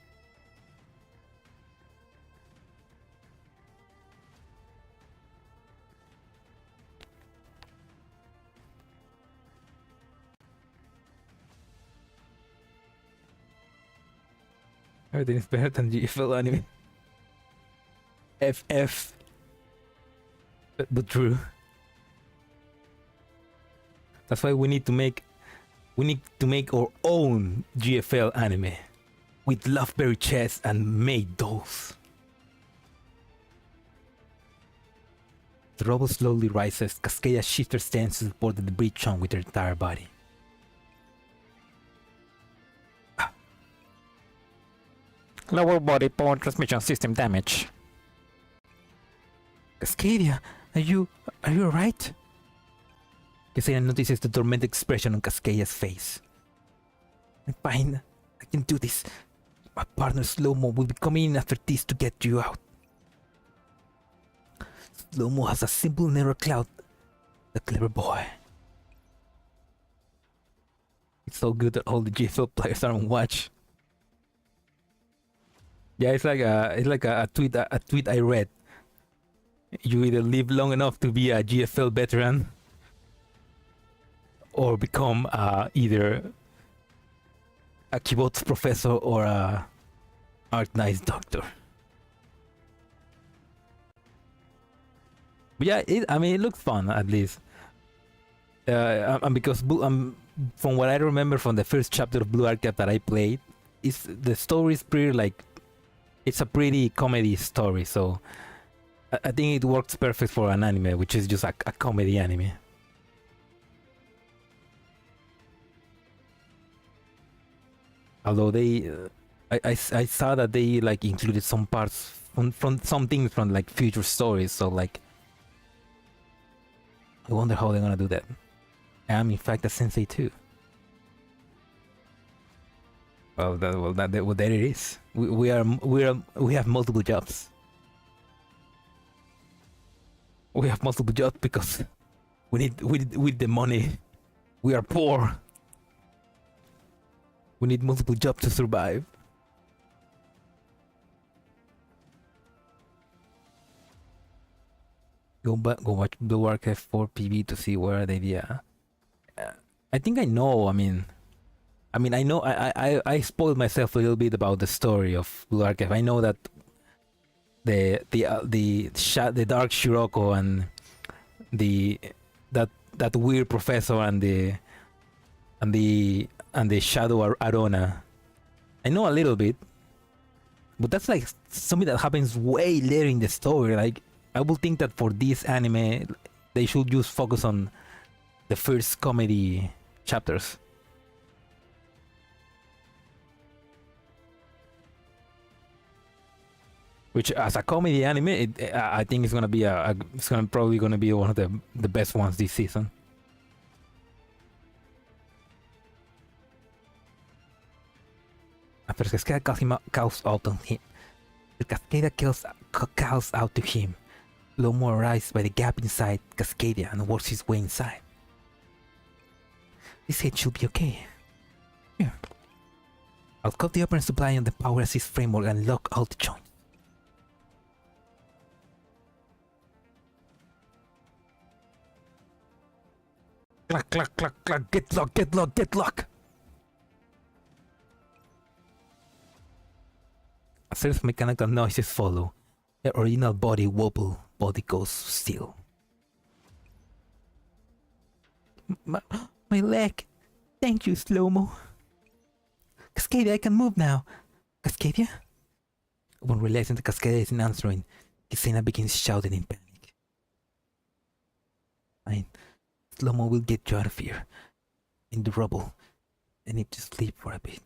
Everything is better than GFL anime. FF. But true. That's why we need to make our own GFL anime with Loveberry chests and made dolls. The rubble slowly rises. Cascadia shifts her stance to support the debris chunk with her entire body. Lower body power transmission system damage. Cascadia, are you alright? Cascadia notices the tormented expression on Cascadia's face. I'm fine. I can do this. My partner Slow-Mo will be coming in after this to get you out. Slow-Mo has a simple narrow cloud. The clever boy. It's so good that all the GFL players are on watch. Yeah, it's like a tweet I read. You either live long enough to be a GFL veteran, or become either a kibotz professor or a art nice doctor. But yeah, it looks fun at least. Because from what I remember from the first chapter of Blue Archive that I played, the story is pretty like. It's a pretty comedy story, so I think it works perfect for an anime, which is just a comedy anime. Although I saw that they like included some parts from some things from like future stories, so like I wonder how they're gonna do that. I'm in fact a sensei too. Well, there it is. We have multiple jobs. We have multiple jobs because we need the money. We are poor. We need multiple jobs to survive. Go watch the Warcraft 4 PV to see where they. Yeah, I think I know. I know. I spoiled myself a little bit about the story of Blue Archive. I know that the Dark Shiroko and the that weird professor and the Shadow Arona. I know a little bit, but that's like something that happens way later in the story. Like I would think that for this anime, they should just focus on the first comedy chapters. Which, as a comedy anime, I think it's gonna be probably gonna be one of the best ones this season. After Cascadia calls out on him, the Cascadia calls out to him. Lomo arrives by the gap inside Cascadia and works his way inside. This head should be okay. Here. I'll cut the operant supply on the power assist framework and lock all the joints. Clack, clack, clack, clack, get lock, get lock, get lock! A series of mechanical noises follow. The original body wobble, body goes still. My leg! Thank you, Slow-Mo. Cascadia, I can move now. Cascadia? Upon realizing the Cascadia isn't answering, Kisena begins shouting in panic. Fine. Slow-Mo will get you out of here. In the rubble. I need to sleep for a bit.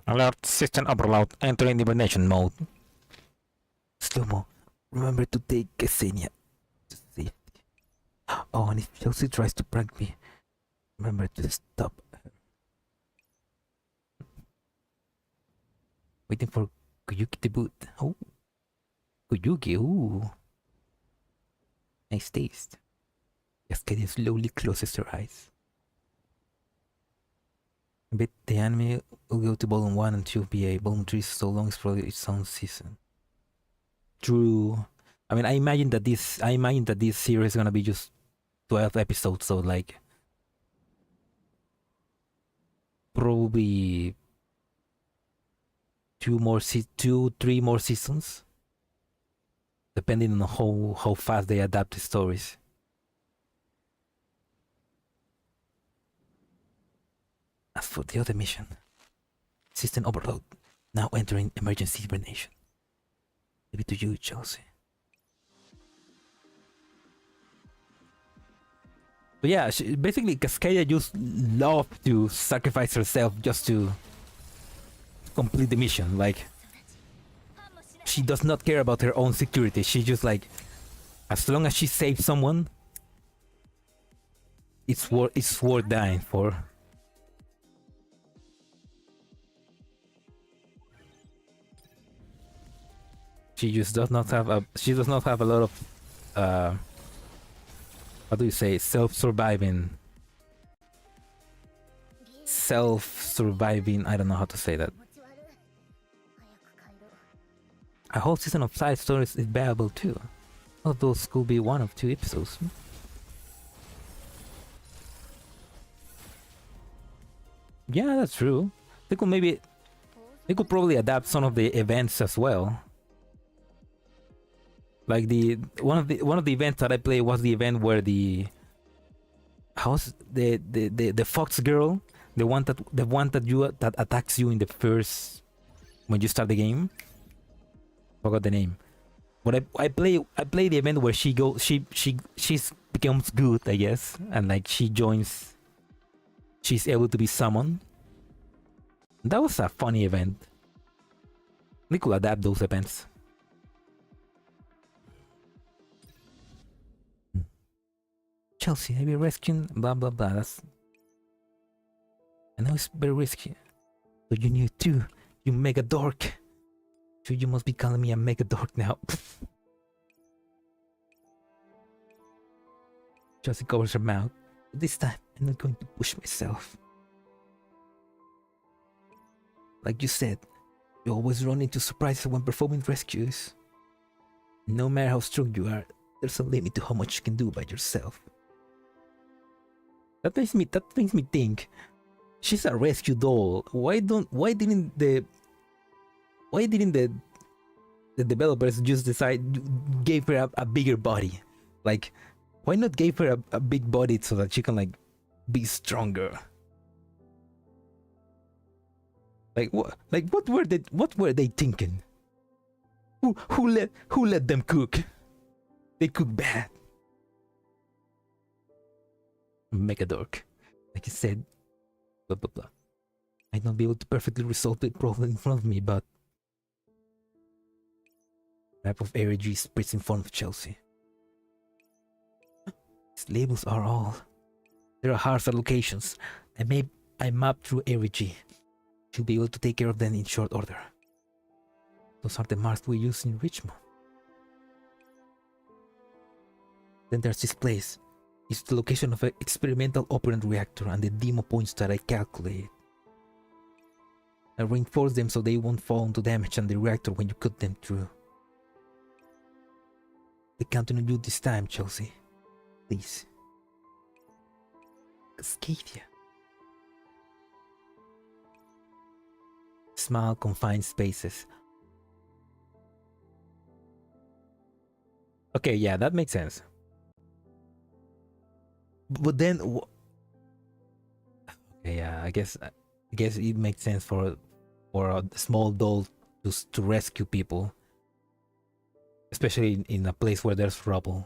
Alert system overload. Entering hibernation mode. Slow-Mo, remember to take Ksenia to safety. Oh, and if Chelsea tries to prank me, remember to stop her. Waiting for Koyuki to boot. Oh, Koyuki, ooh. Nice taste. Cascadia slowly closes her eyes. I bet the anime will go to volume 1 and 2 BA. Volume 3 so long is probably its own season. True. I mean, I imagine that this series is gonna be just 12 episodes, so like probably 3 more seasons, depending on how fast they adapt the stories. As for the other mission, system overload, now entering emergency hibernation. Leave it to you, Chelsea. But yeah, basically Cascadia just loved to sacrifice herself just to complete the mission. Like, she does not care about her own security. She just like, as long as she saves someone, it's worth dying for. She just does not have a lot of how do you say, self-surviving, I don't know how to say that. A whole season of side stories is bearable too. All of those could be 1 of 2 episodes. Yeah, that's true. They could probably adapt some of the events as well. Like one of the events that I played was the event where the fox girl, the one that attacks you in the first, when you start the game. Forgot the name. But I play the event where she becomes good, I guess, and like she's able to be summoned. That was a funny event. They could adapt those events. Chelsea, I be rescuing blah blah blah. I know it's very risky. But you knew too, you mega dork. So you must be calling me a mega dork now. Chelsea covers her mouth. This time, I'm not going to push myself. Like you said, you always run into surprises when performing rescues. No matter how strong you are, there's a limit to how much you can do by yourself. That makes me think. She's a rescue doll. Why didn't the developers just decide gave her a bigger body? Like, why not give her a big body so that she can like be stronger? Like what were they thinking? Who let them cook? They cook bad. Mega dork. Like I said, blah blah blah. Might not be able to perfectly resolve the problem in front of me, but map of ARG spreads in front of Chelsea. These labels are all. There are hard locations. I mapped through ARG. She'll be able to take care of them in short order. Those are the marks we use in Richmond. Then there's this place. It's the location of an experimental operant reactor and the demo points that I calculated. I reinforce them so they won't fall into damage on the reactor when you cut them through. They count on you this time, Chelsea. Please. Cascadia. Small, confined spaces. Okay, yeah, that makes sense. But then, okay, yeah, I guess it makes sense for a small doll to rescue people, especially in a place where there's rubble.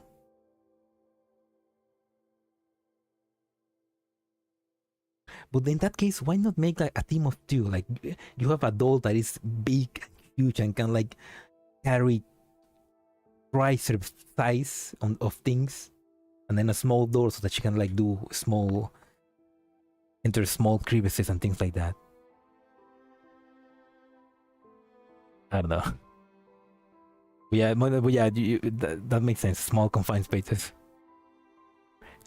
But in that case, why not make like a team of two? Like you have a doll that is big, huge, and can like carry triceps size of things. And then a small door so that she can like enter small crevices and things like that. I don't know. But yeah, that makes sense. Small confined spaces.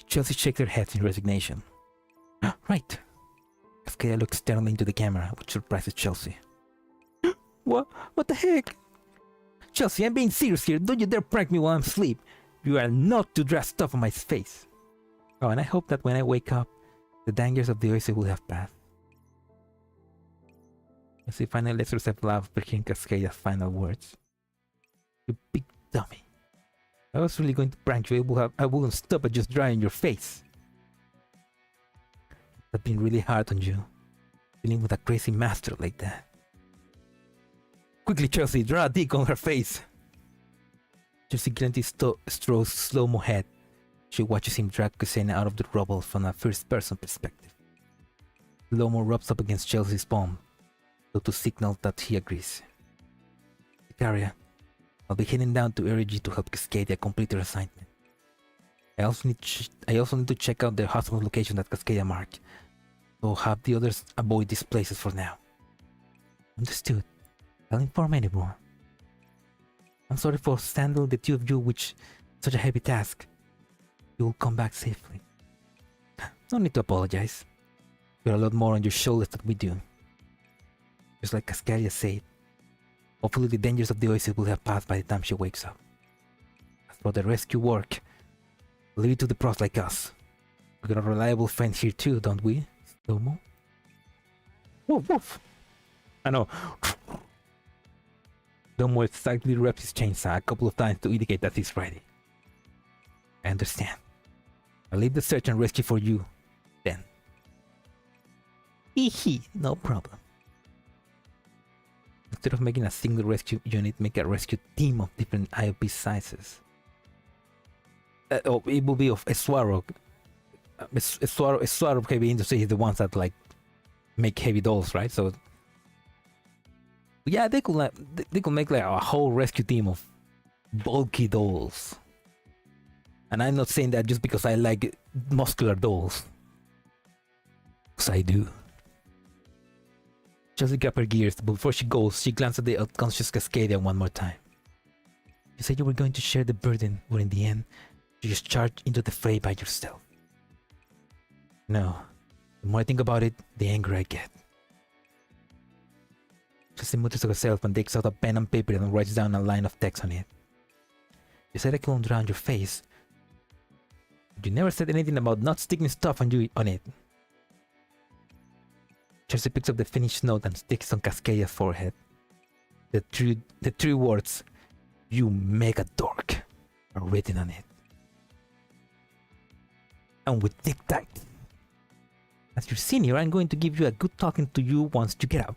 Chelsea shakes her head in resignation. Right. Cascadia looks sternly into the camera, which surprises Chelsea. What the heck? Chelsea, I'm being serious here. Don't you dare prank me while I'm asleep. You are not to draw stuff on my face. Oh, and I hope that when I wake up, the dangers of the Oasis will have passed. Chelsea finally lets herself laugh after hearing Cascadia's final words. You big dummy. I was really going to prank you. I wouldn't stop at just drawing your face. I've been really hard on you, dealing with a crazy master like that. Quickly, Chelsea, draw a dick on her face. Chelsea glances Stroh's slow-mo head. She watches him drag Kusena out of the rubble from a first-person perspective. Slow-mo rubs up against Chelsea's palm, so to signal that he agrees. Sicaria, I'll be heading down to ARG to help Cascadia complete her assignment. I also need to check out the hospital location that Cascadia marked, so have the others avoid these places for now. Understood. I'll inform anyone. I'm sorry for sandling the two of you with such a heavy task. You will come back safely. No need to apologize. You have a lot more on your shoulders than we do. Just like Cascadia said, hopefully the dangers of the Oasis will have passed by the time she wakes up. As for the rescue work, leave it to the pros like us. We got a reliable friend here too, don't we, Slow-mo? Woof woof! I know. Slow-mo exactly reps his chainsaw a couple of times to indicate that he's ready. I understand. I'll leave the search and rescue for you, then. Hee, no problem. Instead of making a single rescue unit, make a rescue team of different IOP sizes. It will be of a Swarog. A Swarog heavy industry is the ones that like make heavy dolls, right? So yeah, they could make like a whole rescue team of bulky dolls. And I'm not saying that just because I like muscular dolls. Because I do. Chelsea grabbed her gears, but before she goes, she glanced at the unconscious Cascadia one more time. You said you were going to share the burden, but in the end, you just charged into the fray by yourself. No. The more I think about it, the angrier I get. Chelsea mutters to herself and takes out a pen and paper and writes down a line of text on it. You said I couldn't draw on your face. You never said anything about not sticking stuff on it. Chelsea picks up the finished note and sticks on Cascadia's forehead. The three words, "You mega dork," are written on it. And with Dick tight. As your senior, I'm going to give you a good talking to you once you get up.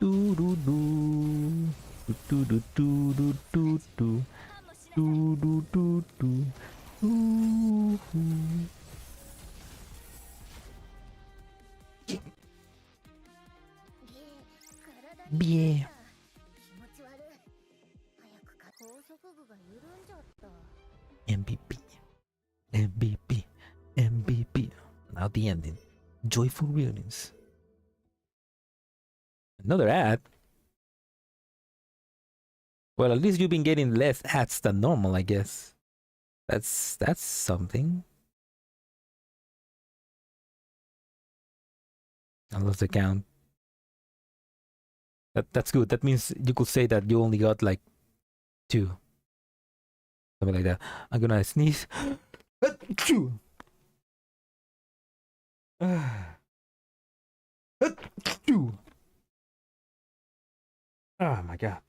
Do do do do do do do do do do do do do. Yeah. MVP, MVP, MVP. Now the ending. Joyful reunions. Another ad? Well, at least you've been getting less ads than normal, I guess. That's something. I lost the count. That's good. That means you could say that you only got like 2. Something like that. I'm gonna sneeze. Achoo! Achoo! Oh my god.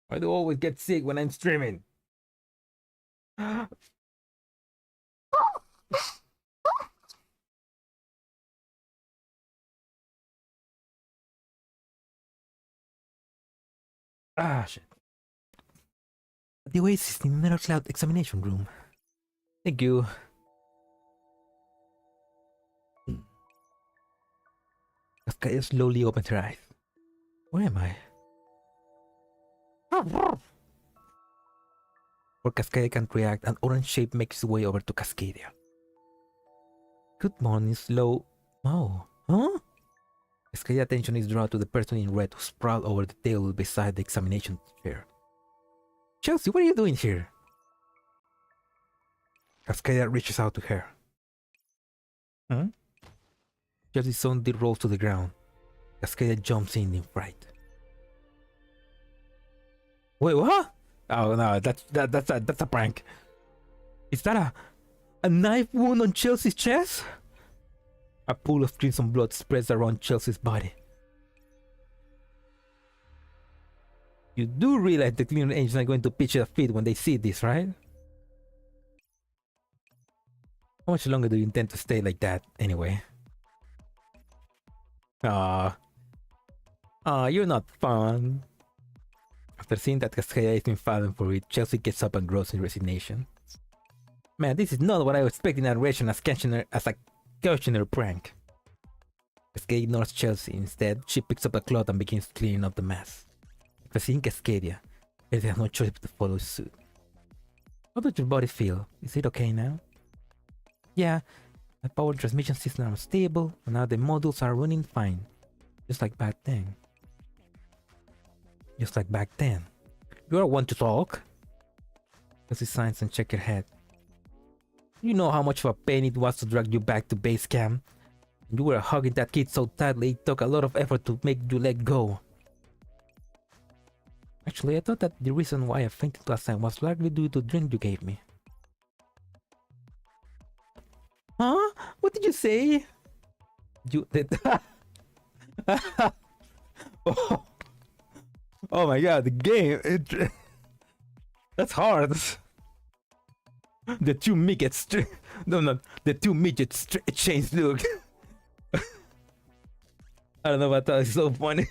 Why do I always get sick when I'm streaming? Ah, shit. The Oasis in the Middle Cloud examination room. Thank you. Cascadia slowly opens her eyes. Where am I? Before Cascadia can react, an orange shape makes its way over to Cascadia. Good morning, slow. Oh, huh? Cascadia's attention is drawn to the person in red who sprawled over the table beside the examination chair. Chelsea, what are you doing here? Cascadia reaches out to her. Huh? Chelsea suddenly rolls to the ground. Cascadia jumps in fright. Wait, what? Oh no, that's a prank. Is that a knife wound on Chelsea's chest? A pool of crimson blood spreads around Chelsea's body. You do realize the cleaner agents are going to pitch a fit when they see this, right? How much longer do you intend to stay like that, anyway? You're not fun. After seeing that Cascadia has been falling for it, Chelsea gets up and grows in resignation. Man, this is not what I was expecting a reaction as a cautionary prank. Cascadia ignores Chelsea. Instead, she picks up a cloth and begins cleaning up the mess. After seeing Cascadia, Chelsea has no choice but to follow suit. How does your body feel? Is it okay now? Yeah, the power transmission system are stable, and now the modules are running fine. Just like back then. Just like back then. You are one to talk. Chelsea signs and shakes her head. You know how much of a pain it was to drag you back to base camp? You were hugging that kid so tightly it took a lot of effort to make you let go. Actually, I thought that the reason why I fainted last time was largely due to the drink you gave me. Huh? What did you say? You did. Oh. Oh my god, the game. That's hard. The two midgets. No, the two midgets change look. I don't know what that is so funny.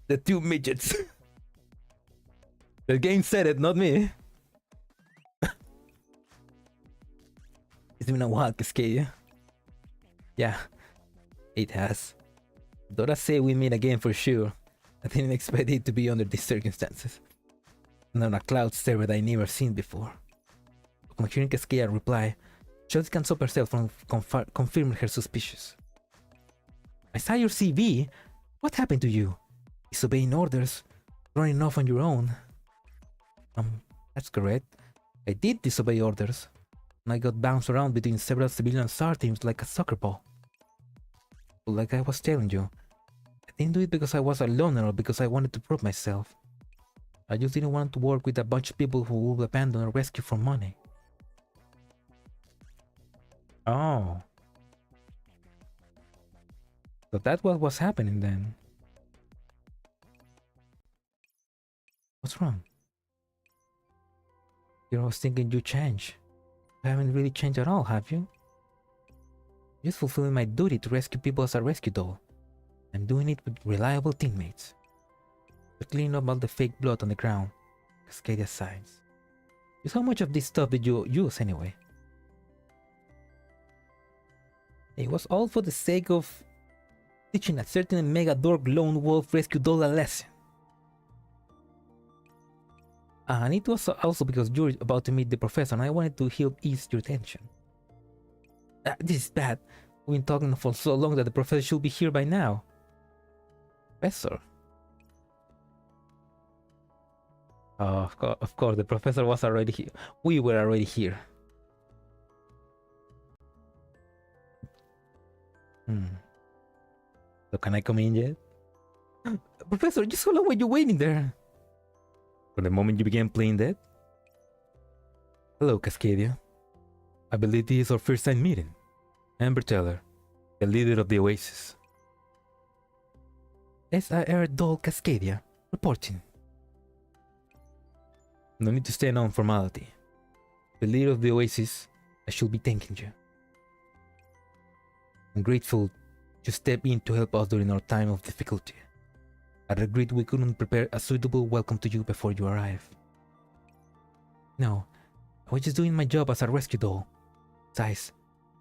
The two midgets. The game said it, not me. It's been a while, Cascadia. Yeah, it has. Dora say we meet again for sure. I didn't expect it to be under these circumstances. And on a cloud stair that I never seen before. Upon hearing Cascadia reply, Chelsea can't stop herself from confirming her suspicions. I saw your CV. What happened to you? Disobeying orders? Running off on your own? That's correct. I did disobey orders. and I got bounced around between several civilian SAR teams like a soccer ball. But like I was telling you, I didn't do it because I was a loner or because I wanted to prove myself. I just didn't want to work with a bunch of people who would abandon a rescue for money. Oh. So that's what was happening then. What's wrong? I was thinking you changed. You haven't really changed at all, have you? Just fulfilling my duty to rescue people as a rescue doll. I'm doing it with reliable teammates. To clean up all the fake blood on the ground. Cascadia sighs. Just how much of this stuff did you use anyway? It was all for the sake of teaching a certain mega dork lone wolf rescue doll a lesson. And it was also because you're about to meet the professor and I wanted to help ease your tension. This is bad. We've been talking for so long that the professor should be here by now. Professor? Oh, of course, the professor was already here. We were already here. So can I come in yet? Professor, just how long were you waiting there? From the moment you began playing that? Hello, Cascadia. I believe this is our first time meeting. Amber Teller, the leader of the Oasis. SIR Doll Cascadia, reporting. No need to stand on formality. The leader of the Oasis, I should be thanking you. I'm grateful you stepped in to help us during our time of difficulty. I regret we couldn't prepare a suitable welcome to you before you arrived. No, I was just doing my job as a rescue doll. Besides,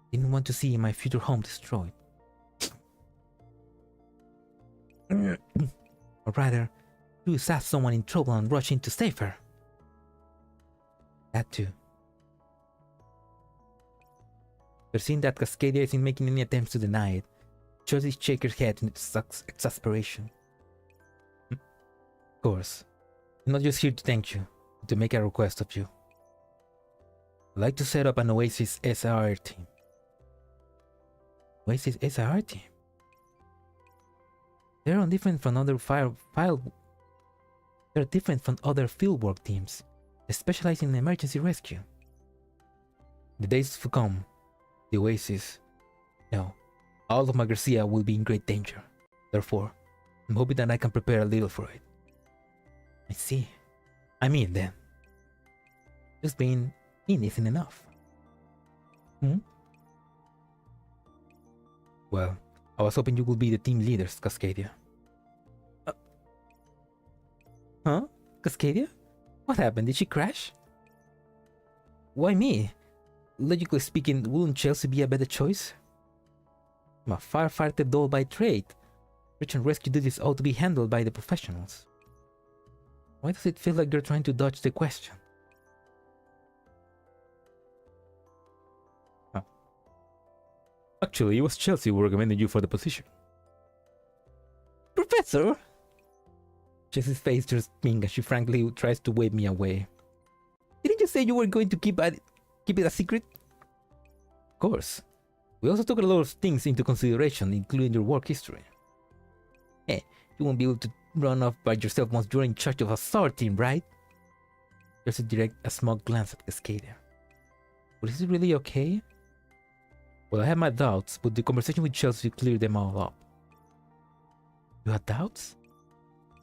I didn't want to see my future home destroyed. Or rather, you saw someone in trouble and rushed in to save her. That too. But seeing that Cascadia isn't making any attempts to deny it, Chelsea shakes her head in exasperation. Of course, I'm not just here to thank you, but to make a request of you. I'd like to set up an Oasis SR team. Oasis SR team? They're different from other They're different from other fieldwork teams. They specialize in emergency rescue. The days to come, the Oasis, no, all of Magrasea will be in great danger. Therefore, I'm hoping that I can prepare a little for it. I see. I'm in then. Just being in isn't enough. Well, I was hoping you would be the team leaders, Cascadia. Huh? Cascadia? What happened? Did she crash? Why me? Logically speaking, wouldn't Chelsea be a better choice? I'm a firefighter doll by trade. Search and rescue duties ought to be handled by the professionals. Why does it feel like you're trying to dodge the question? Actually, it was Chelsea who recommended you for the position. Professor? Chelsea's face turns pink as she frankly tries to wave me away. Didn't you say you were going to keep it a secret? Of course. We also took a lot of things into consideration, including your work history. Hey, you won't be able to run off by yourself once you're in charge of a SAR team, right? Chelsea directs a smug glance at Cascadia. But is it really okay? Well, I have my doubts, but the conversation with Chelsea cleared them all up. You had doubts?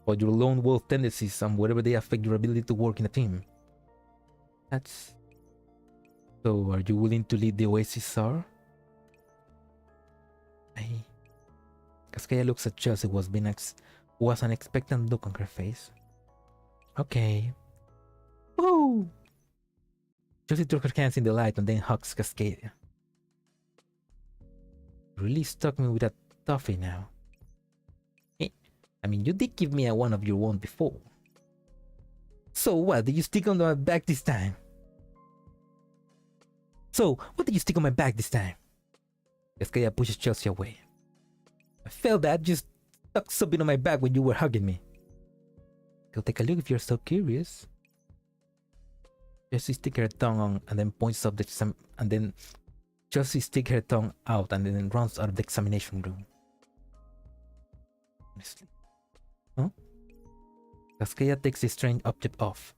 About your lone wolf tendencies and whatever they affect your ability to work in a team. That's... So, are you willing to lead the Oasis SAR? Cascadia looks at Chelsea who has an expectant look on her face. Okay. Woo! Chelsea threw her hands in the light and then hugs Cascadia. You really stuck me with that toffee now. I mean, you did give me one of your own before. So what, did you stick on my back this time? Cascadia pushes Chelsea away. I felt that just stuck something on my back when you were hugging me. Go take a look if you're so curious. Just stick her tongue on and then points up the and then just stick her tongue out and then runs out of the examination room. Honestly. Huh? Cascadia takes the strange object off.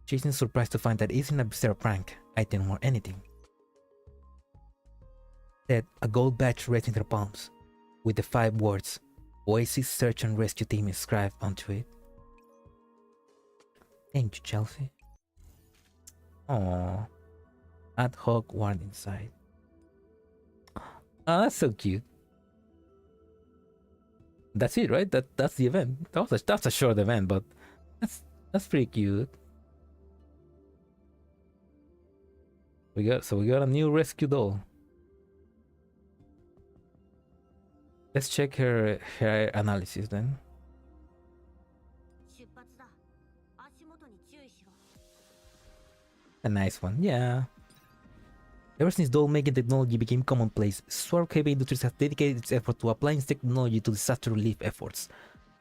She isn't surprised to find that it isn't a bizarre prank, item, or anything. Instead, a gold badge rests in her palms, with the 5 words, Oasis Search and Rescue Team inscribed onto it. Thank you, Chelsea. Aww. Ad hoc ward inside. Oh, that's so cute. That's it, right? That's the event. That's a short event, but that's pretty cute. We got a new rescue doll. Let's check her analysis then. A nice one, yeah. Ever since doll-making technology became commonplace, Swark Heavy Industries has dedicated its effort to applying this technology to disaster relief efforts.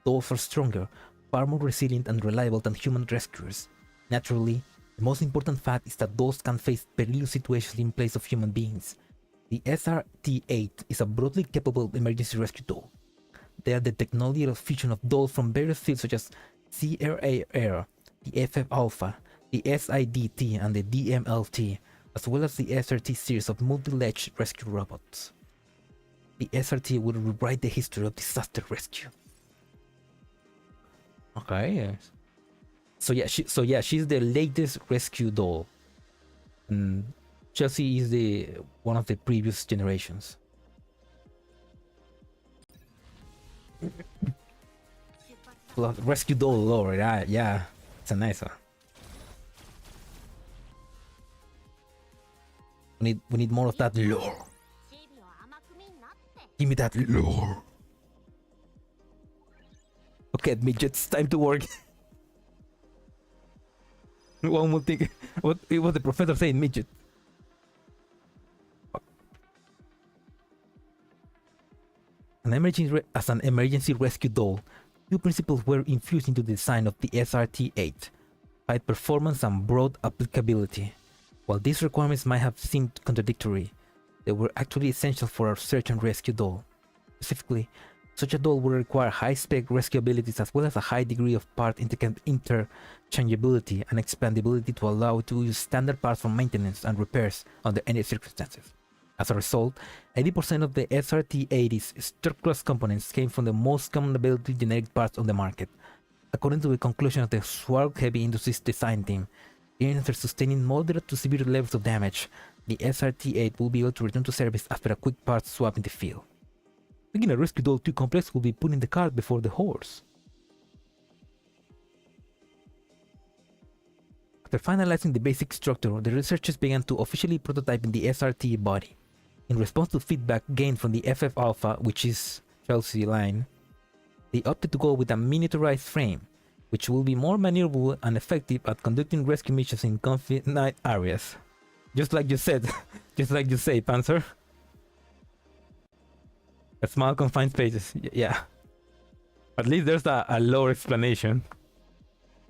Dolls are stronger, far more resilient and reliable than human rescuers. Naturally, the most important fact is that dolls can face perilous situations in place of human beings. The SRT-8 is a broadly capable emergency rescue doll. They are the technological fusion of dolls from various fields such as CRAR, the FF Alpha, the SIDT, and the DMLT, as well as the SRT series of multi-ledge rescue robots. The SRT will rewrite the history of disaster rescue. Okay, yes. So yeah, she's the latest rescue doll. And Chelsea is the one of the previous generations. Rescue doll lore, yeah, it's a nice one. We need more of that lore. Give me that lore. Okay, midgets, time to work. One more thing. What was the professor saying, midget? As an emergency rescue doll, 2 principles were infused into the design of the SRT-8: high performance and broad applicability. While these requirements might have seemed contradictory, they were actually essential for our search and rescue doll. Specifically, such a doll would require high-spec rescue abilities as well as a high degree of part interchangeability and expandability to allow it to use standard parts for maintenance and repairs under any circumstances. As a result, 80% of the SRT-80's structural components came from the most common ability generic parts on the market. According to the conclusion of the Swark Heavy Industries design team, even after sustaining moderate to severe levels of damage, the SRT-8 will be able to return to service after a quick parts swap in the field. Making a rescue doll too complex will be putting the cart before the horse. After finalizing the basic structure, the researchers began to officially prototyping the SRT body. In response to feedback gained from the FF Alpha, which is Chelsea line, they opted to go with a miniaturized frame, which will be more maneuverable and effective at conducting rescue missions in confined areas. Just like you said, just like you say, Panzer. A small confined spaces, yeah. At least there's a lower explanation.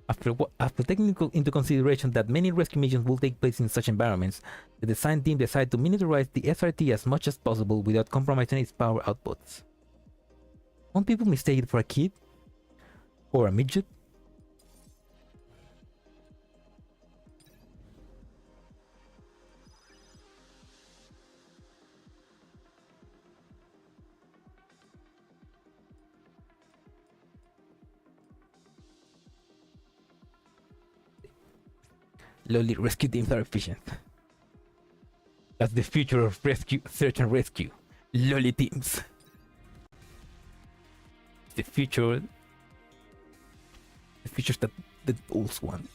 After taking into consideration that many rescue missions will take place in such environments, the design team decided to miniaturize the SRT as much as possible without compromising its power outputs. Won't people mistake it for a kid? Or a midget? Lowly rescue teams are efficient. That's the future of rescue, search and rescue. Lowly teams. The future that the bulls want.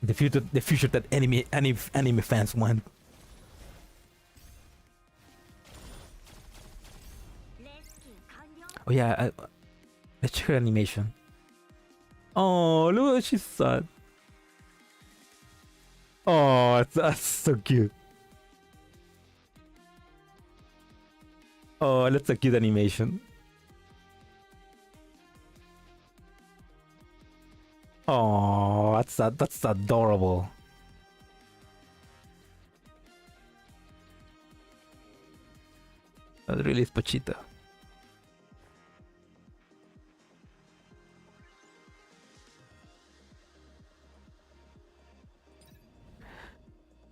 The future that anime fans want. Oh yeah, let's check her animation. Oh, look, she's sad. Oh, that's so cute. Oh, that's a cute animation. Oh, That's adorable. That really is Pachita.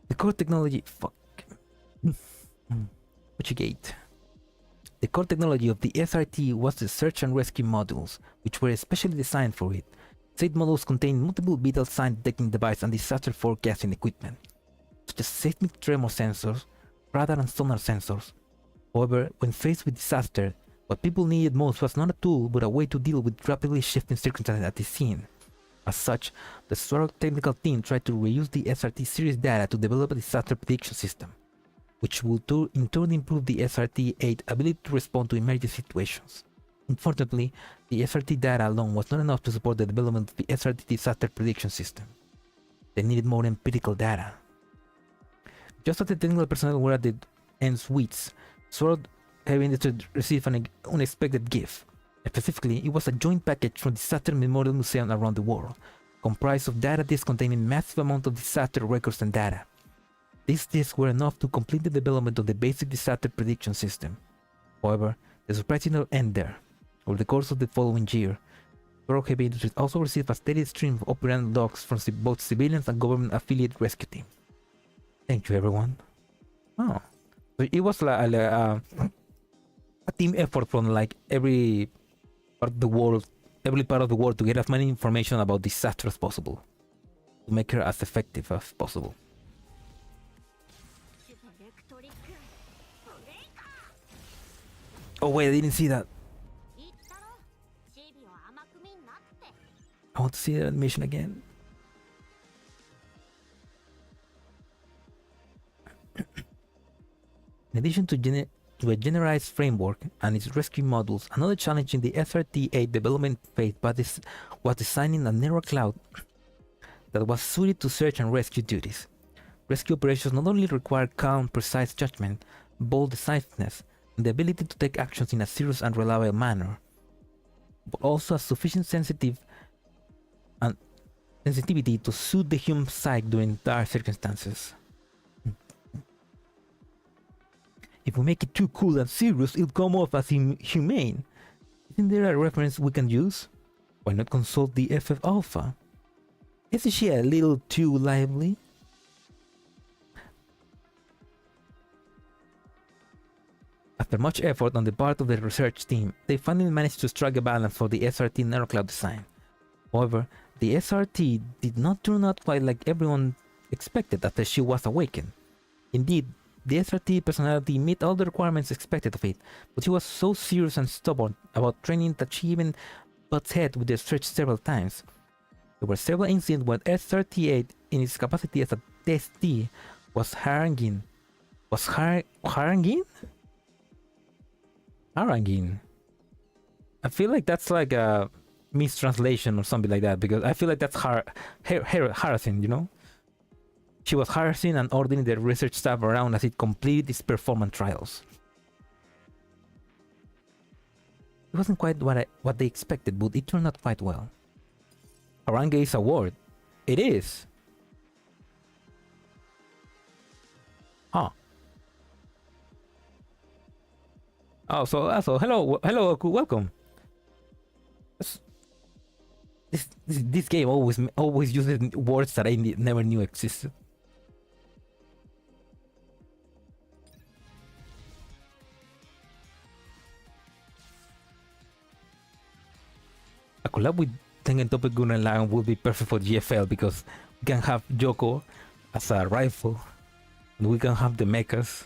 The core technology. Fuck. Gate. The core technology of the SRT was the search and rescue modules, which were especially designed for it. Said modules contained multiple vital sign detecting devices and disaster forecasting equipment, such as seismic tremor sensors, radar and sonar sensors. However, when faced with disaster, what people needed most was not a tool but a way to deal with rapidly shifting circumstances at the scene. As such, the Swarog technical team tried to reuse the SRT series data to develop a disaster prediction system, which would in turn improve the SRT-8 ability to respond to emergency situations. Unfortunately, the SRT data alone was not enough to support the development of the SRT disaster prediction system. They needed more empirical data. Just as the technical personnel were at the end's wits, Sword Heavy Industry received an unexpected gift. Specifically, it was a joint package from disaster memorial museums around the world, comprised of data disks containing massive amounts of disaster records and data. These disks were enough to complete the development of the basic disaster prediction system. However, the surprise did not end there. Over the course of the following year, Rogue Heavy Industries also received a steady stream of operating logs from both civilians and government affiliate rescue teams. Thank you, everyone. Oh, so it was like a team effort from like every part of the world to get as many information about disaster as possible, to make her as effective as possible. Oh wait, I didn't see that. I want to see the animation again. In addition to a generalized framework and its rescue modules, another challenge in the SRT-8 development phase was designing a narrow cloud that was suited to search and rescue duties. Rescue operations not only require calm, precise judgment, bold decisiveness, and the ability to take actions in a serious and reliable manner, but also a sufficient sensitivity to suit the human psyche during dire circumstances. If we make it too cool and serious, it'll come off as inhumane. Isn't there a reference we can use? Why not consult the FF Alpha? Isn't she a little too lively? After much effort on the part of the research team, they finally managed to strike a balance for the SRT narrowcloud design. However, the SRT did not turn out quite like everyone expected after she was awakened. Indeed, the SRT personality met all the requirements expected of it, but she was so serious and stubborn about training that she even butts heads with the search several times. There were several incidents where S38, in its capacity as a testee, was haranguing. Haranguing? Haranguing. I feel like that's like a mistranslation or something like that, because I feel like that's harassing, you know? She was harassing and ordering the research staff around as it completed its performance trials. It wasn't quite what they expected, but it turned out quite well. Harangue is a word. It is. Huh. Oh, so hello, welcome. This game always uses words that I never knew existed. A collab with Tengen Toppa Gurren Lagann would be perfect for GFL, because we can have Yoko as a rifle, and we can have the mechas.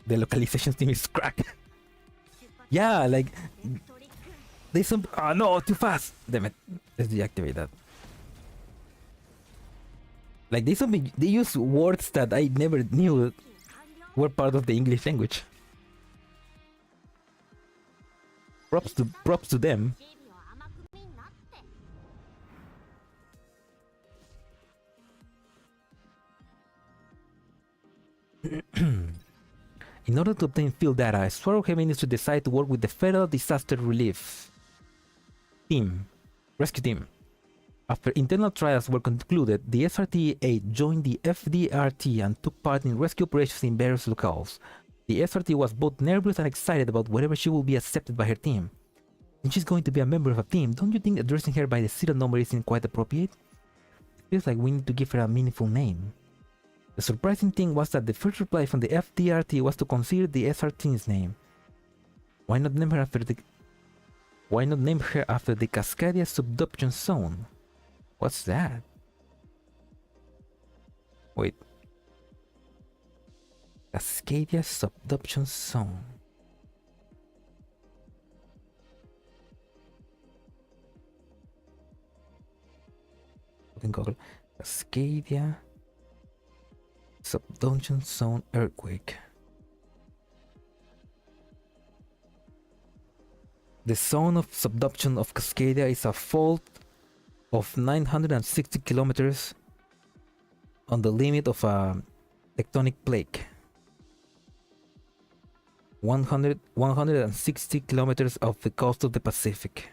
The localization team is cracked. Yeah, like there's some. Oh no, too fast! Damn it! Let's deactivate that. Like they use words that I never knew were part of the English language. Props to them. In order to obtain field data, Swarrow Heavy needs to decide to work with the Federal Disaster Relief Team. Rescue team. After internal trials were concluded, the SRT-8 joined the FDRT and took part in rescue operations in various locales. The SRT was both nervous and excited about whether she will be accepted by her team. And she's going to be a member of a team, don't you think addressing her by the serial number isn't quite appropriate? It feels like we need to give her a meaningful name. The surprising thing was that the first reply from the FDRT was to consider the SRT's name. Why not name her after the Cascadia subduction zone? What's that? Wait. Cascadia subduction zone. Looking Google. Cascadia subduction zone earthquake. The zone of subduction of Cascadia is a fault of 960 kilometers on the limit of a tectonic plate. 160 kilometers off the coast of the Pacific,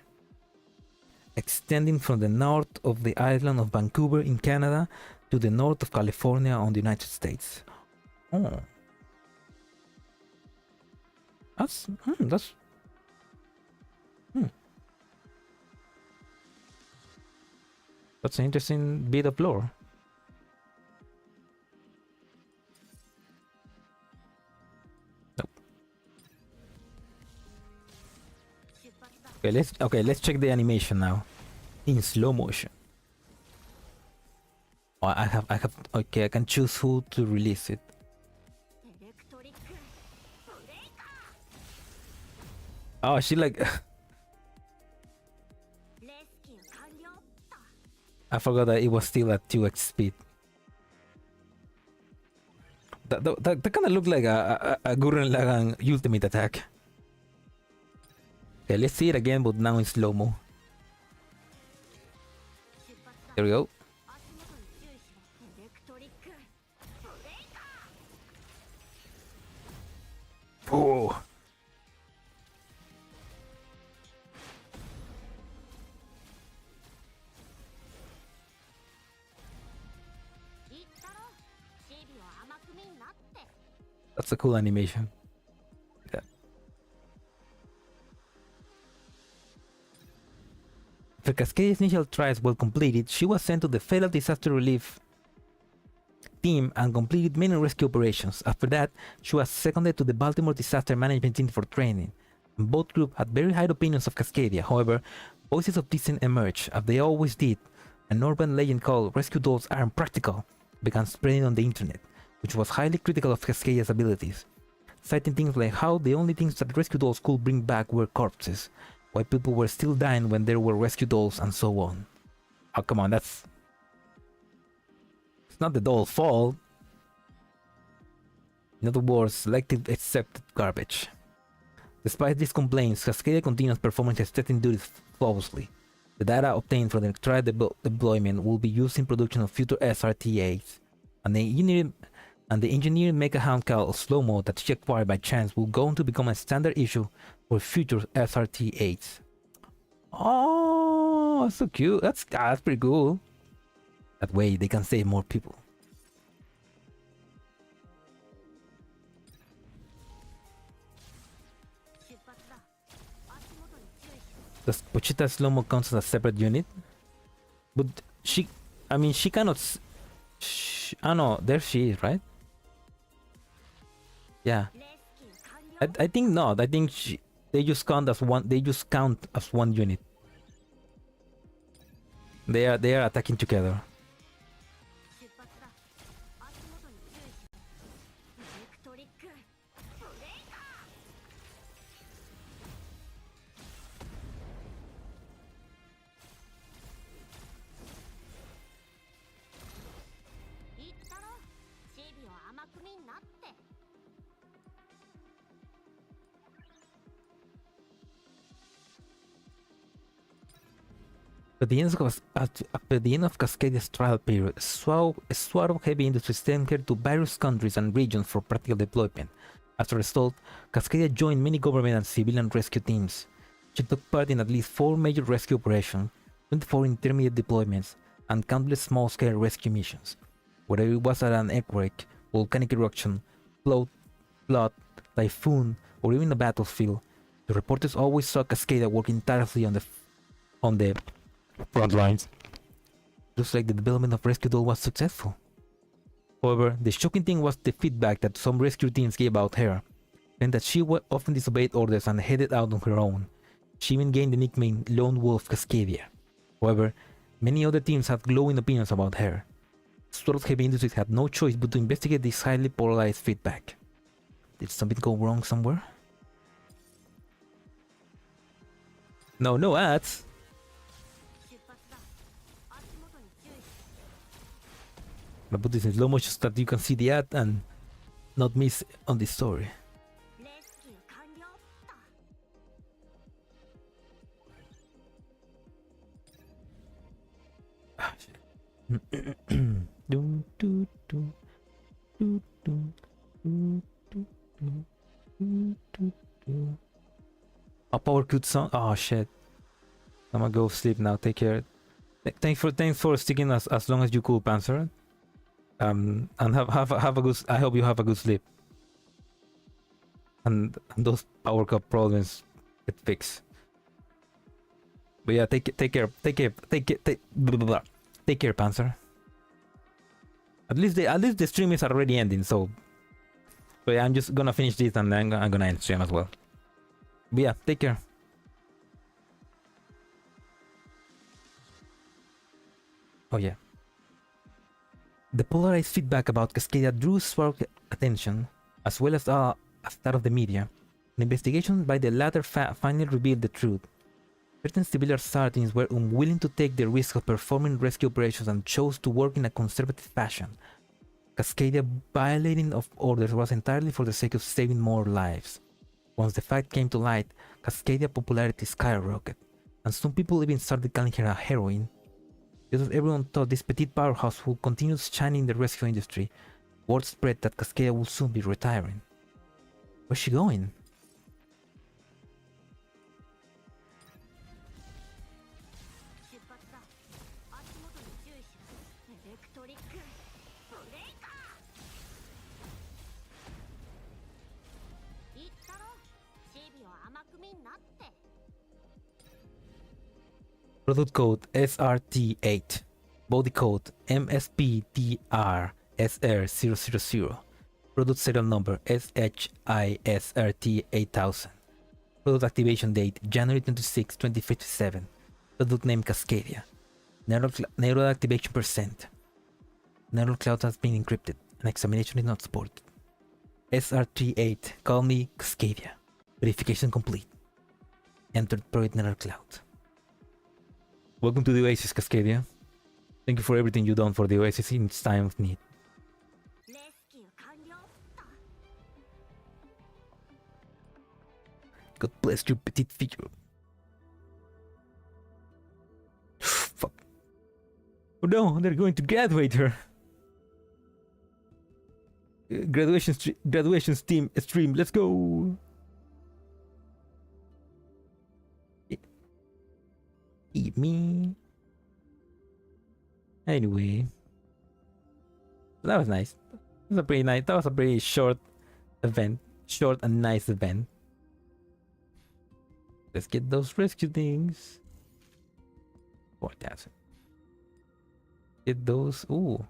extending from the north of the island of Vancouver in Canada to the north of California on the United States. Oh, that's an interesting bit of lore. Nope. Let's check the animation now in slow motion. Oh, I have okay, I can choose who to release it. Oh, she like I forgot that it was still at 2x speed. That kind of looked like a Gurren Lagann ultimate attack. Okay, let's see it again, but now in slow-mo. There we go. Oh. That's a cool animation. Yeah. After Cascadia's initial trials were completed, she was sent to the Federal Disaster Relief Team and completed many rescue operations. After that, she was seconded to the Baltimore Disaster Management Team for training. Both groups had very high opinions of Cascadia. However, voices of dissent emerged, as they always did. An urban legend called "rescue dolls are impractical" began spreading on the internet, which was highly critical of Cascadia's abilities, citing things like how the only things that rescue dolls could bring back were corpses, why people were still dying when there were rescue dolls, and so on. Oh, come on, it's not the doll's fault. In other words, selective accepted garbage. Despite these complaints, Cascadia continues performing its testing duties flawlessly. The data obtained from the trial deployment will be used in production of future SRT-8s, and the engineered mecha hound called Slow-Mo that she acquired by chance will go on to become a standard issue for future SRT-8s. Oh, so cute. That's pretty cool. That way they can save more people. Does Pochita Slow-Mo count as a separate unit? But she cannot. Oh no, there she is, right? Yeah. I think not. I think they just count as one. They just count as one unit. They are attacking together. At the end of Cascadia's trial period, a swath of heavy industry sent her to various countries and regions for practical deployment. As a result, Cascadia joined many government and civilian rescue teams. She took part in at least 4 major rescue operations, 24 intermediate deployments, and countless small-scale rescue missions. Whether it was at an earthquake, volcanic eruption, flood, typhoon, or even a battlefield, the reporters always saw Cascadia working tirelessly on the Front lines. looks like the development of Rescue Doll was successful. However, the shocking thing was the feedback that some rescue teams gave about her, and that she often disobeyed orders and headed out on her own. She even gained the nickname Lone Wolf Cascadia. However, many other teams had glowing opinions about her. Sword Heavy Industries had no choice but to investigate this highly polarized feedback. Did something go wrong somewhere? No ads! I put this in slow motion so that you can see the ad and not miss on the story. Ah, shit. A power cute song. Oh shit! I'm gonna go sleep now. Take care. Thanks for sticking as long as you could, Panzer. And have a good. I hope you have a good sleep. And those power cup problems get fixed. But yeah, take care, blah, blah, blah. Take care, Panzer. At least the stream is already ending, so. But yeah, I'm just gonna finish this and then I'm gonna end stream as well. But yeah, take care. Oh yeah. The polarized feedback about Cascadia drew spark attention, as well as that of the media. An investigation by the latter finally revealed the truth. Certain civilian SAR teams were unwilling to take the risk of performing rescue operations and chose to work in a conservative fashion. Cascadia violating of orders was entirely for the sake of saving more lives. Once the fact came to light, Cascadia's popularity skyrocketed, and some people even started calling her a heroine. Just as everyone thought this petite powerhouse who continues shining in the rescue industry, word spread that Cascadia will soon be retiring. Where's she going? Product code SRT8. Body code MSPTRSR000. Product serial number SHISRT8000. Product activation date January 26, 2057. Product name Cascadia. Neural activation percent. Neural cloud has been encrypted and examination is not supported. SRT8. Call me Cascadia. Verification complete. Entered Project Neural Cloud. Welcome to the Oasis, Cascadia. Thank you for everything you've done for the Oasis in its time of need. God bless your petite figure. Fuck. Oh no, they're going to graduate her. Graduation stream, let's go. Eat me. Anyway, that was nice. That was a pretty short event, short and nice event. Let's get those rescue things. 4,000. Get those. Ooh.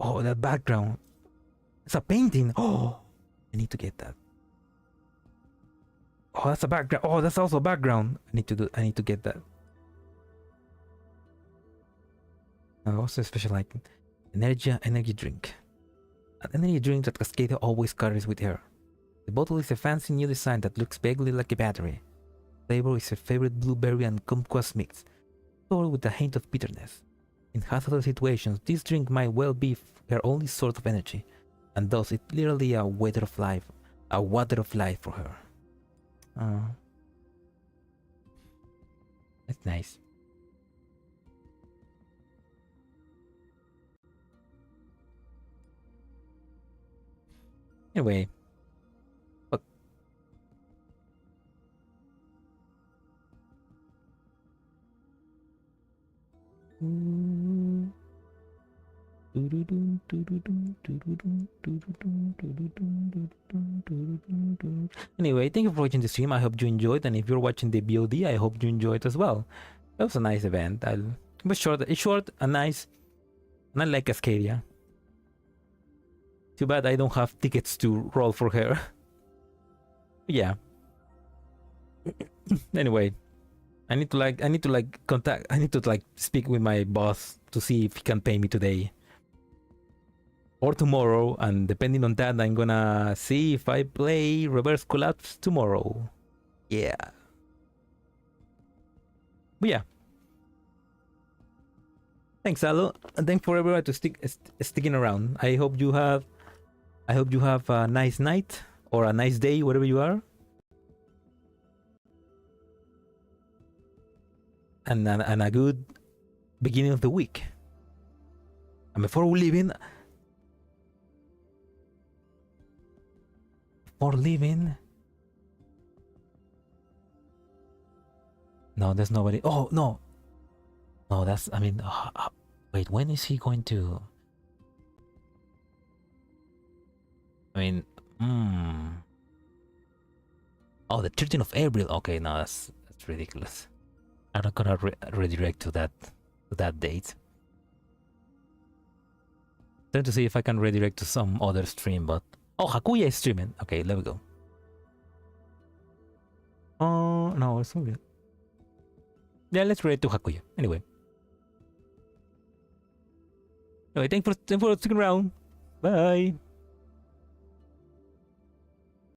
Oh, that background. It's a painting. Oh, I need to get that. Oh, that's a background. Oh, that's also a background. I need to get that. Also a special item. Energy drink. An energy drink that Cascadia always carries with her. The bottle is a fancy new design that looks vaguely like a battery. Flavor is her favorite blueberry and kumquat mix, stored with a hint of bitterness. In hazardous situations, this drink might well be her only source of energy, and thus it's literally a water of life for her. That's nice. Anyway, Anyway, thank you for watching the stream. I hope you enjoyed, and if you're watching the BOD, I hope you enjoyed as well. That was a nice event. It was short, and nice, and I like Cascadia. Too bad I don't have tickets to roll for her. Yeah. Anyway, I need to speak with my boss to see if he can pay me today or tomorrow, and depending on that, I'm gonna see if I play Reverse Collapse tomorrow. Yeah. But yeah. Thanks, Alo, and thanks for everyone to sticking around. I hope you have a nice night or a nice day, wherever you are. And a good beginning of the week. And before leaving, no, there's nobody. Oh no, that's. I mean, wait, when is he going to? I mean, oh, the 13th of April. Okay, no, that's ridiculous. I'm not gonna redirect to that date. Trying to see if I can redirect to some other stream, but oh, Hakuya is streaming. Okay, let me go. Oh no, it's all good. Yeah, let's redirect to Hakuya. Anyway, thanks for sticking around. Bye.